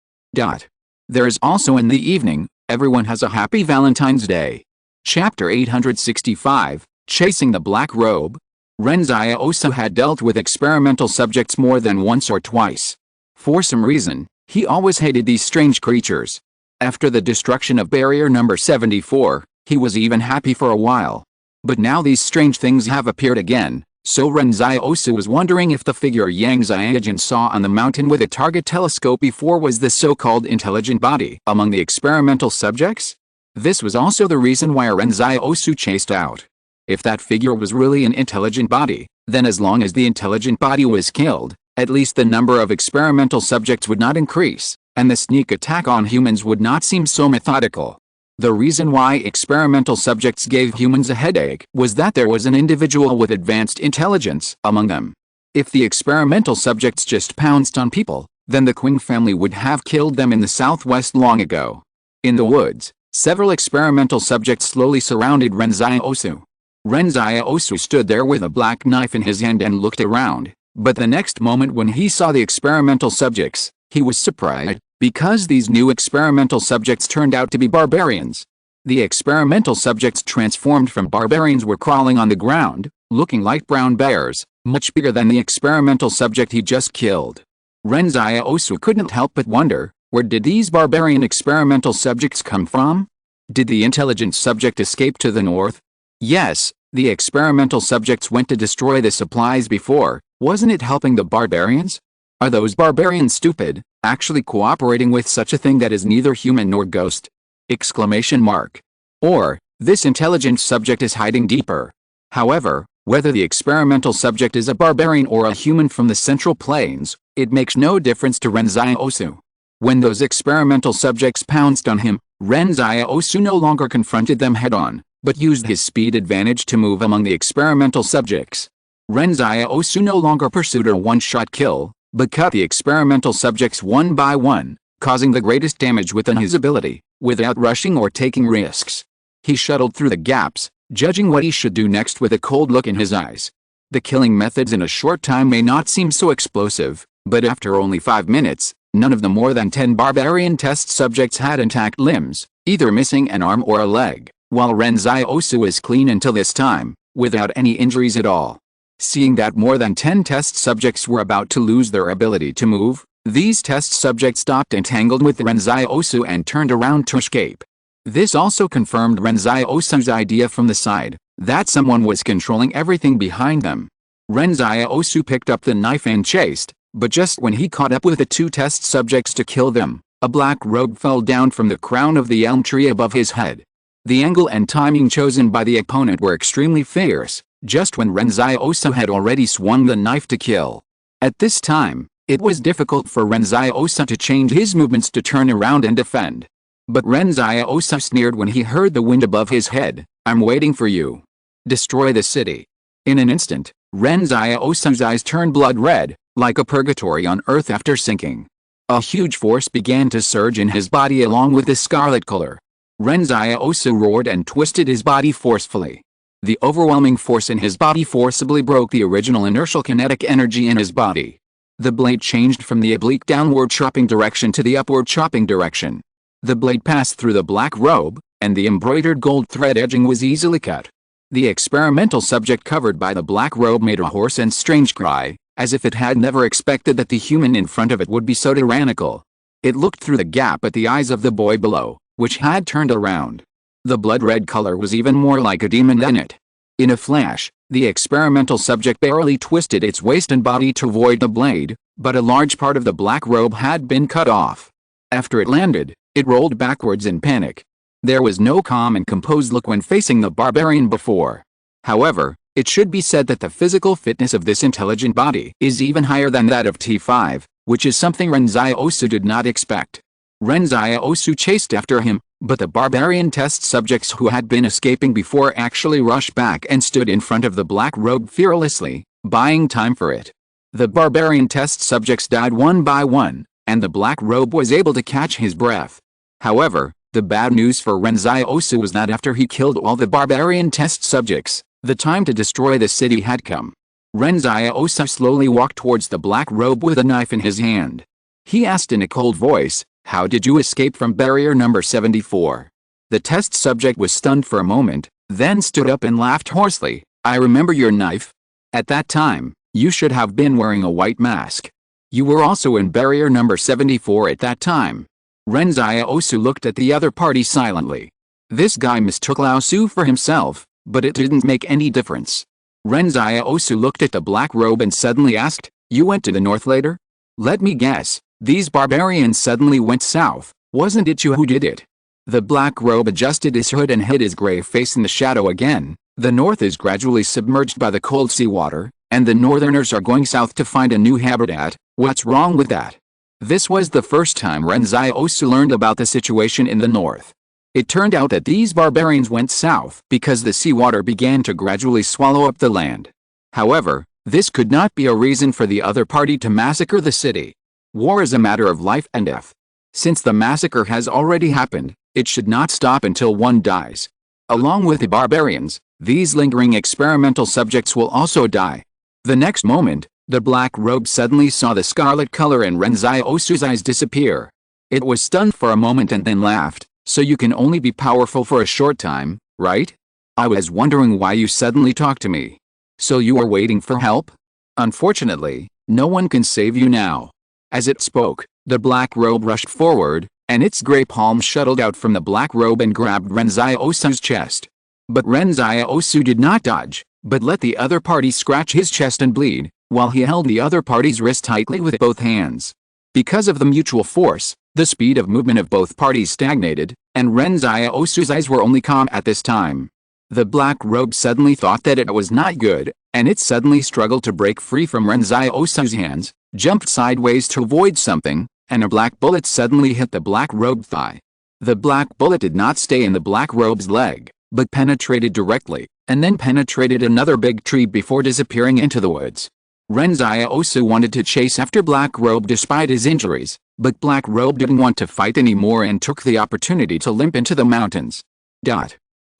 There is also in the evening, everyone has a happy Valentine's Day. Chapter 865, Chasing the Black Robe. Ren Xiaosu had dealt with experimental subjects more than once or twice. For some reason, he always hated these strange creatures. After the destruction of barrier number 74, he was even happy for a while. But now these strange things have appeared again, so Ren Xiaosu was wondering if the figure Yang Xiaojin saw on the mountain with a target telescope before was the so-called intelligent body among the experimental subjects? This was also the reason why Ren Xiaosu chased out. If that figure was really an intelligent body, then as long as the intelligent body was killed, at least the number of experimental subjects would not increase, and the sneak attack on humans would not seem so methodical. The reason why experimental subjects gave humans a headache was that there was an individual with advanced intelligence among them. If the experimental subjects just pounced on people, then the Qing family would have killed them in the southwest long ago. In the woods, several experimental subjects slowly surrounded Ren Xiaosu. Ren Xiaosu stood there with a black knife in his hand and looked around, but the next moment when he saw the experimental subjects, he was surprised, because these new experimental subjects turned out to be barbarians. The experimental subjects transformed from barbarians were crawling on the ground, looking like brown bears, much bigger than the experimental subject he just killed. Ren Xiaosu couldn't help but wonder, where did these barbarian experimental subjects come from? Did the intelligent subject escape to the north? Yes, the experimental subjects went to destroy the supplies before, wasn't it helping the barbarians? Are those barbarians stupid, actually cooperating with such a thing that is neither human nor ghost? Exclamation mark. Or, this intelligent subject is hiding deeper. However, whether the experimental subject is a barbarian or a human from the Central Plains, it makes no difference to Ren Xiaosu. When those experimental subjects pounced on him, Ren Xiaosu no longer confronted them head-on, but used his speed advantage to move among the experimental subjects. Ren Xiaosu no longer pursued a one-shot kill, but cut the experimental subjects one by one, causing the greatest damage within his ability, without rushing or taking risks. He shuttled through the gaps, judging what he should do next with a cold look in his eyes. The killing methods in a short time may not seem so explosive, but after only 5 minutes, none of the more than 10 barbarian test subjects had intact limbs, either missing an arm or a leg, while Ren Xiaosu was clean until this time, without any injuries at all. Seeing that more than 10 test subjects were about to lose their ability to move, these test subjects stopped entangled with Ren Xiaosu and turned around to escape. This also confirmed Ren Xiaosu's idea from the side, that someone was controlling everything behind them. Ren Xiaosu picked up the knife and chased, but just when he caught up with the 2 test subjects to kill them, a black robe fell down from the crown of the elm tree above his head. The angle and timing chosen by the opponent were extremely fierce, just when Ren Xiaosu had already swung the knife to kill. At this time, it was difficult for Ren Xiaosu to change his movements to turn around and defend. But Ren Xiaosu sneered when he heard the wind above his head, "I'm waiting for you. Destroy the city." In an instant, Ren Xiaosu's eyes turned blood red, like a purgatory on earth after sinking. A huge force began to surge in his body along with the scarlet color. Ren Xiaosu roared and twisted his body forcefully. The overwhelming force in his body forcibly broke the original inertial kinetic energy in his body. The blade changed from the oblique downward chopping direction to the upward chopping direction. The blade passed through the black robe, and the embroidered gold thread edging was easily cut. The experimental subject covered by the black robe made a hoarse and strange cry, as if it had never expected that the human in front of it would be so tyrannical. It looked through the gap at the eyes of the boy below, which had turned around. The blood-red color was even more like a demon than it. In a flash, the experimental subject barely twisted its waist and body to avoid the blade, but a large part of the black robe had been cut off. After it landed, it rolled backwards in panic. There was no calm and composed look when facing the barbarian before. However, it should be said that the physical fitness of this intelligent body is even higher than that of T5, which is something Ren Xiaosu did not expect. Ren Xiaosu chased after him, but the barbarian test subjects who had been escaping before actually rushed back and stood in front of the black robe fearlessly, buying time for it. The barbarian test subjects died one by one, and the black robe was able to catch his breath. However, the bad news for Ren Xiaosu was that after he killed all the barbarian test subjects, the time to destroy the city had come. Ren Xiaosu slowly walked towards the black robe with a knife in his hand. He asked in a cold voice, "How did you escape from barrier number 74? The test subject was stunned for a moment, then stood up and laughed hoarsely. "I remember your knife. At that time, you should have been wearing a white mask. You were also in barrier number 74 at that time." Ren Xiaosu looked at the other party silently. This guy mistook Lao Su for himself, but it didn't make any difference. Ren Xiaosu looked at the black robe and suddenly asked, "You went to the north later? Let me guess, these barbarians suddenly went south, wasn't it you who did it?" The black robe adjusted his hood and hid his gray face in the shadow again. The north is gradually submerged by the cold seawater, and the northerners are going south to find a new habitat. What's wrong with that? This was the first time Ren Xiaosu learned about the situation in the north. It turned out that these barbarians went south because the seawater began to gradually swallow up the land. However, this could not be a reason for the other party to massacre the city. War is a matter of life and death. Since the massacre has already happened, it should not stop until one dies. Along with the barbarians, these lingering experimental subjects will also die. The next moment, the black robe suddenly saw the scarlet color in Ren Xiaosu's eyes disappear. It was stunned for a moment and then laughed. So you can only be powerful for a short time, right? I was wondering why you suddenly talked to me. So you are waiting for help? Unfortunately, no one can save you now. As it spoke, the black robe rushed forward, and its gray palm shuttled out from the black robe and grabbed Ren Xiaosu's chest. But Ren Xiaosu did not dodge, but let the other party scratch his chest and bleed, while he held the other party's wrist tightly with both hands. Because of the mutual force, the speed of movement of both parties stagnated, and Ren Xiaosu's eyes were only calm at this time. The black robe suddenly thought that it was not good, and it suddenly struggled to break free from Ren Xiaosu's hands, jumped sideways to avoid something, and a black bullet suddenly hit the black robe thigh. The black bullet did not stay in the black robe's leg, but penetrated directly, and then penetrated another big tree before disappearing into the woods. Ren Xiaosu wanted to chase after Black Robe despite his injuries, but Black Robe didn't want to fight anymore and took the opportunity to limp into the mountains.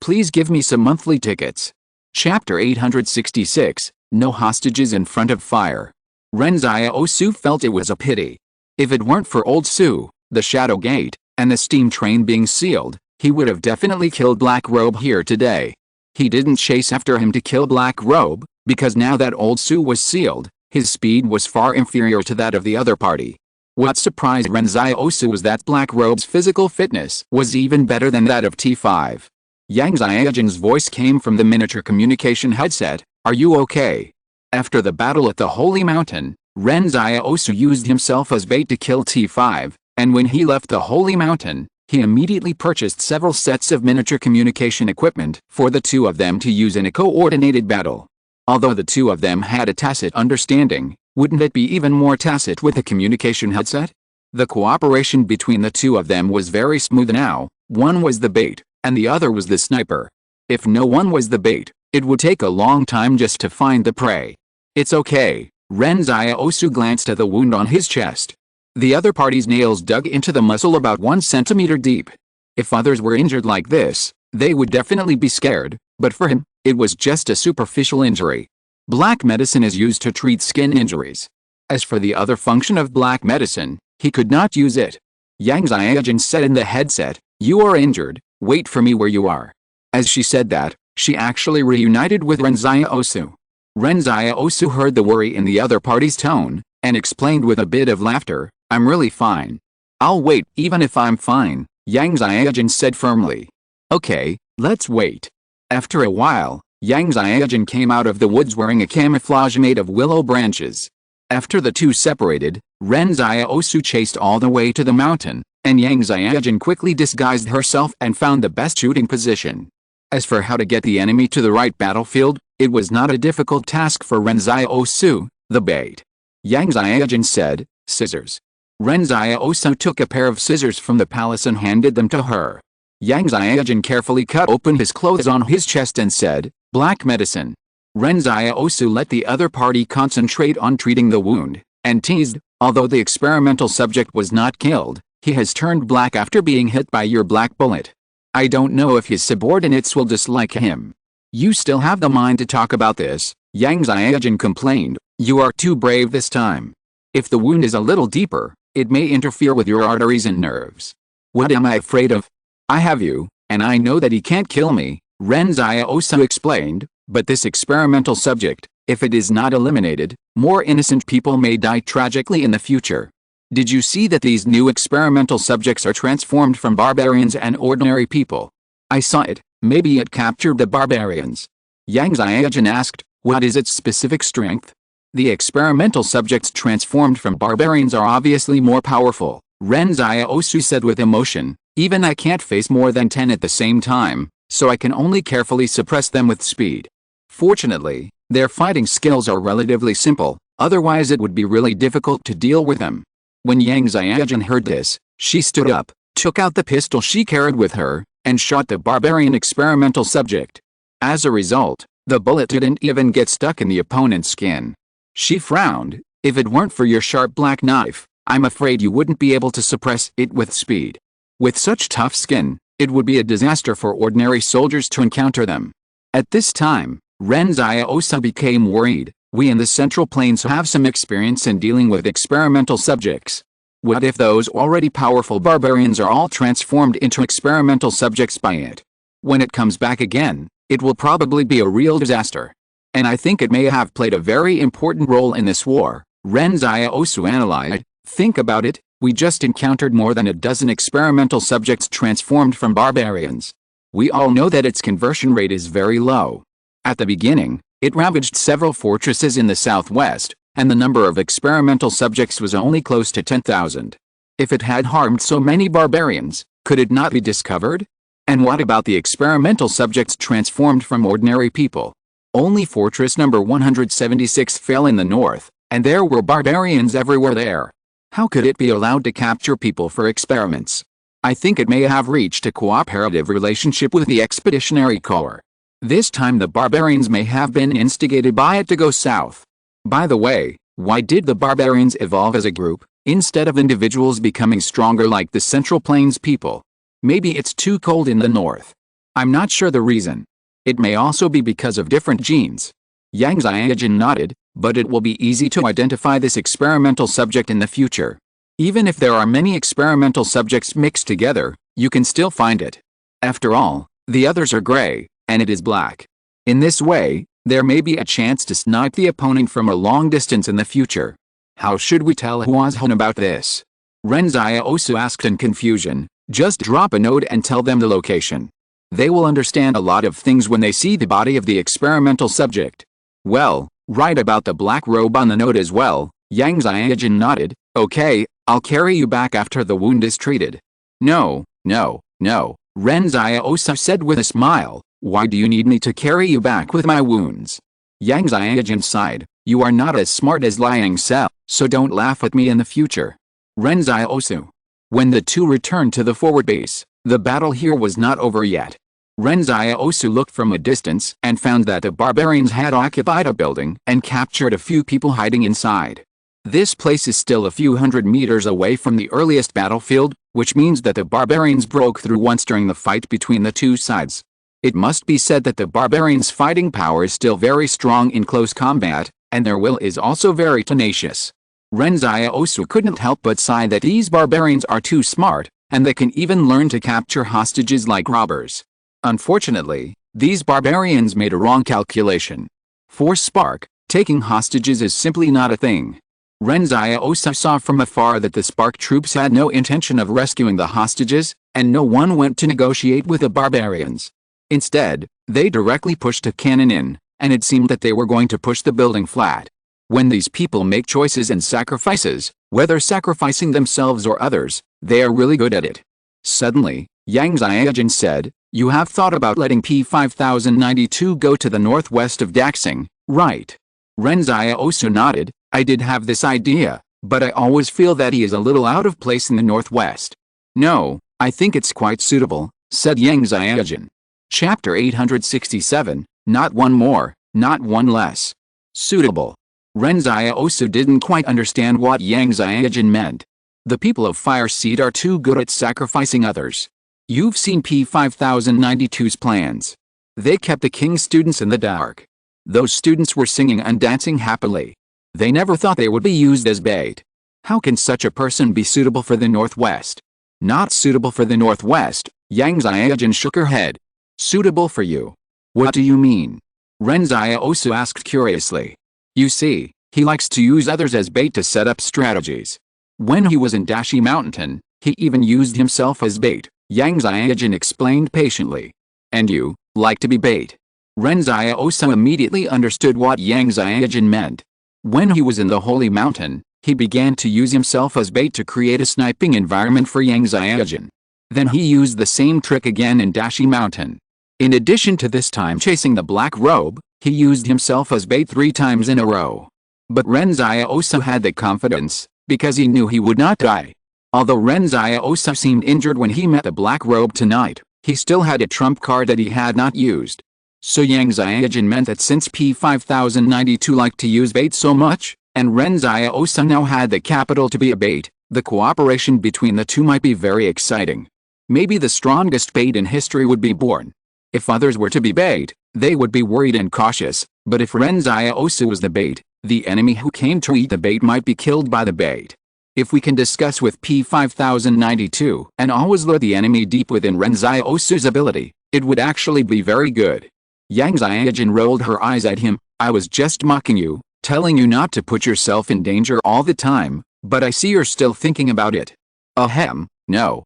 Please give me some monthly tickets. Chapter 866, No Hostages in Front of Fire. Ren Xiaosu felt it was a pity. If it weren't for Old Su, the Shadow Gate, and the steam train being sealed, he would have definitely killed Black Robe here today. He didn't chase after him to kill Black Robe, because now that Old Su was sealed, his speed was far inferior to that of the other party. What surprised Ren Xiaosu was that Black Robe's physical fitness was even better than that of T5. Yang Xiaojin's voice came from the miniature communication headset. Are you okay? After the battle at the Holy Mountain, Ren Xiaosu used himself as bait to kill T5, and when he left the Holy Mountain, he immediately purchased several sets of miniature communication equipment for the two of them to use in a coordinated battle. Although the two of them had a tacit understanding, wouldn't it be even more tacit with a communication headset? The cooperation between the two of them was very smooth now. One was the bait, and the other was the sniper. If no one was the bait, it would take a long time just to find the prey. It's okay. Ren Xiaosu glanced at the wound on his chest. The other party's nails dug into the muscle about 1 centimeter deep. If others were injured like this, they would definitely be scared, but for him, it was just a superficial injury. Black medicine is used to treat skin injuries. As for the other function of black medicine, he could not use it. Yang Xiaojin said in the headset, "You are injured, wait for me where you are." As she said that, she actually reunited with Ren Xiaosu. Ren Xiaosu heard the worry in the other party's tone, and explained with a bit of laughter, "I'm really fine." "I'll wait even if I'm fine," Yang Xiaojin said firmly. "Okay, let's wait." After a while, Yang Xiaojin came out of the woods wearing a camouflage made of willow branches. After the two separated, Ren Xiaosu chased all the way to the mountain, and Yang Xiaojin quickly disguised herself and found the best shooting position. As for how to get the enemy to the right battlefield, it was not a difficult task for Ren Xiaosu, the bait. Yang Xiaojin said, "Scissors." Ren Xiaosu took a pair of scissors from the palace and handed them to her. Yang Xiaojin carefully cut open his clothes on his chest and said, "Black medicine." Ren Xiaosu let the other party concentrate on treating the wound, and teased, "Although the experimental subject was not killed, he has turned black after being hit by your black bullet. I don't know if his subordinates will dislike him." "You still have the mind to talk about this," Yang Xiaojin complained. "You are too brave this time. If the wound is a little deeper, it may interfere with your arteries and nerves." "What am I afraid of? I have you, and I know that he can't kill me," Ren Xiaosu explained, "but this experimental subject, if it is not eliminated, more innocent people may die tragically in the future. Did you see that these new experimental subjects are transformed from barbarians and ordinary people?" "I saw it. Maybe it captured the barbarians." Yang Xiaojin asked, "What is its specific strength?" "The experimental subjects transformed from barbarians are obviously more powerful," Ren Xiaosu said with emotion. "Even I can't face more than 10 at the same time, so I can only carefully suppress them with speed. Fortunately, their fighting skills are relatively simple, otherwise it would be really difficult to deal with them." When Yang Xiaojin heard this, she stood up, took out the pistol she carried with her, and shot the barbarian experimental subject. As a result, the bullet didn't even get stuck in the opponent's skin. She frowned. If it weren't for your sharp black knife, I'm afraid you wouldn't be able to suppress it with speed. With such tough skin, it would be a disaster for ordinary soldiers to encounter them. At this time, Ren Xiaosu became worried. We in the Central Plains have some experience in dealing with experimental subjects. What if those already powerful barbarians are all transformed into experimental subjects by it? When it comes back again, it will probably be a real disaster. And I think it may have played a very important role in this war, Ren Xiaosu analyzed. Think about it, we just encountered more than a dozen experimental subjects transformed from barbarians. We all know that its conversion rate is very low. At the beginning, it ravaged several fortresses in the southwest, and the number of experimental subjects was only close to 10,000. If it had harmed so many barbarians, could it not be discovered? And what about the experimental subjects transformed from ordinary people? Only fortress number 176 fell in the north, and there were barbarians everywhere there. How could it be allowed to capture people for experiments? I think it may have reached a cooperative relationship with the Expeditionary Corps. This time the barbarians may have been instigated by it to go south. By the way, why did the barbarians evolve as a group, instead of individuals becoming stronger like the Central Plains people? Maybe it's too cold in the north. I'm not sure the reason. It may also be because of different genes. Yang Xiaojin nodded, but it will be easy to identify this experimental subject in the future. Even if there are many experimental subjects mixed together, you can still find it. After all, the others are gray, and it is black. In this way, there may be a chance to snipe the opponent from a long distance in the future. How should we tell Huazhan about this? Ren Xiaosu asked in confusion. Just drop a note and tell them the location. They will understand a lot of things when they see the body of the experimental subject. Well, write about the black robe on the note as well. Yang Xiaojin nodded. Okay, I'll carry you back after the wound is treated. No, Ren Xiaosu said with a smile. Why do you need me to carry you back with my wounds? Yang Xiaojin sighed. You are not as smart as Liang Xiao, so don't laugh at me in the future. Ren Xiaosu. When the two returned to the forward base, the battle here was not over yet. Ren Xiaosu looked from a distance and found that the barbarians had occupied a building and captured a few people hiding inside. This place is still a few hundred meters away from the earliest battlefield, which means that the barbarians broke through once during the fight between the two sides. It must be said that the barbarians' fighting power is still very strong in close combat, and their will is also very tenacious. Ren Xiaosu couldn't help but sigh that these barbarians are too smart, and they can even learn to capture hostages like robbers. Unfortunately, these barbarians made a wrong calculation. For Spark, taking hostages is simply not a thing. Ren Xiaosu saw from afar that the Spark troops had no intention of rescuing the hostages, and no one went to negotiate with the barbarians. Instead, they directly pushed a cannon in, and it seemed that they were going to push the building flat. When these people make choices and sacrifices, whether sacrificing themselves or others, they are really good at it. Suddenly, Yang Xiaojin said, You have thought about letting P5092 go to the northwest of Daxing, right? Ren Xiaosu nodded. I did have this idea, but I always feel that he is a little out of place in the northwest. No, I think it's quite suitable, said Yang Xiaojin. Chapter 867, Not one more, not one less. Suitable. Ren Xiaosu didn't quite understand what Yang Xiaojin meant. The people of Fire Seed are too good at sacrificing others. You've seen P5092's plans. They kept the king's students in the dark. Those students were singing and dancing happily. They never thought they would be used as bait. How can such a person be suitable for the Northwest? Not suitable for the Northwest, Yang Xiaojin shook her head. Suitable for you. What do you mean? Ren Xiaosu asked curiously. You see, he likes to use others as bait to set up strategies. When he was in Dashi Mountain, he even used himself as bait, Yang Xiaojin explained patiently. And you, like to be bait? Ren Xiaosu immediately understood what Yang Xiaojin meant. When he was in the Holy Mountain, he began to use himself as bait to create a sniping environment for Yang Xiaojin. Then he used the same trick again in Dashi Mountain. In addition to this time chasing the black robe, he used himself as bait 3 times in a row. But Ren Xiaosu had the confidence, because he knew he would not die. Although Ren Xiaosu seemed injured when he met the black robe tonight, He still had a trump card that he had not used. So Yang Xiaojun meant that since P5092 liked to use bait so much, and Ren Xiaosu now had the capital to be a bait, the cooperation between the two might be very exciting. Maybe the strongest bait in history would be born. If others were to be bait, they would be worried and cautious, but if Ren Xiaosu was the bait, the enemy who came to eat the bait might be killed by the bait. If we can discuss with P5092 and always lure the enemy deep within Ren Xiaosu's ability, it would actually be very good. Yang Xiaojun rolled her eyes at him. I was just mocking you, telling you not to put yourself in danger all the time, but I see you're still thinking about it. Ahem, no,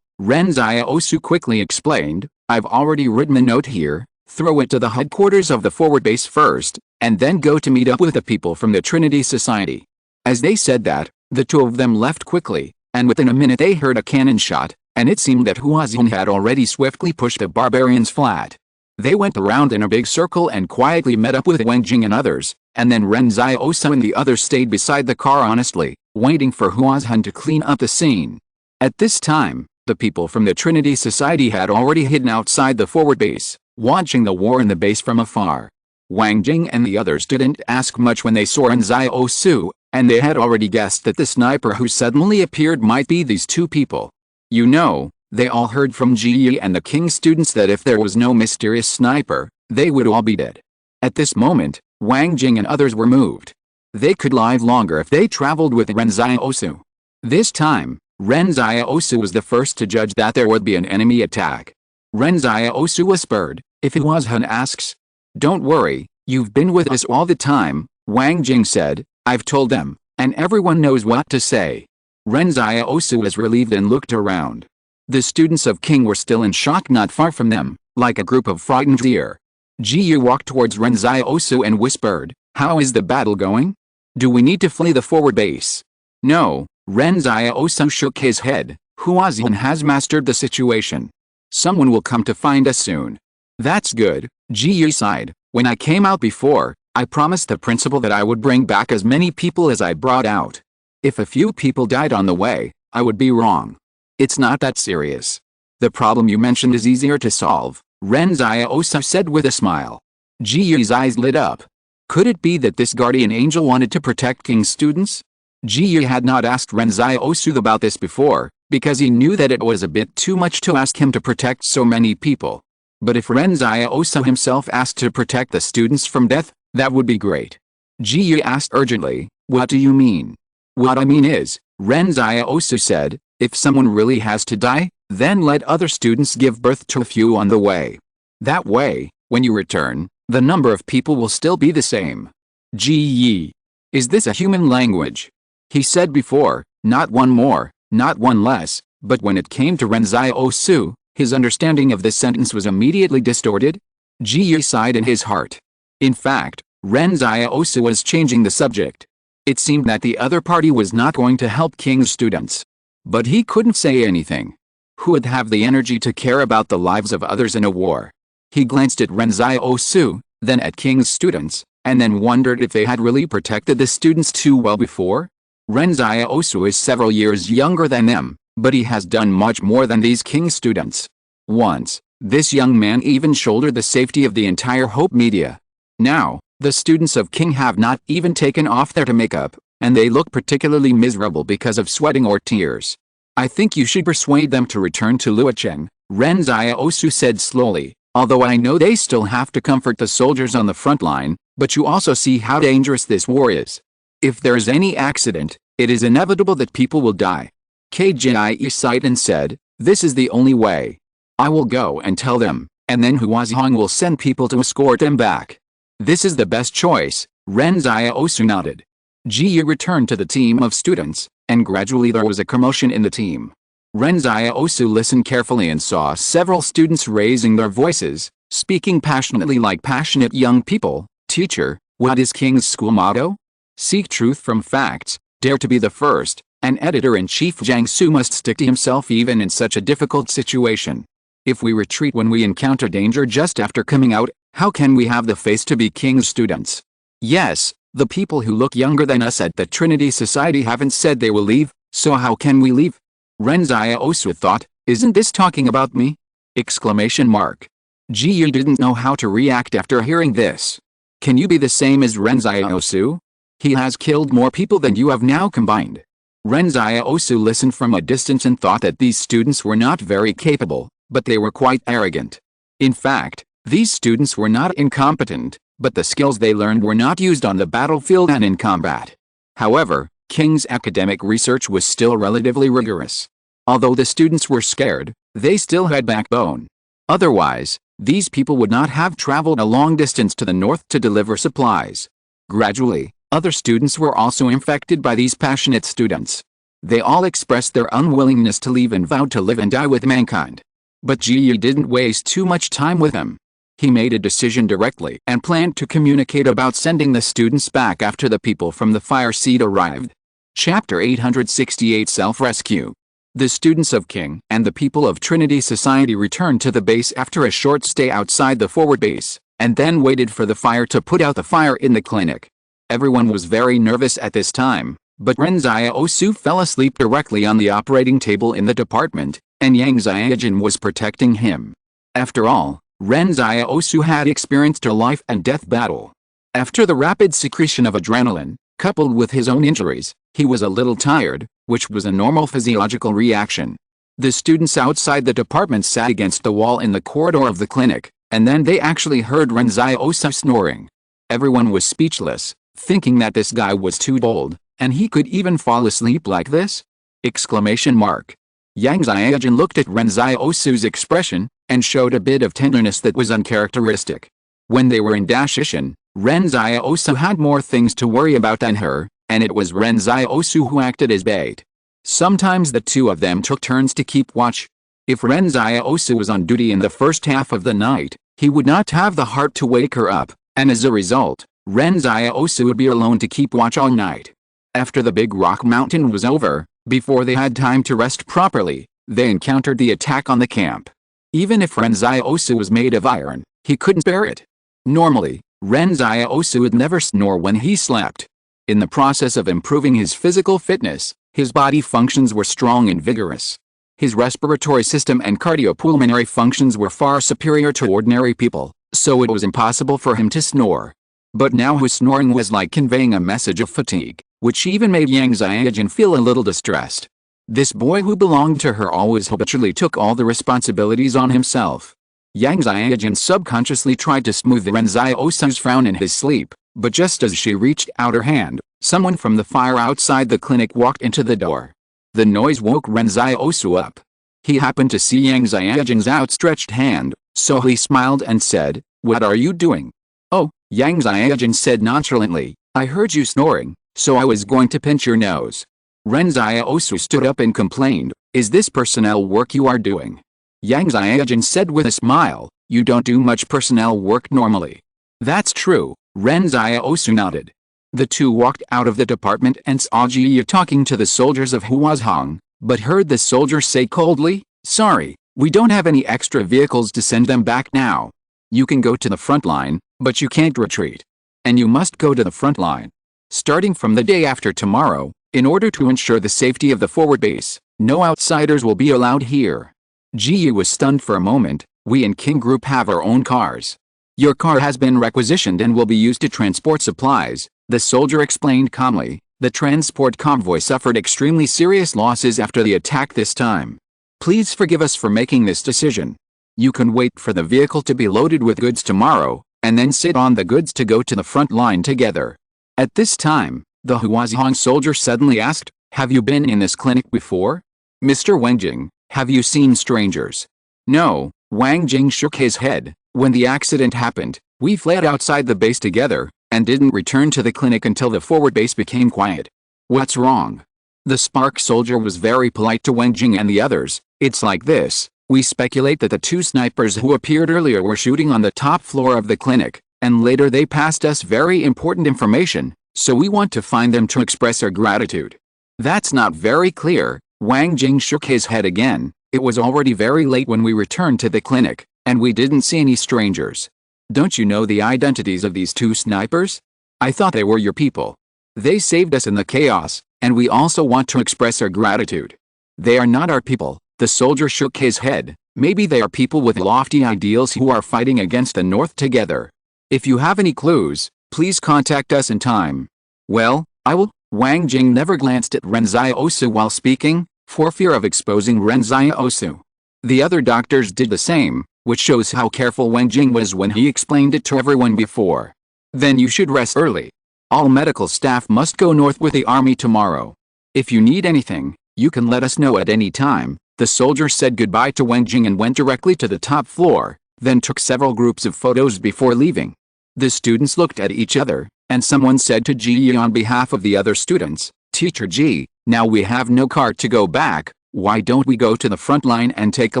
Ren Xiaosu quickly explained, I've already written a note here, throw it to the headquarters of the forward base first, and then go to meet up with the people from the Trinity Society. As they said that, the two of them left quickly, and within a minute they heard a cannon shot, and it seemed that Huazin had already swiftly pushed the barbarians flat. They went around in a big circle and quietly met up with Wang Jing and others, and then Ren Xiaosu and the others stayed beside the car honestly, waiting for Huazin to clean up the scene. At this time, the people from the Trinity Society had already hidden outside the forward base, watching the war in the base from afar. Wang Jing and the others didn't ask much when they saw Ren Xiaosu, and they had already guessed that the sniper who suddenly appeared might be these two people. You know, they all heard from Ji Yi and the King students that if there was no mysterious sniper, they would all be dead. At this moment, Wang Jing and others were moved. They could live longer if they traveled with Ren Xiaosu. This time, Ren Xiaosu was the first to judge that there would be an enemy attack. Ren Xiaosu whispered, if Huazhan asks. Don't worry, you've been with us all the time, Wang Jing said, I've told them, and everyone knows what to say. Ren Xiaosu was relieved and looked around. The students of King were still in shock not far from them, like a group of frightened deer. Ji Yu walked towards Ren Xiaosu and whispered, how is the battle going? Do we need to flee the forward base? No, Ren Xiaosu shook his head, Huazin has mastered the situation. Someone will come to find us soon. That's good, Ji Yu sighed, when I came out before, I promised the principal that I would bring back as many people as I brought out. If a few people died on the way, I would be wrong. It's not that serious. The problem you mentioned is easier to solve, Ren Xiaosu said with a smile. Ji Yu's eyes lit up. Could it be that this guardian angel wanted to protect King's students? Ji Yu had not asked Ren Xiaosu about this before, because he knew that it was a bit too much to ask him to protect so many people. But if Ren Xiaosu himself asked to protect the students from death, that would be great. Ji Yu asked urgently, what do you mean? What I mean is, Ren Xiaosu said, if someone really has to die, then let other students give birth to a few on the way. That way, when you return, the number of people will still be the same. Ji Yi. Is this a human language? He said before, not one more, not one less, but when it came to Ren Xiaosu, his understanding of this sentence was immediately distorted. Ji Yi sighed in his heart. In fact, Ren Xiaosu was changing the subject. It seemed that the other party was not going to help King's students. But he couldn't say anything. Who would have the energy to care about the lives of others in a war? He glanced at Ren Xiaosu, then at King's students, and then wondered if they had really protected the students too well before. Ren Xiaosu is several years younger than them, but he has done much more than these King students. Once, this young man even shouldered the safety of the entire Hope media. Now, the students of King have not even taken off their makeup, and they look particularly miserable because of sweating or tears. I think you should persuade them to return to Luocheng, Ren Xiaosu said slowly, although I know they still have to comfort the soldiers on the front line, but you also see how dangerous this war is. If there is any accident, it is inevitable that people will die. Kjie sighed and said, this is the only way. I will go and tell them, and then Huazhong will send people to escort them back. This is the best choice, Ren Xiaosu nodded. Ji Yi returned to the team of students, and gradually there was a commotion in the team. Ren Xiaosu listened carefully and saw several students raising their voices, speaking passionately like passionate young people. Teacher, what is King's school motto? Seek truth from facts, dare to be the first, and editor-in-chief Jiang Su must stick to himself even in such a difficult situation. If we retreat when we encounter danger just after coming out, how can we have the face to be King's students? Yes, the people who look younger than us at the Trinity Society haven't said they will leave, so how can we leave? Ren Xiaosu thought, isn't this talking about me? Exclamation mark. Ji Yi didn't know how to react after hearing this. Can you be the same as Ren Xiaosu? He has killed more people than you have now combined. Ren Xiaosu listened from a distance and thought that these students were not very capable, but they were quite arrogant. In fact, these students were not incompetent, but the skills they learned were not used on the battlefield and in combat. However, King's academic research was still relatively rigorous. Although the students were scared, they still had backbone. Otherwise, these people would not have traveled a long distance to the north to deliver supplies. Gradually, other students were also infected by these passionate students. They all expressed their unwillingness to leave and vowed to live and die with mankind. But Ji Yi didn't waste too much time with him. He made a decision directly and planned to communicate about sending the students back after the people from the fire seat arrived. Chapter 868 Self-Rescue. The students of King and the people of Trinity Society returned to the base after a short stay outside the forward base, and then waited for the fire to put out the fire in the clinic. Everyone was very nervous at this time, but Ren Xiaosu fell asleep directly on the operating table in the department, and Yang Xiaojin was protecting him. After all, Ren Xiaosu had experienced a life and death battle. After the rapid secretion of adrenaline, coupled with his own injuries, he was a little tired, which was a normal physiological reaction. The students outside the department sat against the wall in the corridor of the clinic, and then they actually heard Ren Xiaosu snoring. Everyone was speechless, thinking that this guy was too bold, and he could even fall asleep like this? Exclamation mark. Yang Xiaojin looked at Ren Xiaosu's expression, and showed a bit of tenderness that was uncharacteristic. When they were in Dashishan, Ren Xiaosu had more things to worry about than her, and it was Ren Xiaosu who acted as bait. Sometimes the two of them took turns to keep watch. If Ren Xiaosu was on duty in the first half of the night, he would not have the heart to wake her up, and as a result, Ren Xiaosu would be alone to keep watch all night. After the big rock mountain was over, before they had time to rest properly, they encountered the attack on the camp. Even if Ren Xiaosu was made of iron, he couldn't bear it. Normally, Ren Xiaosu would never snore when he slept. In the process of improving his physical fitness, his body functions were strong and vigorous. His respiratory system and cardiopulmonary functions were far superior to ordinary people, so it was impossible for him to snore. But now his snoring was like conveying a message of fatigue, which even made Yang Xiaojin feel a little distressed. This boy who belonged to her always habitually took all the responsibilities on himself. Yang Xiaojin subconsciously tried to smooth Ren Xiaosu's frown in his sleep, but just as she reached out her hand, someone from the fire outside the clinic walked into the door. The noise woke Ren Xiaosu up. He happened to see Yang Xiaojin's outstretched hand, so he smiled and said, "What are you doing?" "Oh," Yang Xiaojin said nonchalantly, "I heard you snoring, so I was going to pinch your nose." Ren Xiaosu stood up and complained, "Is this personnel work you are doing?" Yang Xiaojin said with a smile, "You don't do much personnel work normally." "That's true," Ren Xiaosu nodded. The two walked out of the department and saw Ji Yi talking to the soldiers of Huazhong, but heard the soldier say coldly, "Sorry, we don't have any extra vehicles to send them back now. You can go to the front line, but you can't retreat. And you must go to the front line. Starting from the day after tomorrow, in order to ensure the safety of the forward base, no outsiders will be allowed here." Ji Yi was stunned for a moment. "We in King Group have our own cars." "Your car has been requisitioned and will be used to transport supplies," the soldier explained calmly. "The transport convoy suffered extremely serious losses after the attack this time. Please forgive us for making this decision. You can wait for the vehicle to be loaded with goods tomorrow, and then sit on the goods to go to the front line together." At this time, the Huazhong soldier suddenly asked, "Have you been in this clinic before? Mr. Wang Jing, have you seen strangers?" "No," Wang Jing shook his head. "When the accident happened, we fled outside the base together, and didn't return to the clinic until the forward base became quiet." "What's wrong?" The Spark soldier was very polite to Wang Jing and the others. "It's like this. We speculate that the two snipers who appeared earlier were shooting on the top floor of the clinic, and later they passed us very important information, so we want to find them to express our gratitude." "That's not very clear." Wang Jing shook his head again. "It was already very late when we returned to the clinic, and we didn't see any strangers. Don't you know the identities of these two snipers? I thought they were your people. They saved us in the chaos, and we also want to express our gratitude." "They are not our people," the soldier shook his head. Maybe they are people with lofty ideals who are fighting against the North together. If you have any clues, please contact us in time. Well, I will. Wang Jing never glanced at Ren Xiaosu while speaking, for fear of exposing Ren Xiaosu. The other doctors did the same, which shows how careful Wang Jing was when he explained it to everyone before. Then you should rest early. All medical staff must go north with the army tomorrow. If you need anything, you can let us know at any time. The soldier said goodbye to Wang Jing and went directly to the top floor, then took several groups of photos before leaving. The students looked at each other, and someone said to Ji Yi on behalf of the other students, "Teacher Ji, now we have no car to go back, why don't we go to the front line and take a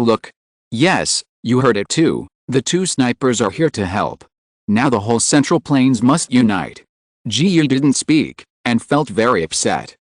look?" "Yes, you heard it too, the two snipers are here to help. Now the whole Central Plains must unite." Ji Yi didn't speak, and felt very upset.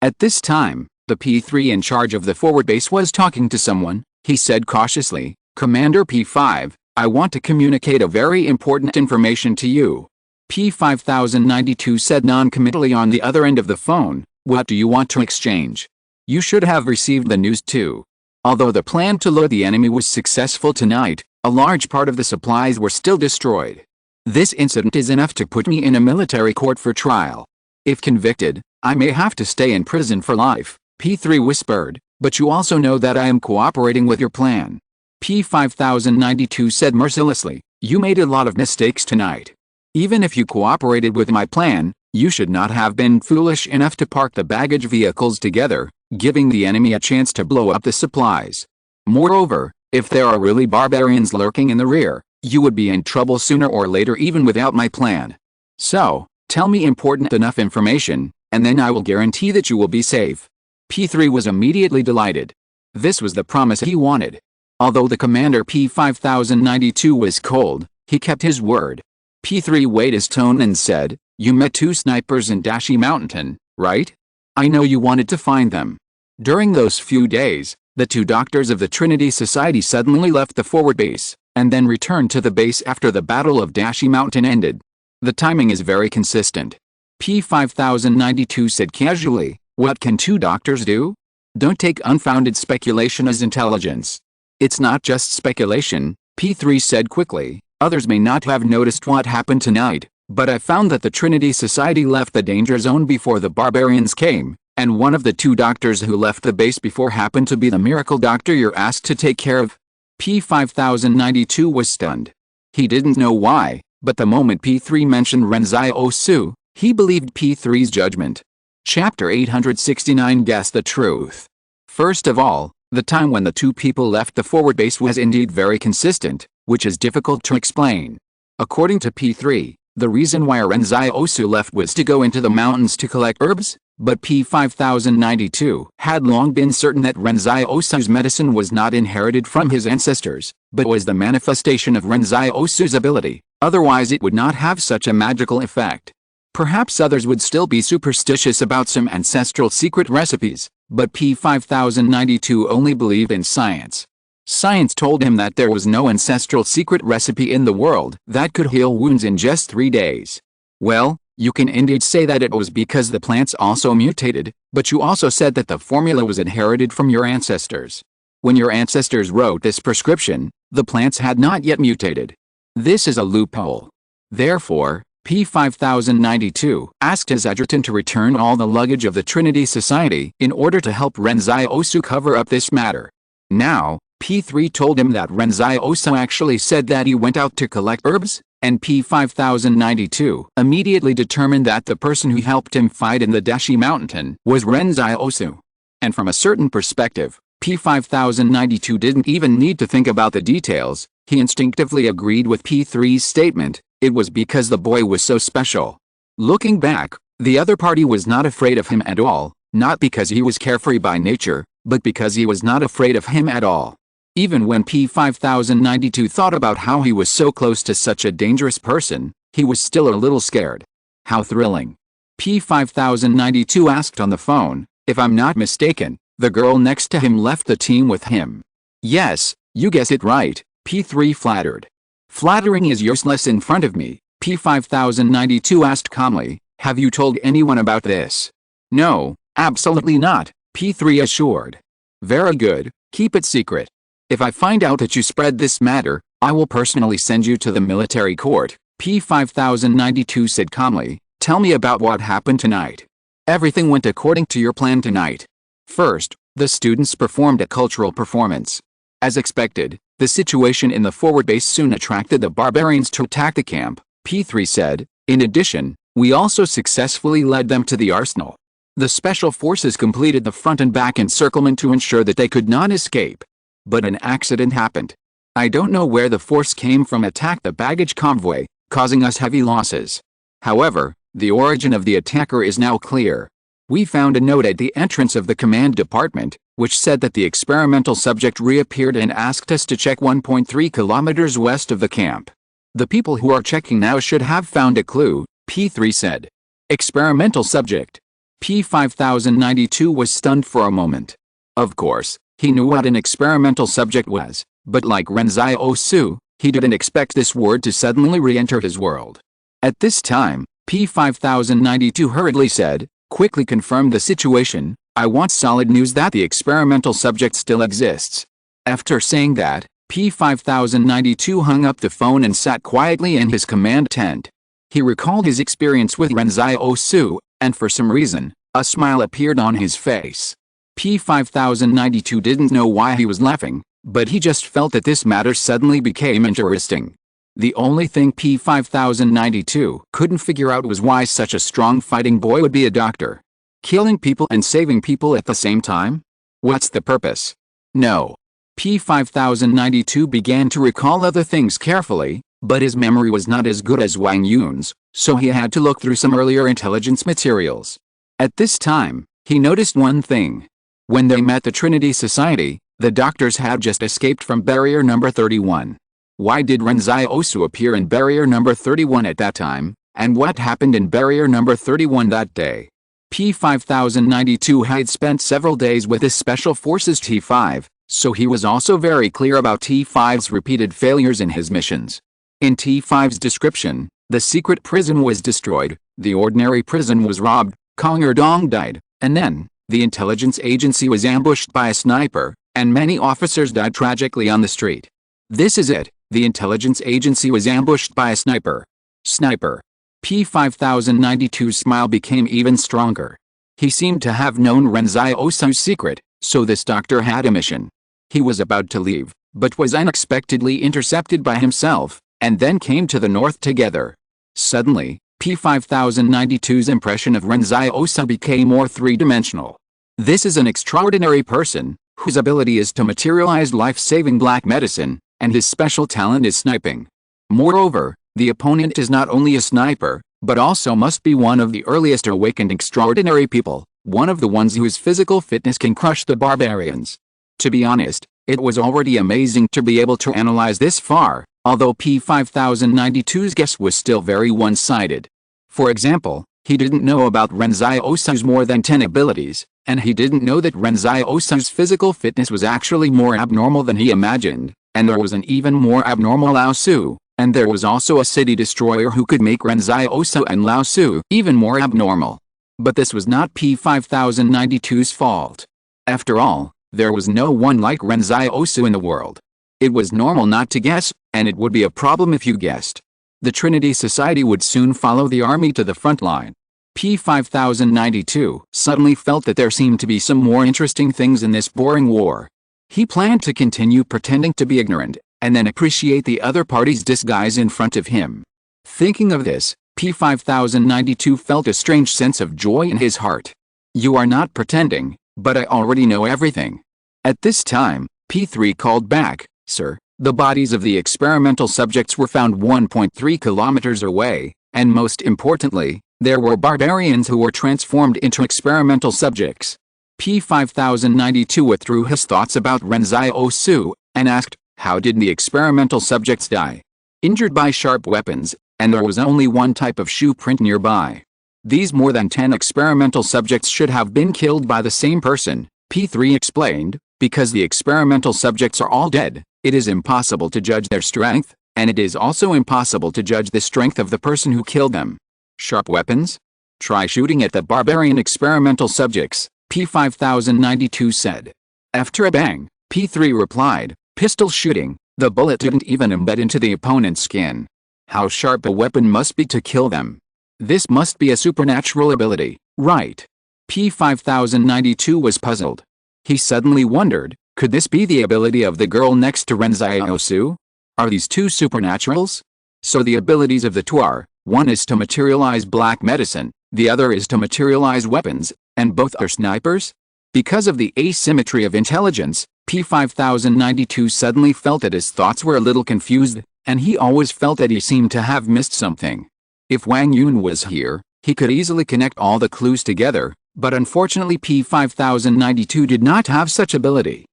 At this time, the P3 in charge of the forward base was talking to someone. He said cautiously, "Commander P5, I want to communicate a very important information to you." P5092 said non-committally on the other end of the phone, "What do you want to exchange?" "You should have received the news too. Although the plan to lure the enemy was successful tonight, a large part of the supplies were still destroyed. This incident is enough to put me in a military court for trial. If convicted, I may have to stay in prison for life," P3 whispered, "but you also know that I am cooperating with your plan." P5092 said mercilessly, "You made a lot of mistakes tonight. Even if you cooperated with my plan, you should not have been foolish enough to park the baggage vehicles together, giving the enemy a chance to blow up the supplies. Moreover, if there are really barbarians lurking in the rear, you would be in trouble sooner or later even without my plan. So, tell me important enough information, and then I will guarantee that you will be safe." P3 was immediately delighted. This was the promise he wanted. Although the commander P5092 was cold, he kept his word. P3 weighed his tone and said, "You met two snipers in Dashi Mountain, right? I know you wanted to find them." During those few days, the two doctors of the Trinity Society suddenly left the forward base, and then returned to the base after the Battle of Dashi Mountain ended. The timing is very consistent. P5092 said casually, "What can two doctors do? Don't take unfounded speculation as intelligence." "It's not just speculation," P3 said quickly. "Others may not have noticed what happened tonight, but I found that the Trinity Society left the danger zone before the barbarians came, and one of the two doctors who left the base before happened to be the miracle doctor you're asked to take care of." P5092 was stunned. He didn't know why, but the moment P3 mentioned Ren Xiaosu, he believed P3's judgment. Chapter 869 Guess the Truth. First of all, the time when the two people left the forward base was indeed very consistent, which is difficult to explain. According to P3, the reason why Ren Xiaosu left was to go into the mountains to collect herbs, but P5092 had long been certain that Ren Xiaosu's medicine was not inherited from his ancestors, but was the manifestation of Ren Xiaosu's ability, otherwise it would not have such a magical effect. Perhaps others would still be superstitious about some ancestral secret recipes, but P5092 only believed in science. Science told him that there was no ancestral secret recipe in the world that could heal wounds in just 3 days. Well, you can indeed say that it was because the plants also mutated, but you also said that the formula was inherited from your ancestors. When your ancestors wrote this prescription, the plants had not yet mutated. This is a loophole. Therefore, P5092 asked his adjutant to return all the luggage of the Trinity Society in order to help Ren Xiaosu cover up this matter. Now, P3 told him that Ren Xiaosu actually said that he went out to collect herbs, and P5092 immediately determined that the person who helped him fight in the Dashi Mountain was Ren Xiaosu. And from a certain perspective, P5092 didn't even need to think about the details, he instinctively agreed with P3's statement. It was because the boy was so special. Looking back, the other party was not afraid of him at all, not because he was carefree by nature, but because he was not afraid of him at all. Even when P5092 thought about how he was so close to such a dangerous person, he was still a little scared. How thrilling. P5092 asked on the phone, "If I'm not mistaken, the girl next to him left the team with him." "Yes, you guessed it right," P3 flattered. "Flattering is useless in front of me," P5092 asked calmly. "Have you told anyone about this?" "No, absolutely not," P3 assured. "Very good, keep it secret." If I find out that you spread this matter, I will personally send you to the military court, P5092 said calmly. Tell me about what happened tonight. Everything went according to your plan tonight. First, the students performed a cultural performance. As expected, the situation in the forward base soon attracted the barbarians to attack the camp, P3 said. In addition, we also successfully led them to the arsenal. The special forces completed the front and back encirclement to ensure that they could not escape. But an accident happened. I don't know where the force came from attacked the baggage convoy, causing us heavy losses. However, the origin of the attacker is now clear. We found a note at the entrance of the command department, which said that the experimental subject reappeared and asked us to check 1.3 kilometers west of the camp. The people who are checking now should have found a clue, P3 said. Experimental subject. P5092 was stunned for a moment. Of course, he knew what an experimental subject was, but like Ren Xiaosu, he didn't expect this word to suddenly re-enter his world. At this time, P5092 hurriedly said, quickly confirm the situation, I want solid news that the experimental subject still exists. After saying that, P5092 hung up the phone and sat quietly in his command tent. He recalled his experience with Ren Xiaosu, and for some reason, a smile appeared on his face. P5092 didn't know why he was laughing, but he just felt that this matter suddenly became interesting. The only thing P5092 couldn't figure out was why such a strong fighting boy would be a doctor. Killing people and saving people at the same time? What's the purpose? No. P5092 began to recall other things carefully, but his memory was not as good as Wang Yun's, so he had to look through some earlier intelligence materials. At this time, he noticed one thing. When they met the Trinity Society, the doctors had just escaped from barrier number 31. Why did Ren Xiaosu appear in barrier number 31 at that time, and what happened in barrier number 31 that day? P5092 had spent several days with his Special Forces T5, so he was also very clear about T5's repeated failures in his missions. In T5's description, the secret prison was destroyed, the ordinary prison was robbed, Kong Erdong died, and then, the intelligence agency was ambushed by a sniper, and many officers died tragically on the street. This is it, the intelligence agency was ambushed by a sniper. Sniper. P5092's smile became even stronger. He seemed to have known Ren Xiaosu's secret, so this doctor had a mission. He was about to leave, but was unexpectedly intercepted by himself, and then came to the north together. Suddenly, P5092's impression of Ren Xiaosu became more three-dimensional. This is an extraordinary person, whose ability is to materialize life-saving black medicine, and his special talent is sniping. Moreover, the opponent is not only a sniper, but also must be one of the earliest awakened extraordinary people, one of the ones whose physical fitness can crush the barbarians. To be honest, it was already amazing to be able to analyze this far, although P5092's guess was still very one-sided. For example, he didn't know about Ren Xiaosu's more than 10 abilities, and he didn't know that Ren Xiaosu's physical fitness was actually more abnormal than he imagined, and there was an even more abnormal Lao Su, and there was also a city destroyer who could make Ren Xiaosu and Lao Su even more abnormal. But this was not P5092's fault. After all, there was no one like Ren Xiaosu in the world. It was normal not to guess, and it would be a problem if you guessed. The Trinity Society would soon follow the army to the front line. P5092 suddenly felt that there seemed to be some more interesting things in this boring war. He planned to continue pretending to be ignorant, and then appreciate the other party's disguise in front of him. Thinking of this, P5092 felt a strange sense of joy in his heart. You are not pretending, but I already know everything. At this time, P3 called back, Sir, the bodies of the experimental subjects were found 1.3 kilometers away, and most importantly, there were barbarians who were transformed into experimental subjects. P5092 withdrew his thoughts about Ren Xiaosu, and asked, how did the experimental subjects die? Injured by sharp weapons, and there was only one type of shoe print nearby. These more than 10 experimental subjects should have been killed by the same person, P3 explained, because the experimental subjects are all dead. It is impossible to judge their strength, and it is also impossible to judge the strength of the person who killed them. Sharp weapons? Try shooting at the barbarian experimental subjects, P5092 said. After a bang, P3 replied, Pistol shooting, the bullet didn't even embed into the opponent's skin. How sharp a weapon must be to kill them. This must be a supernatural ability, right? P5092 was puzzled. He suddenly wondered, could this be the ability of the girl next to Ren Xiaosu? Are these two supernaturals? So the abilities of the two are, one is to materialize black medicine, the other is to materialize weapons, and both are snipers? Because of the asymmetry of intelligence, P5092 suddenly felt that his thoughts were a little confused, and he always felt that he seemed to have missed something. If Wang Yun was here, he could easily connect all the clues together, but unfortunately P5092 did not have such ability.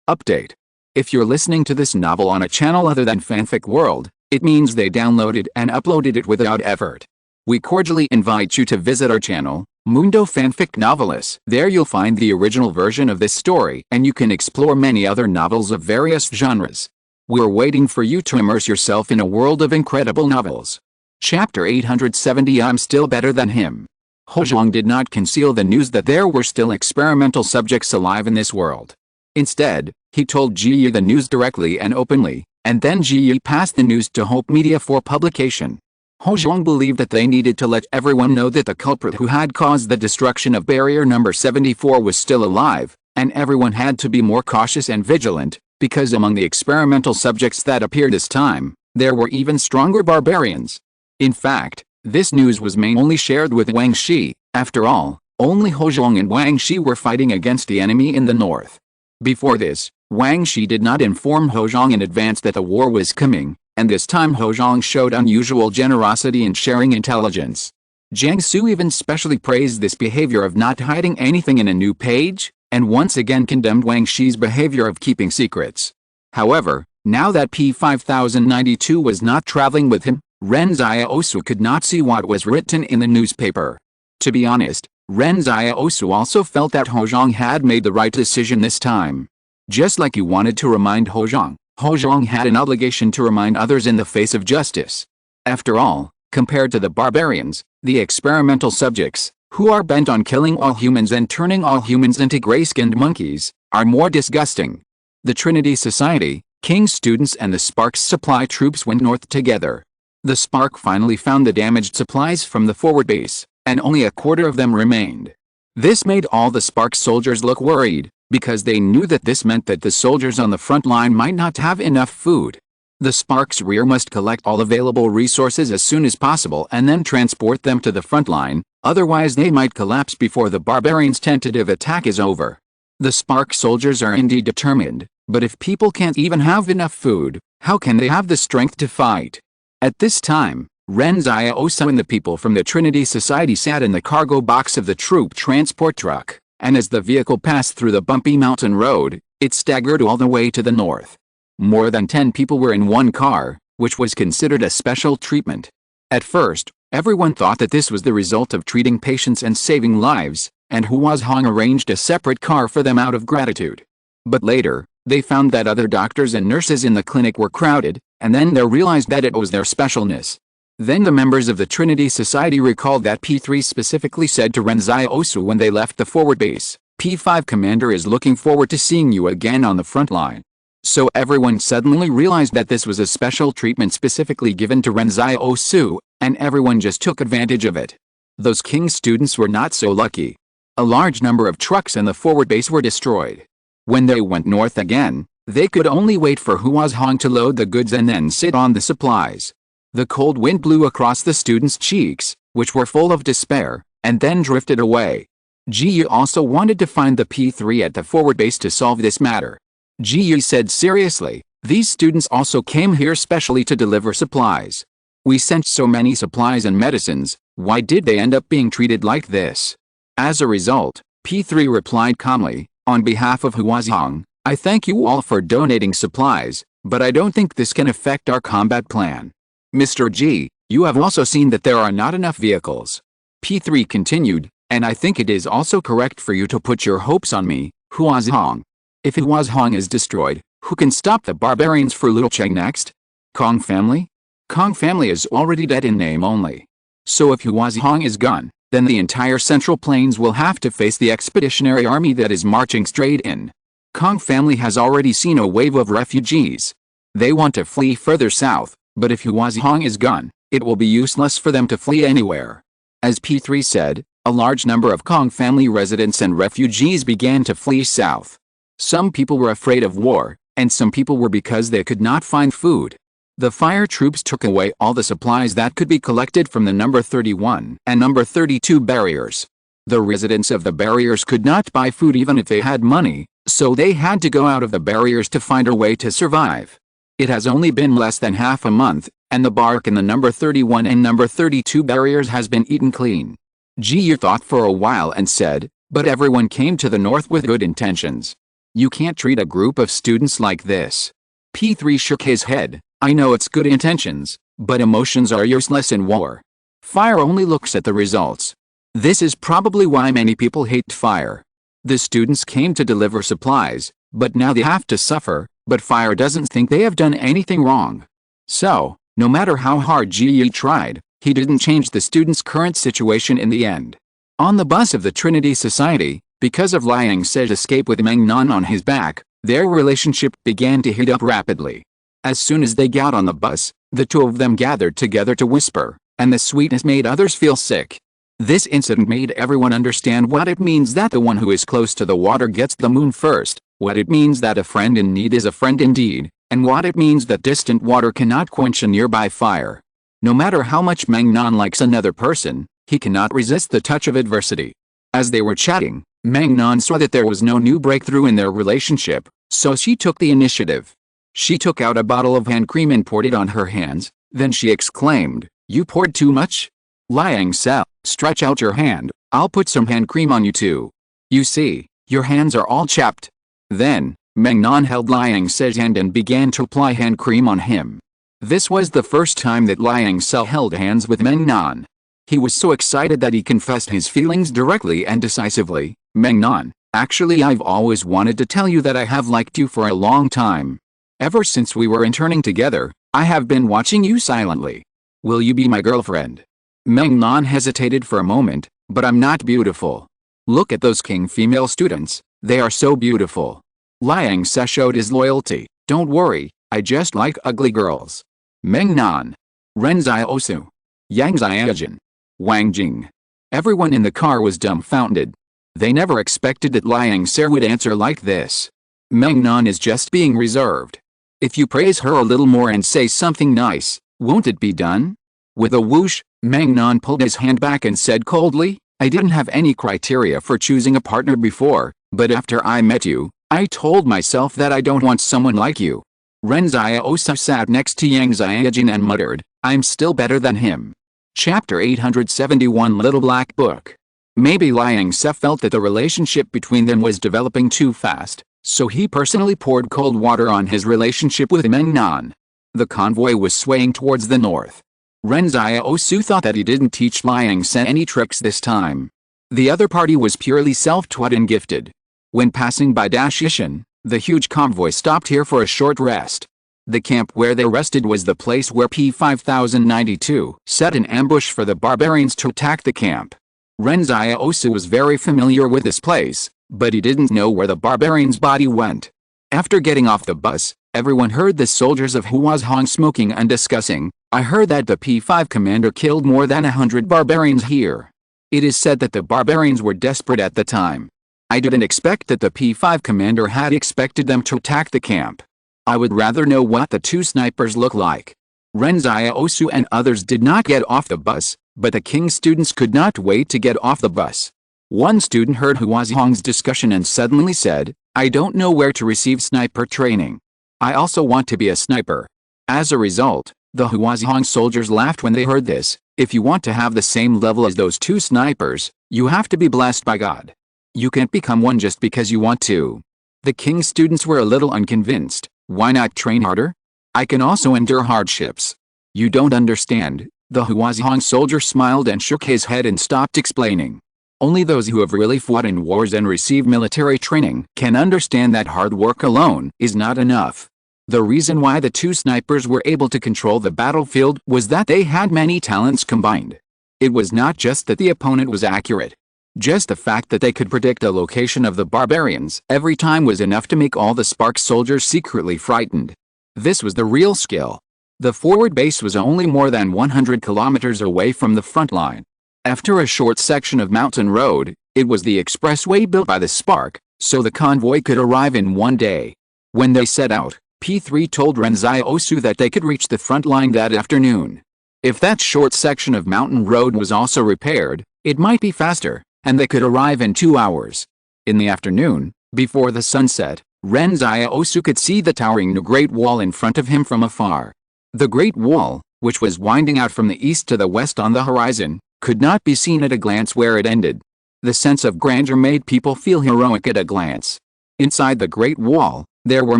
Update. If you're listening to this novel on a channel other than Fanfic World, it means they downloaded and uploaded it without effort. We cordially invite you to visit our channel, Mundo Fanfic Novelis. There you'll find the original version of this story, and you can explore many other novels of various genres. We're waiting for you to immerse yourself in a world of incredible novels. Chapter 870. I'm still better than him. Ho Zhang did not conceal the news that there were still experimental subjects alive in this world. Instead, he told Ji Yi the news directly and openly, and then Ji Yi passed the news to Hope Media for publication. Ho Zhang believed that they needed to let everyone know that the culprit who had caused the destruction of barrier number 74 was still alive, and everyone had to be more cautious and vigilant, because among the experimental subjects that appeared this time, there were even stronger barbarians. In fact, this news was mainly shared with Wang Shi. After all, only Ho Zhang and Wang Shi were fighting against the enemy in the north. Before this, Wang Shi did not inform Ho Zhang in advance that the war was coming, and this time Ho Zhang showed unusual generosity in sharing intelligence. Jiang Su even specially praised this behavior of not hiding anything in a new page, and once again condemned Wang Shi's behavior of keeping secrets. However, now that P5092 was not traveling with him, Ren Xiaosu could not see what was written in the newspaper. To be honest, Ren Xiaosu also felt that Ho Zhang had made the right decision this time. Just like he wanted to remind Ho Zhang had an obligation to remind others in the face of justice. After all, compared to the barbarians, the experimental subjects, who are bent on killing all humans and turning all humans into gray-skinned monkeys, are more disgusting. The Trinity Society, King's students and the Sparks supply troops went north together. The Spark finally found the damaged supplies from the forward base, and only a quarter of them remained. This made all the Spark soldiers look worried, because they knew that this meant that the soldiers on the front line might not have enough food. The Spark's rear must collect all available resources as soon as possible and then transport them to the front line, otherwise they might collapse before the barbarians' tentative attack is over. The Spark soldiers are indeed determined, but if people can't even have enough food, how can they have the strength to fight? At this time, Ren Xiaosu and the people from the Trinity Society sat in the cargo box of the troop transport truck, and as the vehicle passed through the bumpy mountain road, it staggered all the way to the north. More than 10 people were in one car, which was considered a special treatment. At first, everyone thought that this was the result of treating patients and saving lives, and Hua Zhang arranged a separate car for them out of gratitude. But later, they found that other doctors and nurses in the clinic were crowded, and then they realized that it was their specialness. Then the members of the Trinity Society recalled that P3 specifically said to Ren Xiaosu when they left the forward base, P5 Commander is looking forward to seeing you again on the front line. So everyone suddenly realized that this was a special treatment specifically given to Ren Xiaosu, and everyone just took advantage of it. Those King students were not so lucky. A large number of trucks in the forward base were destroyed. When they went north again, they could only wait for Hua Zhang to load the goods and then sit on the supplies. The cold wind blew across the students' cheeks, which were full of despair, and then drifted away. Ji Yi also wanted to find the P3 at the forward base to solve this matter. Ji Yi said seriously, these students also came here specially to deliver supplies. We sent so many supplies and medicines, why did they end up being treated like this? As a result, P3 replied calmly, on behalf of Hua Zhang, I thank you all for donating supplies, but I don't think this can affect our combat plan. Mr. G, you have also seen that there are not enough vehicles. P3 continued, and I think it is also correct for you to put your hopes on me, Hua Zhang. If Hua Zhang is destroyed, who can stop the barbarians for Little Cheng next? Kong family? Kong family is already dead in name only. So if Hua Zhang is gone, then the entire Central Plains will have to face the expeditionary army that is marching straight in. Kong family has already seen a wave of refugees. They want to flee further south, but if Huazhong is gone, it will be useless for them to flee anywhere. As P3 said, a large number of Kong family residents and refugees began to flee south. Some people were afraid of war, and some people were because they could not find food. The fire troops took away all the supplies that could be collected from the number 31 and number 32 barriers. The residents of the barriers could not buy food even if they had money, so they had to go out of the barriers to find a way to survive. It has only been less than half a month, and the bark in the number 31 and number 32 barriers has been eaten clean. Ji thought for a while and said, but everyone came to the north with good intentions. You can't treat a group of students like this. P3 shook his head. I know it's good intentions, but emotions are useless in war. Fire only looks at the results. This is probably why many people hate fire. The students came to deliver supplies, but now they have to suffer, but fire doesn't think they have done anything wrong. So, no matter how hard Ji tried, he didn't change the students' current situation in the end. On the bus of the Trinity Society, because of Liang Se's escape with Meng Nan on his back, their relationship began to heat up rapidly. As soon as they got on the bus, the two of them gathered together to whisper, and the sweetness made others feel sick. This incident made everyone understand what it means that the one who is close to the water gets the moon first, what it means that a friend in need is a friend indeed, and what it means that distant water cannot quench a nearby fire. No matter how much Meng Nan likes another person, he cannot resist the touch of adversity. As they were chatting, Meng Nan saw that there was no new breakthrough in their relationship, so she took the initiative. She took out a bottle of hand cream and poured it on her hands, then she exclaimed, "You poured too much? Liang Se, stretch out your hand, I'll put some hand cream on you too. You see, your hands are all chapped." Then, Meng Nan held Liang Se's hand and began to apply hand cream on him. This was the first time that Liang Se held hands with Meng Nan. He was so excited that he confessed his feelings directly and decisively. "Meng Nan, actually I've always wanted to tell you that I have liked you for a long time. Ever since we were interning together, I have been watching you silently. Will you be my girlfriend?" Meng Nan hesitated for a moment, "But I'm not beautiful. Look at those king female students, they are so beautiful." Liang Se showed his loyalty. "Don't worry, I just like ugly girls." Meng Nan, Ren Xiaosu, Yang Xiaojin, Wang Jing. Everyone in the car was dumbfounded. They never expected that Liang Se would answer like this. Meng Nan is just being reserved. If you praise her a little more and say something nice, won't it be done? With a whoosh, Meng Nan pulled his hand back and said coldly, "I didn't have any criteria for choosing a partner before, but after I met you, I told myself that I don't want someone like you." Ren Xiaosu sat next to Yang Xiaojin and muttered, "I'm still better than him." Chapter 871 Little Black Book. Maybe Liang Se felt that the relationship between them was developing too fast, so he personally poured cold water on his relationship with Meng Nan. The convoy was swaying towards the north. Ren Xiaosu thought that he didn't teach Liang Se any tricks this time. The other party was purely self-taught and gifted. When passing by Dashishan, the huge convoy stopped here for a short rest. The camp where they rested was the place where P5092 set an ambush for the barbarians to attack the camp. Ren Xiaosu was very familiar with this place, but he didn't know where the barbarian's body went. After getting off the bus, everyone heard the soldiers of Huazhong smoking and discussing. "I heard that the P5 commander killed more than 100 barbarians here. It is said that the barbarians were desperate at the time. I didn't expect that the P5 commander had expected them to attack the camp. I would rather know what the two snipers look like." Ren Xiaosu and others did not get off the bus, but the king's students could not wait to get off the bus. One student heard Huazhong's discussion and suddenly said, "I don't know where to receive sniper training. I also want to be a sniper." As a result, the Huazhong soldiers laughed when they heard this. "If you want to have the same level as those two snipers, you have to be blessed by God. You can't become one just because you want to." The king's students were a little unconvinced. "Why not train harder? I can also endure hardships." "You don't understand." The Huazhong soldier smiled and shook his head and stopped explaining. Only those who have really fought in wars and received military training can understand that hard work alone is not enough. The reason why the two snipers were able to control the battlefield was that they had many talents combined. It was not just that the opponent was accurate. Just the fact that they could predict the location of the barbarians every time was enough to make all the Spark soldiers secretly frightened. This was the real skill. The forward base was only more than 100 kilometers away from the front line. After a short section of mountain road, it was the expressway built by the Spark, so the convoy could arrive in one day. When they set out, P3 told Ren Xiaosu that they could reach the front line that afternoon. If that short section of mountain road was also repaired, it might be faster, and they could arrive in 2 hours. In the afternoon, before the sunset, Ren Xiaosu could see the towering Great Wall in front of him from afar. The Great Wall, which was winding out from the east to the west on the horizon, could not be seen at a glance where it ended. The sense of grandeur made people feel heroic at a glance. Inside the Great Wall, there were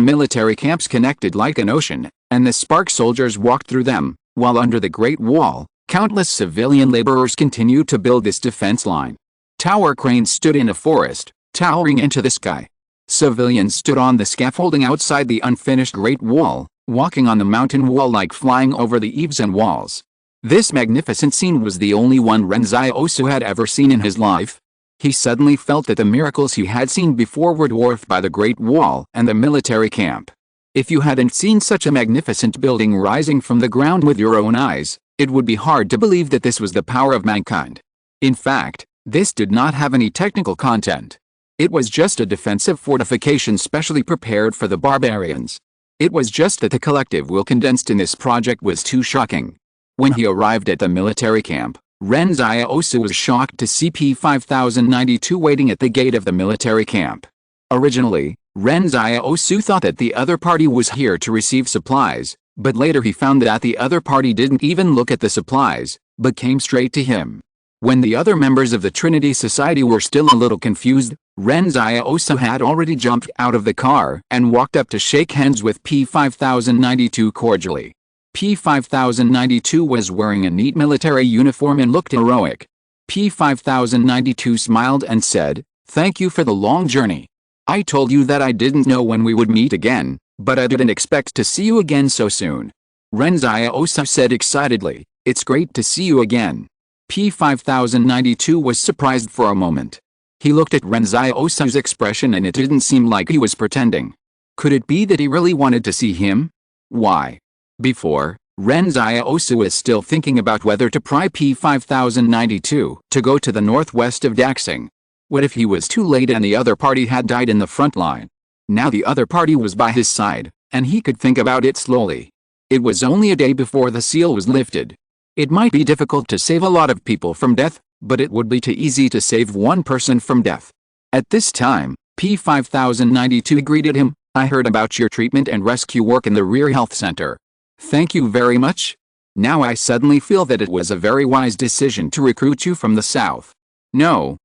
military camps connected like an ocean, and the Spark soldiers walked through them, while under the Great Wall, countless civilian laborers continued to build this defense line. Tower cranes stood in a forest, towering into the sky. Civilians stood on the scaffolding outside the unfinished Great Wall, walking on the mountain wall like flying over the eaves and walls. This magnificent scene was the only one Ren Xiaosu had ever seen in his life. He suddenly felt that the miracles he had seen before were dwarfed by the Great Wall and the military camp. If you hadn't seen such a magnificent building rising from the ground with your own eyes, it would be hard to believe that this was the power of mankind. In fact, this did not have any technical content. It was just a defensive fortification specially prepared for the barbarians. It was just that the collective will condensed in this project was too shocking. When he arrived at the military camp, Ren Xiaosu was shocked to see P5092 waiting at the gate of the military camp. Originally, Ren Xiaosu thought that the other party was here to receive supplies, but later he found that the other party didn't even look at the supplies, but came straight to him. When the other members of the Trinity Society were still a little confused, Ren Xiaosu had already jumped out of the car and walked up to shake hands with P5092 cordially. P5092 was wearing a neat military uniform and looked heroic. P5092 smiled and said, "Thank you for the long journey. I told you that I didn't know when we would meet again, but I didn't expect to see you again so soon." Ren Xiaosu said excitedly, "It's great to see you again." P5092 was surprised for a moment. He looked at Ren Xiaosu's expression and it didn't seem like he was pretending. Could it be that he really wanted to see him? Why? Before, Ren Xiaosu was still thinking about whether to pry P5092 to go to the northwest of Daxing. What if he was too late and the other party had died in the front line? Now the other party was by his side, and he could think about it slowly. It was only a day before the seal was lifted. It might be difficult to save a lot of people from death, but it would be too easy to save one person from death. At this time, P5092 greeted him. "I heard about your treatment and rescue work in the Rear Health Center. Thank you very much. Now I suddenly feel that it was a very wise decision to recruit you from the south. No,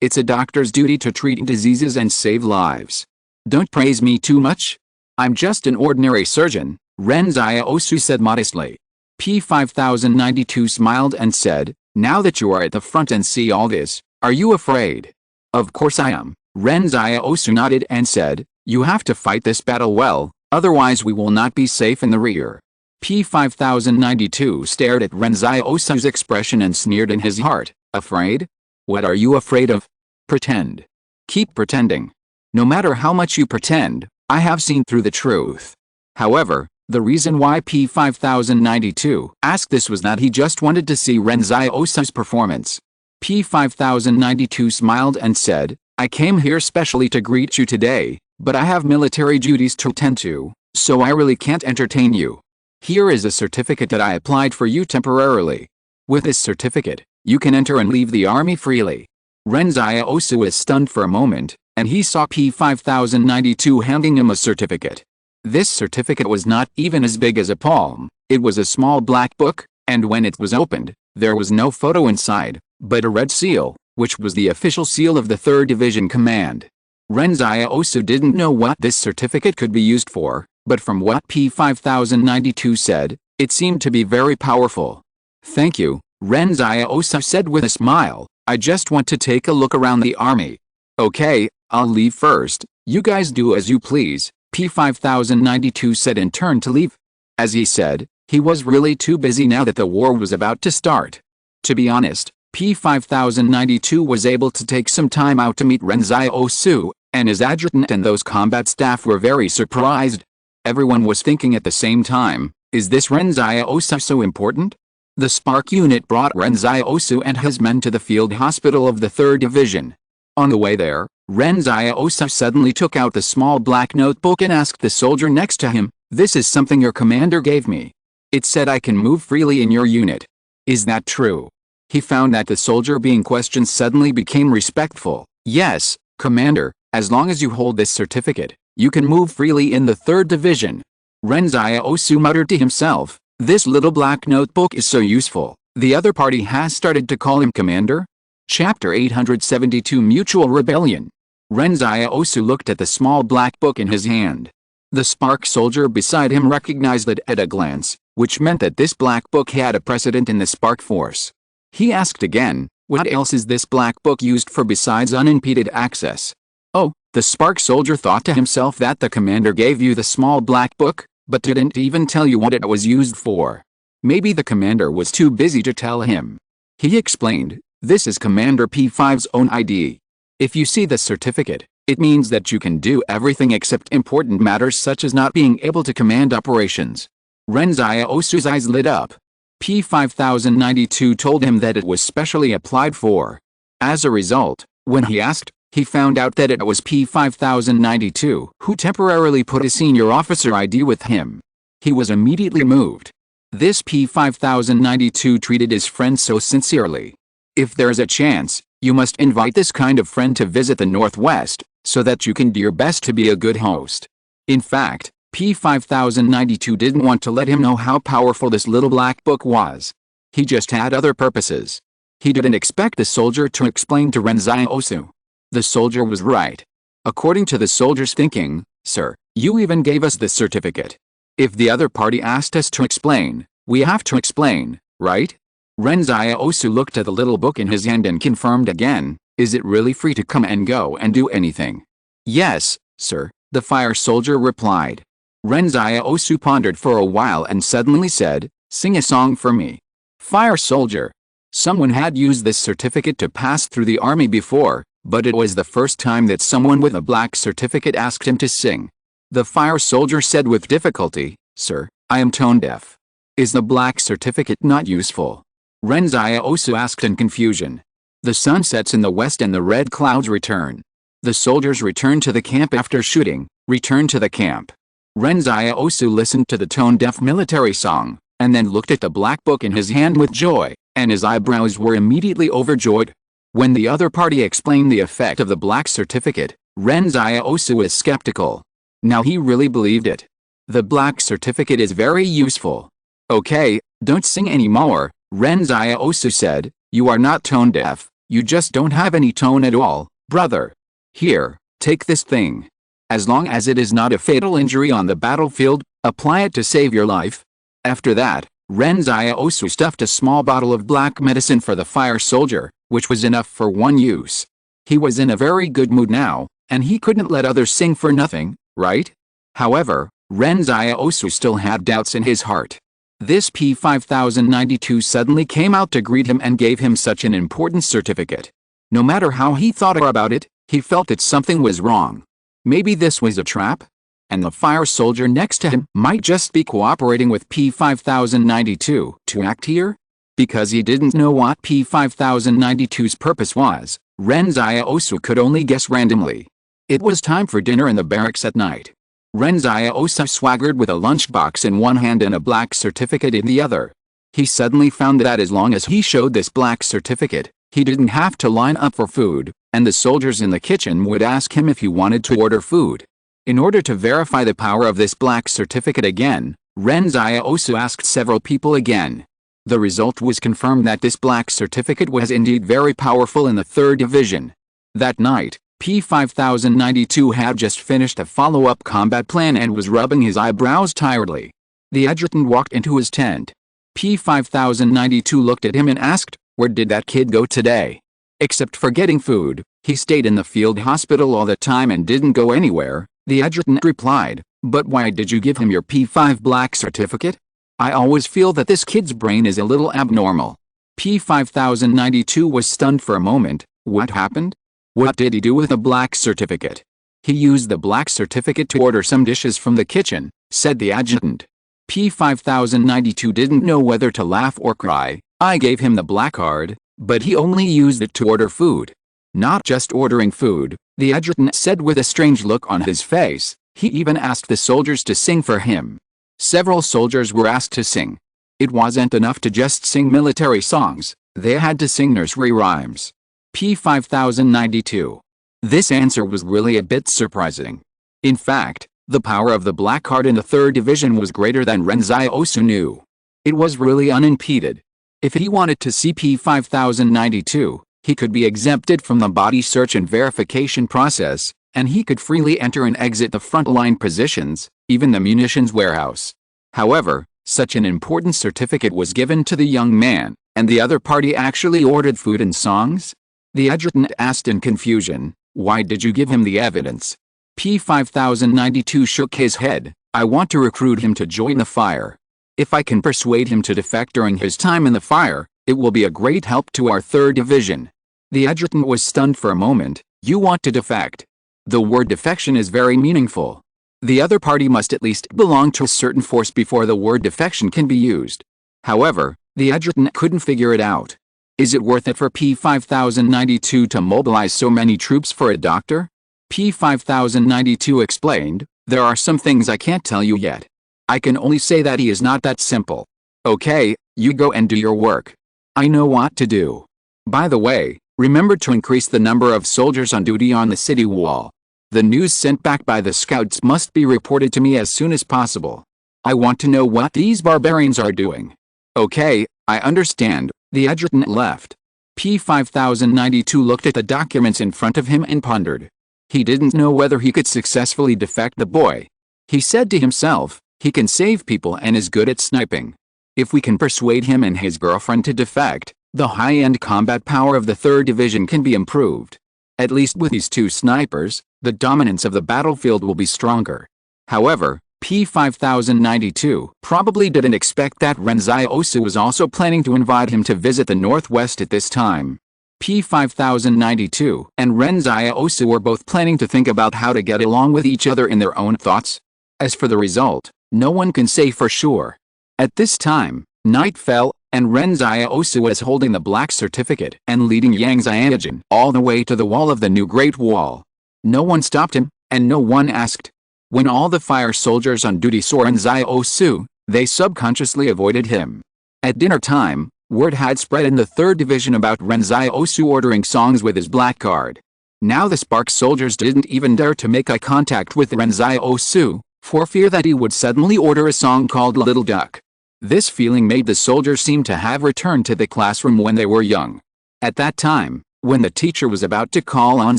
it's a doctor's duty to treat diseases and save lives. Don't praise me too much. I'm just an ordinary surgeon," Ren Xiaosu said modestly. P5092 smiled and said, "Now that you are at the front and see all this, are you afraid?" "Of course I am," Ren Xiaosu nodded and said, "You have to fight this battle well, otherwise we will not be safe in the rear." P5092 stared at Ren Xiaosu's expression and sneered in his heart. "Afraid? What are you afraid of? Pretend. Keep pretending. No matter how much you pretend, I have seen through the truth." However, the reason why P5092 asked this was that he just wanted to see Ren Xiaosu's performance. P5092 smiled and said, "I came here specially to greet you today, but I have military duties to attend to, so I really can't entertain you. Here is a certificate that I applied for you temporarily. With this certificate, you can enter and leave the army freely." Ren Xiaosu was stunned for a moment, and he saw P5092 handing him a certificate. This certificate was not even as big as a palm. It was a small black book, and when it was opened, there was no photo inside, but a red seal, which was the official seal of the 3rd Division Command. Ren Xiaosu didn't know what this certificate could be used for, but from what P5092 said, it seemed to be very powerful. "Thank you," Ren Xiaosu said with a smile. "I just want to take a look around the army." "Okay, I'll leave first. You guys do as you please," P5092 said and turned to leave. As he said, he was really too busy now that the war was about to start. To be honest, P5092 was able to take some time out to meet Ren Xiaosu, and his adjutant and those combat staff were very surprised. Everyone was thinking at the same time, is this Ren Xiaosu so important? The Spark unit brought Ren Xiaosu and his men to the field hospital of the 3rd Division. On the way there, Ren Xiaosu suddenly took out the small black notebook and asked the soldier next to him, "This is something your commander gave me. It said I can move freely in your unit. Is that true?" He found that the soldier being questioned suddenly became respectful. "Yes, Commander, as long as you hold this certificate, you can move freely in the 3rd Division." Ren Xiaosu muttered to himself, "This little black notebook is so useful. The other party has started to call him Commander?" Chapter 872 Mutual Rebellion. Ren Xiaosu looked at the small black book in his hand. The Spark soldier beside him recognized it at a glance, which meant that this black book had a precedent in the Spark force. He asked again, "What else is this black book used for besides unimpeded access?" "Oh," the Spark soldier thought to himself, that the commander gave you the small black book, but didn't even tell you what it was used for. Maybe the commander was too busy to tell him. He explained, "This is Commander P5's own ID. If you see the certificate, it means that you can do everything except important matters such as not being able to command operations." Ren Xiaosu's eyes lit up. P5092 told him that it was specially applied for. As a result, when he asked, he found out that it was P5092 who temporarily put a senior officer ID with him. He was immediately moved. This P5092 treated his friend so sincerely. If there's a chance, you must invite this kind of friend to visit the Northwest, so that you can do your best to be a good host. In fact, P5092 didn't want to let him know how powerful this little black book was. He just had other purposes. He didn't expect the soldier to explain to Ren Xiaosu. The soldier was right. According to the soldier's thinking, "Sir, you even gave us this certificate. If the other party asked us to explain, we have to explain, right?" Ren Xiaosu looked at the little book in his hand and confirmed again, "Is it really free to come and go and do anything?" "Yes, sir," the fire soldier replied. Ren Xiaosu pondered for a while and suddenly said, "Sing a song for me." Fire soldier. Someone had used this certificate to pass through the army before, but it was the first time that someone with a black certificate asked him to sing. The fire soldier said with difficulty, "Sir, I am tone deaf. Is the black certificate not useful?" Ren Xiaosu asked in confusion. The sun sets in the west and the red clouds return. The soldiers return to the camp after shooting, return to the camp. Ren Xiaosu listened to the tone-deaf military song, and then looked at the black book in his hand with joy, and his eyebrows were immediately overjoyed. When the other party explained the effect of the black certificate, Ren Xiaosu was skeptical. Now he really believed it. The black certificate is very useful. "Okay, don't sing anymore," Ren Xiaosu said. "You are not tone deaf, you just don't have any tone at all, brother. Here, take this thing. As long as it is not a fatal injury on the battlefield, apply it to save your life." After that, Ren Xiaosu stuffed a small bottle of black medicine for the fire soldier, which was enough for one use. He was in a very good mood now, and he couldn't let others sing for nothing, right? However, Ren Xiaosu still had doubts in his heart. This P5092 suddenly came out to greet him and gave him such an important certificate. No matter how he thought about it, he felt that something was wrong. Maybe this was a trap? And the fire soldier next to him might just be cooperating with P5092 to act here? Because he didn't know what P5092's purpose was, Ren Xiaosu could only guess randomly. It was time for dinner in the barracks at night. Ren Xiaosu swaggered with a lunchbox in one hand and a black certificate in the other. He suddenly found that as long as he showed this black certificate, he didn't have to line up for food, and the soldiers in the kitchen would ask him if he wanted to order food. In order to verify the power of this black certificate again, Ren Xiaosu asked several people again. The result was confirmed that this black certificate was indeed very powerful in the 3rd Division. That night, P5092 had just finished a follow-up combat plan and was rubbing his eyebrows tiredly. The adjutant walked into his tent. P5092 looked at him and asked, "Where did that kid go today?" "Except for getting food, he stayed in the field hospital all the time and didn't go anywhere," the adjutant replied. "But why did you give him your P5 black certificate? I always feel that this kid's brain is a little abnormal." P5092 was stunned for a moment. What happened? What did he do with the black certificate? He used the black certificate to order some dishes from the kitchen, said the adjutant. P5092 didn't know whether to laugh or cry. I gave him the black card, but he only used it to order food. Not just ordering food, the adjutant said with a strange look on his face. He even asked the soldiers to sing for him. Several soldiers were asked to sing. It wasn't enough to just sing military songs, they had to sing nursery rhymes. P5092. This answer was really a bit surprising. In fact, the power of the black card in the 3rd Division was greater than Ren Xiaosu knew. It was really unimpeded. If he wanted to see P5092, he could be exempted from the body search and verification process, and he could freely enter and exit the frontline positions, even the munitions warehouse. However, such an important certificate was given to the young man, and the other party actually ordered food and songs? The adjutant asked in confusion, "Why did you give him the evidence?" P5092 shook his head. "I want to recruit him to join the fire. If I can persuade him to defect during his time in the fire, it will be a great help to our 3rd Division." The adjutant was stunned for a moment. "You want to defect?" The word defection is very meaningful. The other party must at least belong to a certain force before the word defection can be used. However, the adjutant couldn't figure it out. Is it worth it for P5092 to mobilize so many troops for a doctor? P5092 explained, "There are some things I can't tell you yet. I can only say that he is not that simple. Okay, you go and do your work. I know what to do. By the way, remember to increase the number of soldiers on duty on the city wall. The news sent back by the scouts must be reported to me as soon as possible. I want to know what these barbarians are doing." "Okay, I understand." The adjutant left. P5092 looked at the documents in front of him and pondered. He didn't know whether he could successfully defect the boy. He said to himself, he can save people and is good at sniping. If we can persuade him and his girlfriend to defect, the high-end combat power of the 3rd Division can be improved. At least with these 2 snipers, the dominance of the battlefield will be stronger. However, P5092 probably didn't expect that Ren Xiaosu was also planning to invite him to visit the Northwest at this time. P5092 and Ren Xiaosu were both planning to think about how to get along with each other in their own thoughts. As for the result, no one can say for sure. At this time, night fell, and Ren Xiaosu was holding the black certificate and leading Yang Xiaojin all the way to the wall of the new Great Wall. No one stopped him, and no one asked. When all the fire soldiers on duty saw Ren Xiaosu, they subconsciously avoided him. At dinner time, word had spread in the 3rd Division about Ren Xiaosu ordering songs with his black card. Now the Spark soldiers didn't even dare to make eye contact with Ren Xiaosu, for fear that he would suddenly order a song called Little Duck. This feeling made the soldiers seem to have returned to the classroom when they were young. At that time, when the teacher was about to call on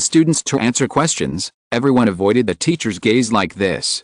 students to answer questions, everyone avoided the teacher's gaze like this.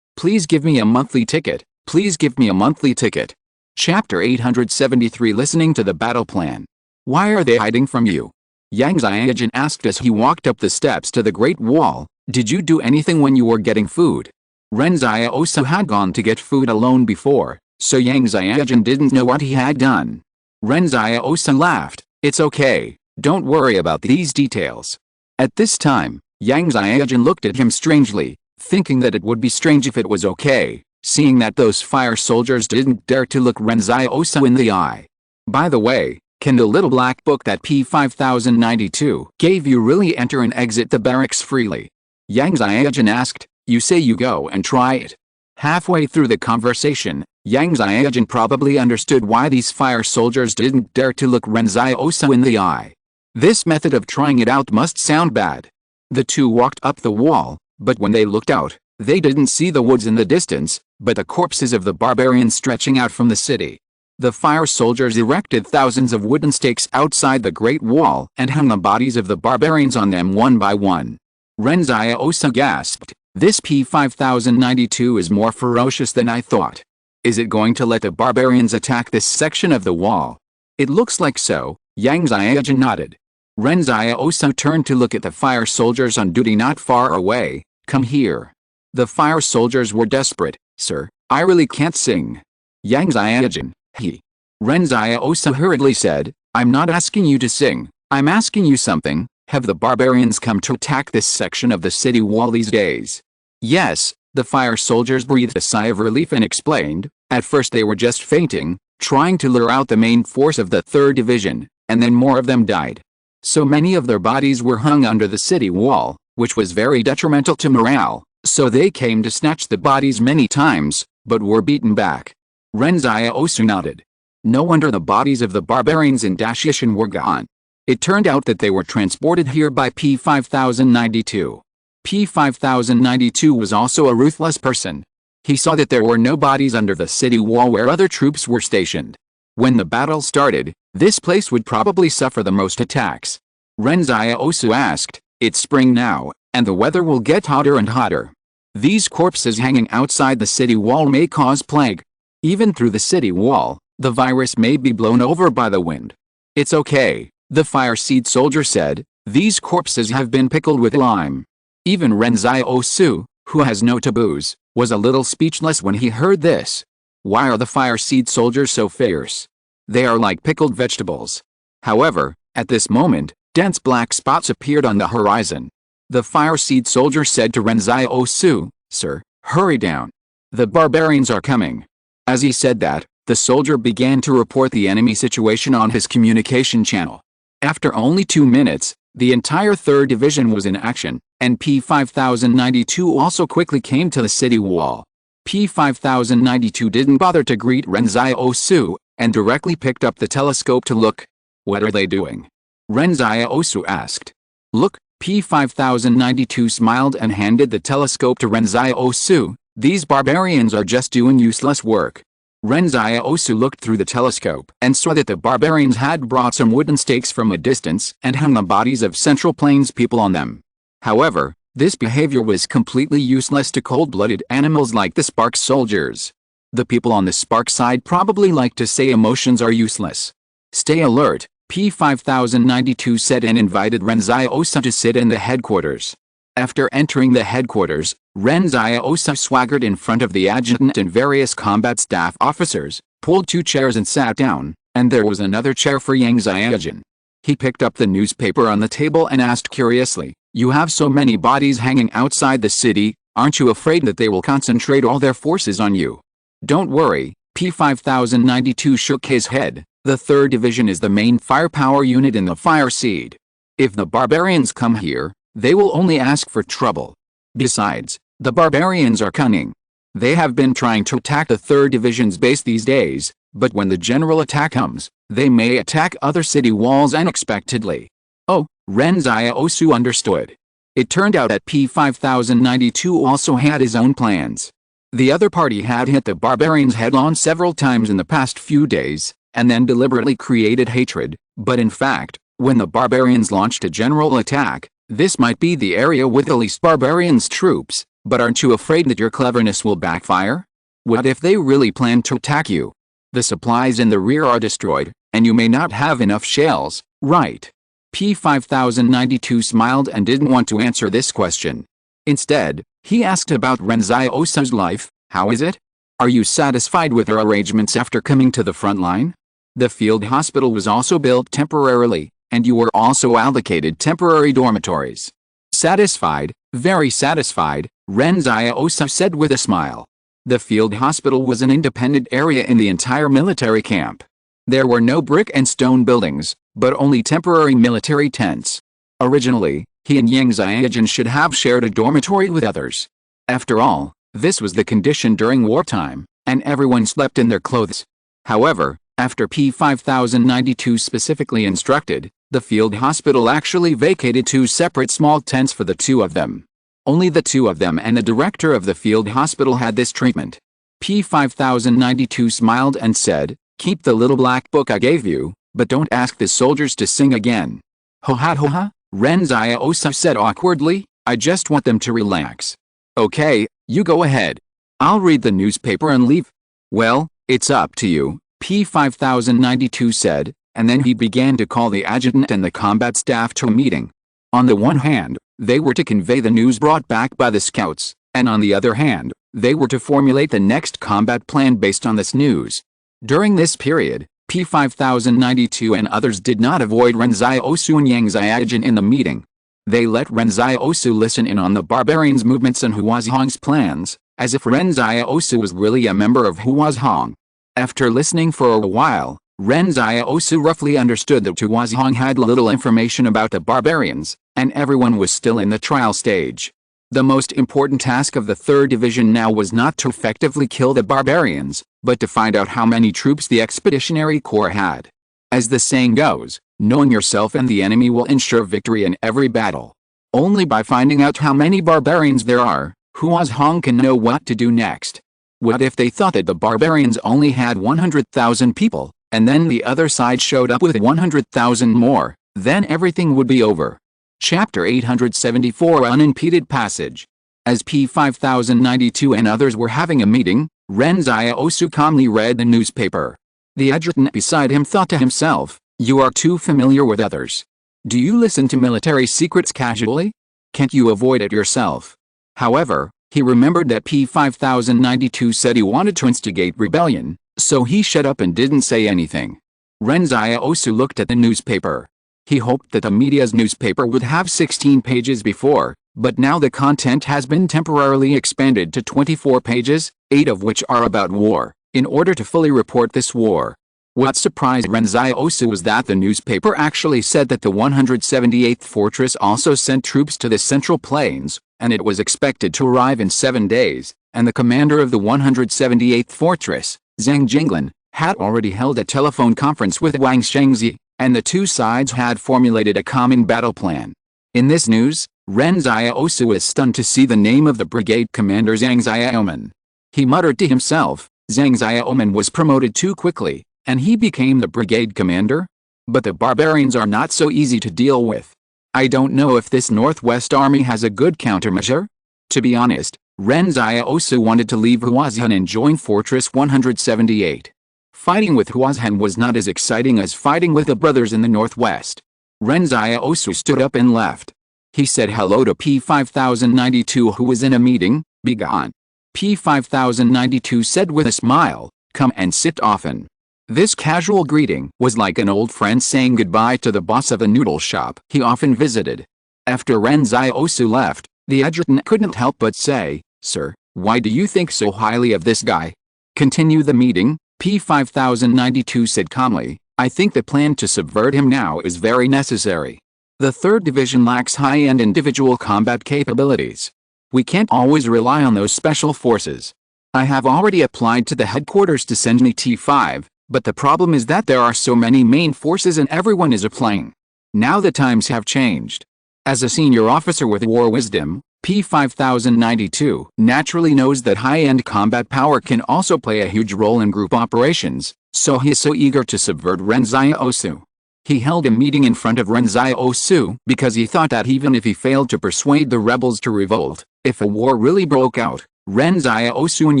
Please give me a monthly ticket. Please give me a monthly ticket. Chapter 873. Listening to the battle plan. Why are they hiding from you? Yang Xiaojin asked as he walked up the steps to the Great Wall. Did you do anything when you were getting food? Ren Xiaosu had gone to get food alone before, so Yang Xiaojin didn't know what he had done. Ren Xiaosu laughed. It's okay, don't worry about these details. At this time, Yang Xiaojin looked at him strangely, thinking that it would be strange if it was okay, seeing that those fire soldiers didn't dare to look Ren Xiaosu in the eye. By the way, can the little black book that P5092 gave you really enter and exit the barracks freely? Yang Xiaojin asked. You say you go and try it. Halfway through the conversation, Yang Xiaojin probably understood why these fire soldiers didn't dare to look Ren Xiaosu in the eye. This method of trying it out must sound bad. The two walked up the wall, but when they looked out, they didn't see the woods in the distance, but the corpses of the barbarians stretching out from the city. The fire soldiers erected thousands of wooden stakes outside the Great Wall and hung the bodies of the barbarians on them one by one. Ren Xiaosu gasped. This P5092 is more ferocious than I thought. Is it going to let the barbarians attack this section of the wall? It looks like so, Yang Xiaojin nodded. Ren Xiaosu turned to look at the fire soldiers on duty not far away. Come here. The fire soldiers were desperate. Sir, I really can't sing. Yang Xiaojin, he. Ren Xiaosu hurriedly said, I'm not asking you to sing, I'm asking you something. Have the barbarians come to attack this section of the city wall these days? Yes, the fire soldiers breathed a sigh of relief and explained, at first they were just fainting, trying to lure out the main force of the 3rd Division, and then more of them died. So many of their bodies were hung under the city wall, which was very detrimental to morale, so they came to snatch the bodies many times, but were beaten back. Ren Xiaosu nodded. No wonder the bodies of the barbarians in Dashishan were gone. It turned out that they were transported here by P5092. P5092 was also a ruthless person. He saw that there were no bodies under the city wall where other troops were stationed. When the battle started, this place would probably suffer the most attacks. Ren Xiaosu asked, it's spring now, and the weather will get hotter and hotter. These corpses hanging outside the city wall may cause plague. Even through the city wall, the virus may be blown over by the wind. It's okay, the fire seed soldier said, these corpses have been pickled with lime. Even Ren Xiaosu, who has no taboos, was a little speechless when he heard this. Why are the fire seed soldiers so fierce? They are like pickled vegetables. However, at this moment, dense black spots appeared on the horizon. The fire seed soldier said to Ren Xiaosu, Sir, hurry down. The barbarians are coming. As he said that, the soldier began to report the enemy situation on his communication channel. After only 2 minutes, the entire 3rd Division was in action, and P5092 also quickly came to the city wall. P5092 didn't bother to greet Ren Xiaosu, and directly picked up the telescope to look. What are they doing? Ren Xiaosu asked. Look, P5092 smiled and handed the telescope to Ren Xiaosu. These barbarians are just doing useless work. Ren Xiaosu looked through the telescope and saw that the barbarians had brought some wooden stakes from a distance and hung the bodies of Central Plains people on them. However, this behavior was completely useless to cold-blooded animals like the Spark soldiers. The people on the Spark side probably like to say emotions are useless. Stay alert, P5092 said and invited Ren Xiaosu to sit in the headquarters. After entering the headquarters, Ren Xiaosu swaggered in front of the adjutant and various combat staff officers, pulled 2 chairs and sat down, and there was another chair for Yang Xiaojin. He picked up the newspaper on the table and asked curiously, You have so many bodies hanging outside the city, aren't you afraid that they will concentrate all their forces on you? Don't worry, P5092 shook his head, the 3rd Division is the main firepower unit in the Fire Seed. If the barbarians come here, they will only ask for trouble. Besides, the barbarians are cunning. They have been trying to attack the 3rd Division's base these days, but when the general attack comes, they may attack other city walls unexpectedly. Oh, Ren Xiaosu understood. It turned out that P5092 also had his own plans. The other party had hit the barbarians head-on several times in the past few days, and then deliberately created hatred, but in fact, when the barbarians launched a general attack, this might be the area with the least barbarians troops, but aren't you afraid that your cleverness will backfire? What if they really plan to attack you? The supplies in the rear are destroyed, and you may not have enough shells, right? P5092 smiled and didn't want to answer this question. Instead, he asked about Ren Xiaosu's life. How is it? Are you satisfied with her arrangements after coming to the front line? The field hospital was also built temporarily, and you were also allocated temporary dormitories. Satisfied, very satisfied, Ren Xiaosu said with a smile. The field hospital was an independent area in the entire military camp. There were no brick and stone buildings, but only temporary military tents. Originally, he and Yang Xiaojin should have shared a dormitory with others. After all, this was the condition during wartime, and everyone slept in their clothes. However, after P5092 specifically instructed, the field hospital actually vacated 2 separate small tents for the 2 of them. Only the 2 of them and the director of the field hospital had this treatment. P5092 smiled and said, Keep the little black book I gave you, but don't ask the soldiers to sing again. Ho ha, Ren Xiaosu said awkwardly, I just want them to relax. Okay, you go ahead. I'll read the newspaper and leave. Well, it's up to you, P5092 said, and then he began to call the adjutant and the combat staff to a meeting. On the one hand, they were to convey the news brought back by the scouts, and on the other hand, they were to formulate the next combat plan based on this news. During this period, P5092 and others did not avoid Ren Xiaosu and Yang Xiaojun in the meeting. They let Ren Xiaosu listen in on the barbarians' movements and Huazhong's plans, as if Ren Xiaosu was really a member of Huazhong. After listening for a while, Ren Xiaosu roughly understood that Huazhong had little information about the barbarians, and everyone was still in the trial stage. The most important task of the 3rd Division now was not to effectively kill the barbarians, but to find out how many troops the Expeditionary Corps had. As the saying goes, knowing yourself and the enemy will ensure victory in every battle. Only by finding out how many barbarians there are, Huazhong can know what to do next. What if they thought that the barbarians only had 100,000 people, and then the other side showed up with 100,000 more? Then everything would be over. Chapter 874 Unimpeded Passage. As P5092 and others were having a meeting, Ren Xiaosu calmly read the newspaper. The adjutant beside him thought to himself, "You are too familiar with others. Do you listen to military secrets casually? Can't you avoid it yourself?" However, he remembered that P5092 said he wanted to instigate rebellion, so he shut up and didn't say anything. Ren Xiaosu looked at the newspaper. He hoped that the media's newspaper would have 16 pages before, but now the content has been temporarily expanded to 24 pages, 8 of which are about war, in order to fully report this war. What surprised Ren Xiaosu was that the newspaper actually said that the 178th Fortress also sent troops to the Central Plains, and it was expected to arrive in 7 days, and the commander of the 178th Fortress, Zhang Jinglin, had already held a telephone conference with Wang Shengzi, and the two sides had formulated a common battle plan. In this news, Ren Xiaosu was stunned to see the name of the brigade commander Zhang Xiaoman. He muttered to himself, Zhang Xiaoman was promoted too quickly, and he became the brigade commander? But the barbarians are not so easy to deal with. I don't know if this Northwest Army has a good countermeasure. To be honest, Ren Xiaosu wanted to leave Huazhan and join Fortress 178. Fighting with Huazhan was not as exciting as fighting with the brothers in the Northwest. Ren Xiaosu stood up and left. He said hello to P5092 who was in a meeting. "Begone." P5092 said with a smile, "Come and sit often." This casual greeting was like an old friend saying goodbye to the boss of a noodle shop he often visited. After Ren Xiaosu left, the adjutant couldn't help but say, "Sir, why do you think so highly of this guy?" "Continue the meeting," P5092 said calmly. "I think the plan to subvert him now is very necessary. The 3rd Division lacks high-end individual combat capabilities. We can't always rely on those special forces. I have already applied to the headquarters to send me T5, but the problem is that there are so many main forces and everyone is applying. Now the times have changed." As a senior officer with war wisdom, P5092 naturally knows that high-end combat power can also play a huge role in group operations, so he is so eager to subvert Ren Xiaosu. He held a meeting in front of Ren Xiaosu because he thought that even if he failed to persuade the rebels to revolt, if a war really broke out, Ren Xiaosu and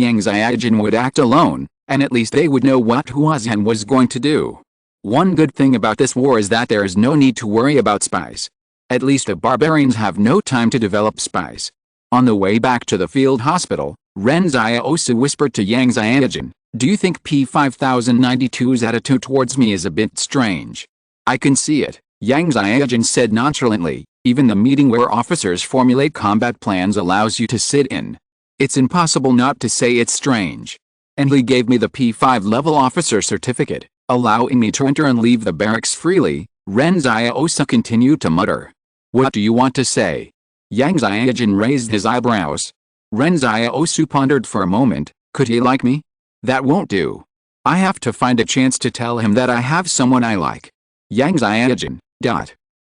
Yang Xiaojun would act alone, and at least they would know what Huazhan was going to do. One good thing about this war is that there is no need to worry about spies. At least the barbarians have no time to develop spies. On the way back to the field hospital, Ren Xiaosu whispered to Yang Xiaojun, "Do you think P5092's attitude towards me is a bit strange?" "I can see it," Yang Xiaojun said nonchalantly. "Even the meeting where officers formulate combat plans allows you to sit in. It's impossible not to say it's strange." And he gave me the P5 level officer certificate, allowing me to enter and leave the barracks freely. Ren Xiaosu continued to mutter. "What do you want to say?" Yang Xiaojun raised his eyebrows. Ren Xiaosu pondered for a moment. Could he like me? That won't do. I have to find a chance to tell him that I have someone I like. Yang Xiaojun.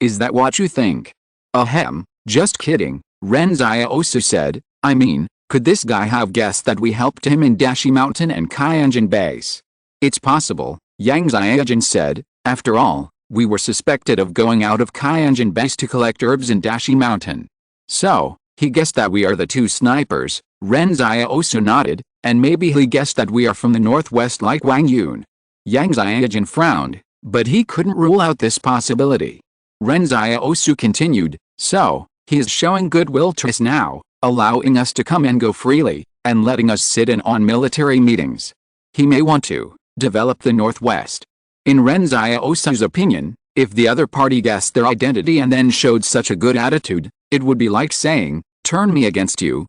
Is that what you think? Ahem, just kidding, Ren Xiaosu said. I mean, could this guy have guessed that we helped him in Dashi Mountain and Kyanjin Base? It's possible, Yang Xiaojun said. After all, we were suspected of going out of Kyanjin Base to collect herbs in Dashi Mountain. So, he guessed that we are the two snipers. Ren Xiaosu nodded, and maybe he guessed that we are from the northwest like Wang Yun. Yang Xiaojun frowned, but he couldn't rule out this possibility. Ren Xiaosu continued, so, he is showing goodwill to us now, allowing us to come and go freely, and letting us sit in on military meetings. He may want to develop the Northwest. In Ren Xiaosu's opinion, if the other party guessed their identity and then showed such a good attitude, it would be like saying, turn me against you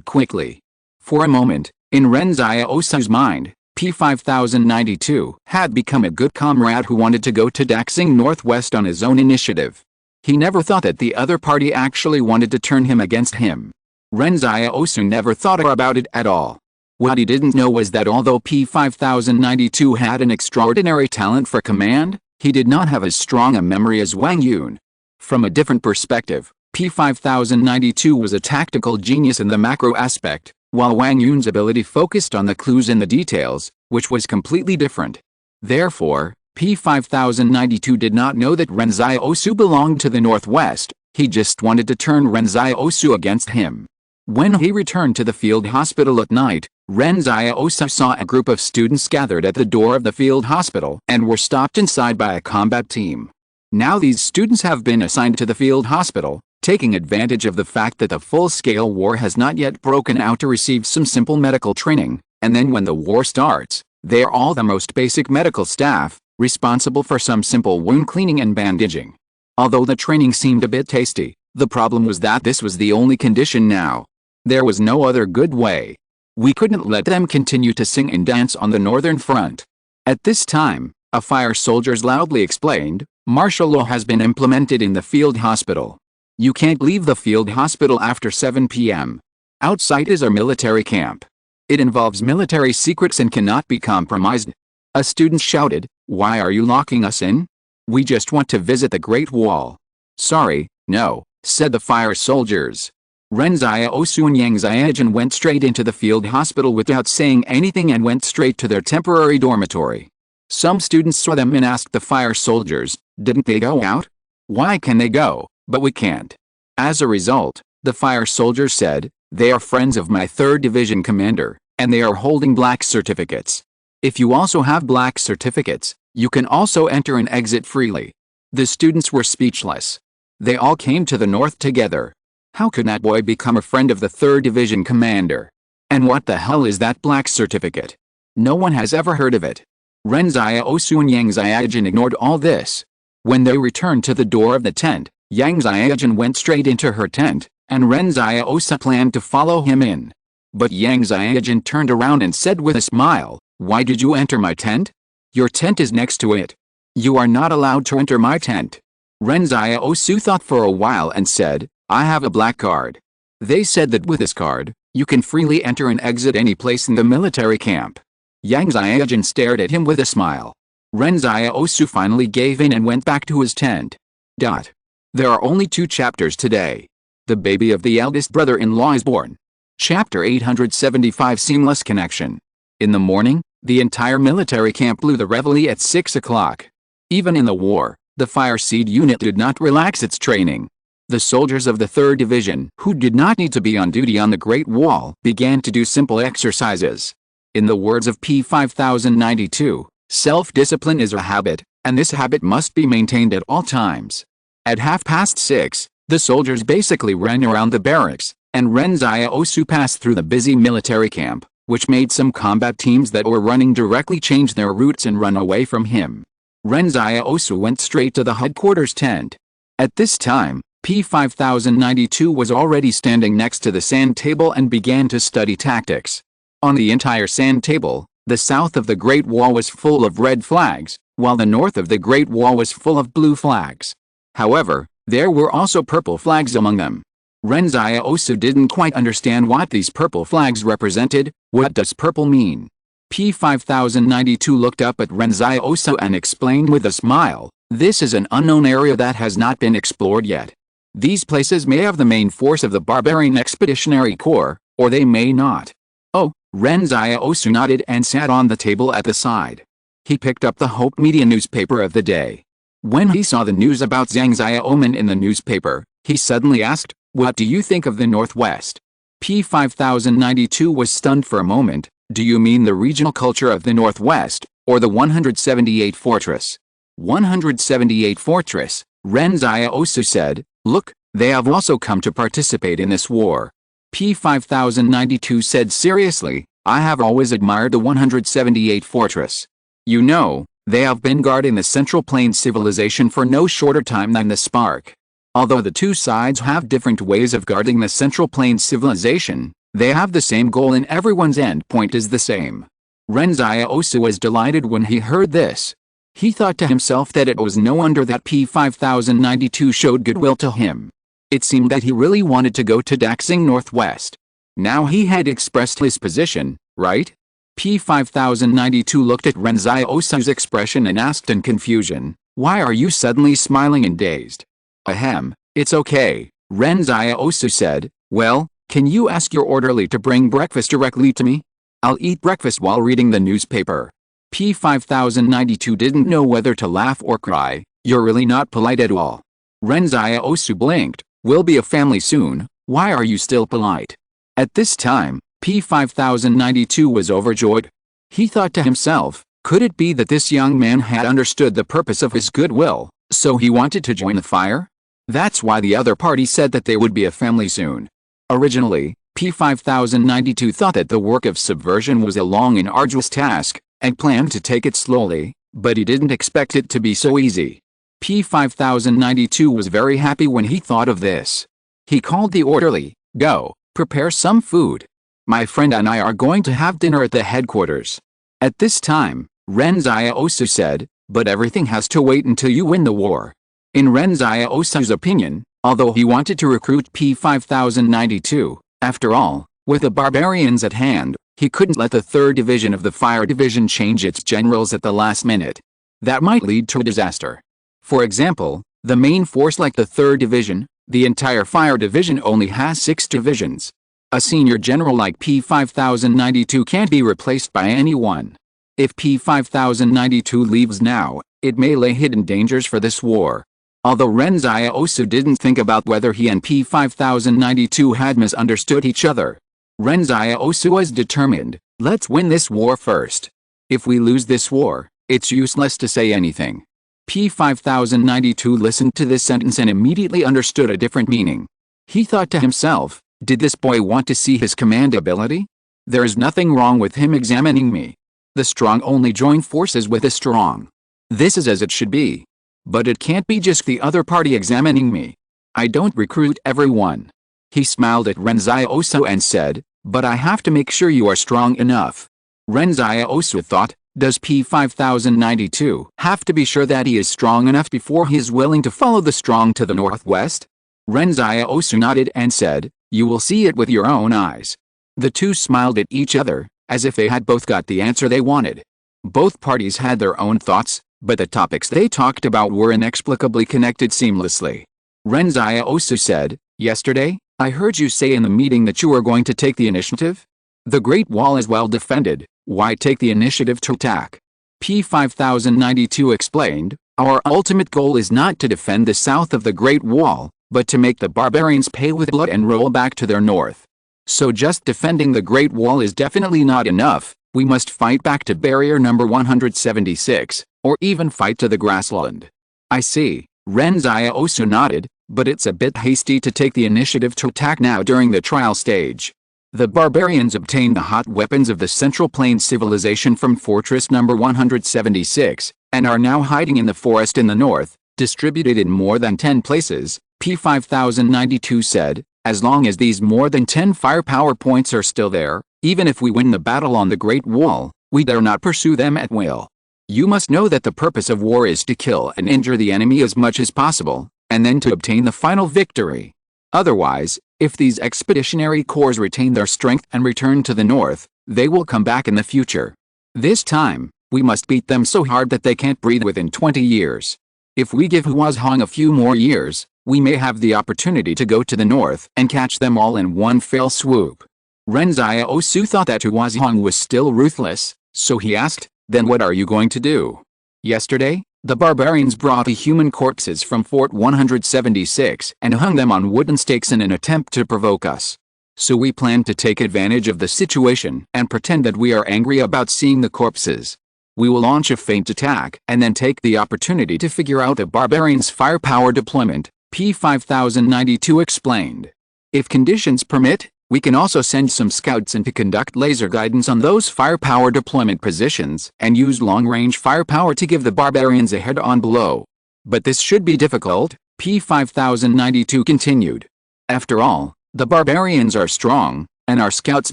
quickly. For a moment, in Ren Xiaosu's mind, P5092 had become a good comrade who wanted to go to Daxing Northwest on his own initiative. He never thought that the other party actually wanted to turn him against him. Ren Xiaosu never thought about it at all. What he didn't know was that although P5092 had an extraordinary talent for command, he did not have as strong a memory as Wang Yun. From a different perspective, P5092 was a tactical genius in the macro aspect, while Wang Yun's ability focused on the clues and the details, which was completely different. Therefore, P5092 did not know that Ren Xiaosu belonged to the Northwest, he just wanted to turn Ren Xiaosu against him. When he returned to the field hospital at night, Ren Xiaosu saw a group of students gathered at the door of the field hospital and were stopped inside by a combat team. Now these students have been assigned to the field hospital, taking advantage of the fact that the full-scale war has not yet broken out to receive some simple medical training, and then when the war starts, they are all the most basic medical staff, responsible for some simple wound cleaning and bandaging. Although the training seemed a bit tasty, the problem was that this was the only condition now. There was no other good way. We couldn't let them continue to sing and dance on the northern front. At this time, a fire soldier loudly explained, martial law has been implemented in the field hospital. You can't leave the field hospital after 7 p.m. Outside is our military camp. It involves military secrets and cannot be compromised. A student shouted, "Why are you locking us in? We just want to visit the Great Wall." "Sorry, no," said the fire soldiers. Ren Xiaosu and Yang Xiaojun went straight into the field hospital without saying anything and went straight to their temporary dormitory. Some students saw them and asked the fire soldiers, "Didn't they go out? Why can they go, but we can't?" As a result, the fire soldiers said, "They are friends of my 3rd Division commander, and they are holding black certificates. If you also have black certificates, you can also enter and exit freely." The students were speechless. They all came to the north together. How could that boy become a friend of the 3rd Division commander? And what the hell is that black certificate? No one has ever heard of it. Ren Xiaosu and Yang Xiaojun ignored all this. When they returned to the door of the tent, Yang Xiaojun went straight into her tent, and Ren Xiaosu planned to follow him in. But Yang Xiaojun turned around and said with a smile, "Why did you enter my tent? Your tent is next to it. You are not allowed to enter my tent." Ren Xiaosu thought for a while and said, "I have a black card. They said that with this card, you can freely enter and exit any place in the military camp." Yang Xiaojun stared at him with a smile. Ren Xiaosu finally gave in and went back to his tent. There are only 2 chapters today. The baby of the eldest brother-in-law is born. Chapter 875 Seamless Connection. In the morning, the entire military camp blew the reveille at 6 o'clock. Even in the war, the Fire Seed unit did not relax its training. The soldiers of the 3rd Division, who did not need to be on duty on the Great Wall, began to do simple exercises. In the words of P5092, self-discipline is a habit, and this habit must be maintained at all times. At 6:30, the soldiers basically ran around the barracks, and Ren Xiaosu passed through the busy military camp, which made some combat teams that were running directly change their routes and run away from him. Ren Xiaosu went straight to the headquarters tent. At this time, P5092 was already standing next to the sand table and began to study tactics. On the entire sand table, the south of the Great Wall was full of red flags, while the north of the Great Wall was full of blue flags. However, there were also purple flags among them. Ren Xiaosu didn't quite understand what these purple flags represented. What does purple mean? P5092 looked up at Ren Xiaosu and explained with a smile, "This is an unknown area that has not been explored yet. These places may have the main force of the Barbarian Expeditionary Corps, or they may not." "Oh," Ren Xiaosu nodded and sat on the table at the side. He picked up the Hope Media newspaper of the day. When he saw the news about Zhang Xiaoman in the newspaper, he suddenly asked, "What do you think of the Northwest?" P5092 was stunned for a moment. "Do you mean the regional culture of the Northwest, or the 178 Fortress?" 178 Fortress, Ren Xiaosu said. "Look, they have also come to participate in this war." P5092 said seriously, "I have always admired the 178 Fortress. You know, They have been guarding the Central Plains civilization for no shorter time than the Spark. Although the two sides have different ways of guarding the Central Plains civilization, they have the same goal and everyone's end point is the same. Ren Xiaosu was delighted when he heard this. He thought to himself that it was no wonder that P5092 showed goodwill to him. It seemed that he really wanted to go to Daxing Northwest. Now he had expressed his position, right? P5092 looked at Ren Xiaosu's expression and asked in confusion, "Why are you suddenly smiling and dazed?" "Ahem, it's okay," Ren Xiaosu said. "Well, can you ask your orderly to bring breakfast directly to me? I'll eat breakfast while reading the newspaper." P5092 didn't know whether to laugh or cry. "You're really not polite at all." Ren Xiaosu blinked. "We'll be a family soon, why are you still polite?" At this time, P5092 was overjoyed. He thought to himself, could it be that this young man had understood the purpose of his goodwill, so he wanted to join the fire? That's why the other party said that they would be a family soon. Originally, P5092 thought that the work of subversion was a long and arduous task, and planned to take it slowly, but he didn't expect it to be so easy. P5092 was very happy when he thought of this. He called the orderly. "Go, prepare some food. My friend and I are going to have dinner at the headquarters." At this time, Ren Xiaosu said, "But everything has to wait until you win the war." In Ren Xiaosu's opinion, although he wanted to recruit P5092, after all, with the barbarians at hand, he couldn't let the 3rd Division of the Fire Division change its generals at the last minute. That might lead to a disaster. For example, the main force like the 3rd Division, the entire Fire Division only has 6 divisions. A senior general like P5092 can't be replaced by anyone. If P5092 leaves now, it may lay hidden dangers for this war. Although Ren Xiaosu didn't think about whether he and P5092 had misunderstood each other. Ren Xiaosu was determined, let's win this war first. If we lose this war, it's useless to say anything. P5092 listened to this sentence and immediately understood a different meaning. He thought to himself, did this boy want to see his command ability? There is nothing wrong with him examining me. The strong only join forces with the strong. This is as it should be. But it can't be just the other party examining me. I don't recruit everyone. He smiled at Ren Xiaosu and said, but I have to make sure you are strong enough. Ren Xiaosu thought, does P5092 have to be sure that he is strong enough before he is willing to follow the strong to the northwest? Ren Xiaosu nodded and said, you will see it with your own eyes. The two smiled at each other, as if they had both got the answer they wanted. Both parties had their own thoughts, but the topics they talked about were inexplicably connected seamlessly. Ren Xiaosu said, yesterday, I heard you say in the meeting that you were going to take the initiative? The Great Wall is well defended, why take the initiative to attack? P5092 explained, our ultimate goal is not to defend the south of the Great Wall, but to make the barbarians pay with blood and roll back to their north. So just defending the Great Wall is definitely not enough, we must fight back to barrier number 176, or even fight to the grassland. I see, Ren Xiaosu nodded, but it's a bit hasty to take the initiative to attack now during the trial stage. The barbarians obtained the hot weapons of the Central Plains civilization from fortress number 176, and are now hiding in the forest in the north, distributed in more than 10 places, P5092 said, as long as these more than 10 firepower points are still there, even if we win the battle on the Great Wall, we dare not pursue them at will. You must know that the purpose of war is to kill and injure the enemy as much as possible, and then to obtain the final victory. Otherwise, if these expeditionary corps retain their strength and return to the north, they will come back in the future. This time, we must beat them so hard that they can't breathe within 20 years. If we give Huazhong a few more years, we may have the opportunity to go to the north and catch them all in one fell swoop. Ren Xiaosu thought that Huazhong was still ruthless, so he asked, then what are you going to do? Yesterday, the barbarians brought the human corpses from Fort 176 and hung them on wooden stakes in an attempt to provoke us. So we plan to take advantage of the situation and pretend that we are angry about seeing the corpses. We will launch a feint attack and then take the opportunity to figure out the barbarians' firepower deployment, P5092 explained. If conditions permit, We can also send some scouts in to conduct laser guidance on those firepower deployment positions and use long-range firepower to give the barbarians a head-on blow. But this should be difficult, P5092 continued. After all, the barbarians are strong, and our scouts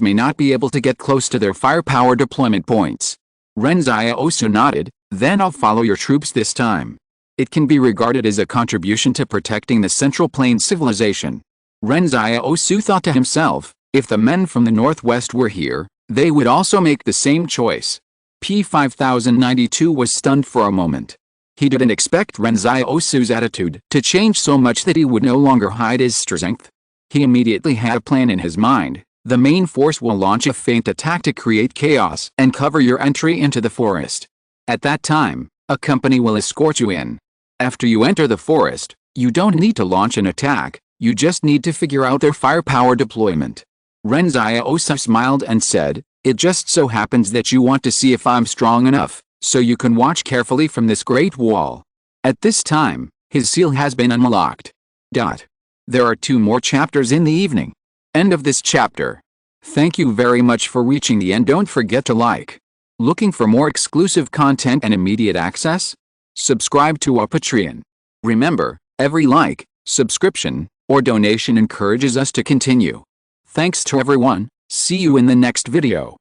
may not be able to get close to their firepower deployment points. Ren Xiaosu nodded. Then I'll follow your troops this time. It can be regarded as a contribution to protecting the Central Plains civilization. Ren Xiaosu thought to himself, if the men from the northwest were here, they would also make the same choice. P5092 was stunned for a moment. He didn't expect Ren Xiaosu's attitude to change so much that he would no longer hide his strength. He immediately had a plan in his mind. The main force will launch a feint attack to create chaos and cover your entry into the forest. At that time, a company will escort you in. After you enter the forest, you don't need to launch an attack, you just need to figure out their firepower deployment. Ren Xiaosu smiled and said, it just so happens that you want to see if I'm strong enough, so you can watch carefully from this great wall. At this time, his seal has been unlocked. There are 2 more chapters in the evening. End of this chapter. Thank you very much for reaching the end. Don't forget to like. Looking for more exclusive content and immediate access? Subscribe to our Patreon. Remember, every like, subscription, or donation encourages us to continue. Thanks to everyone. See you in the next video.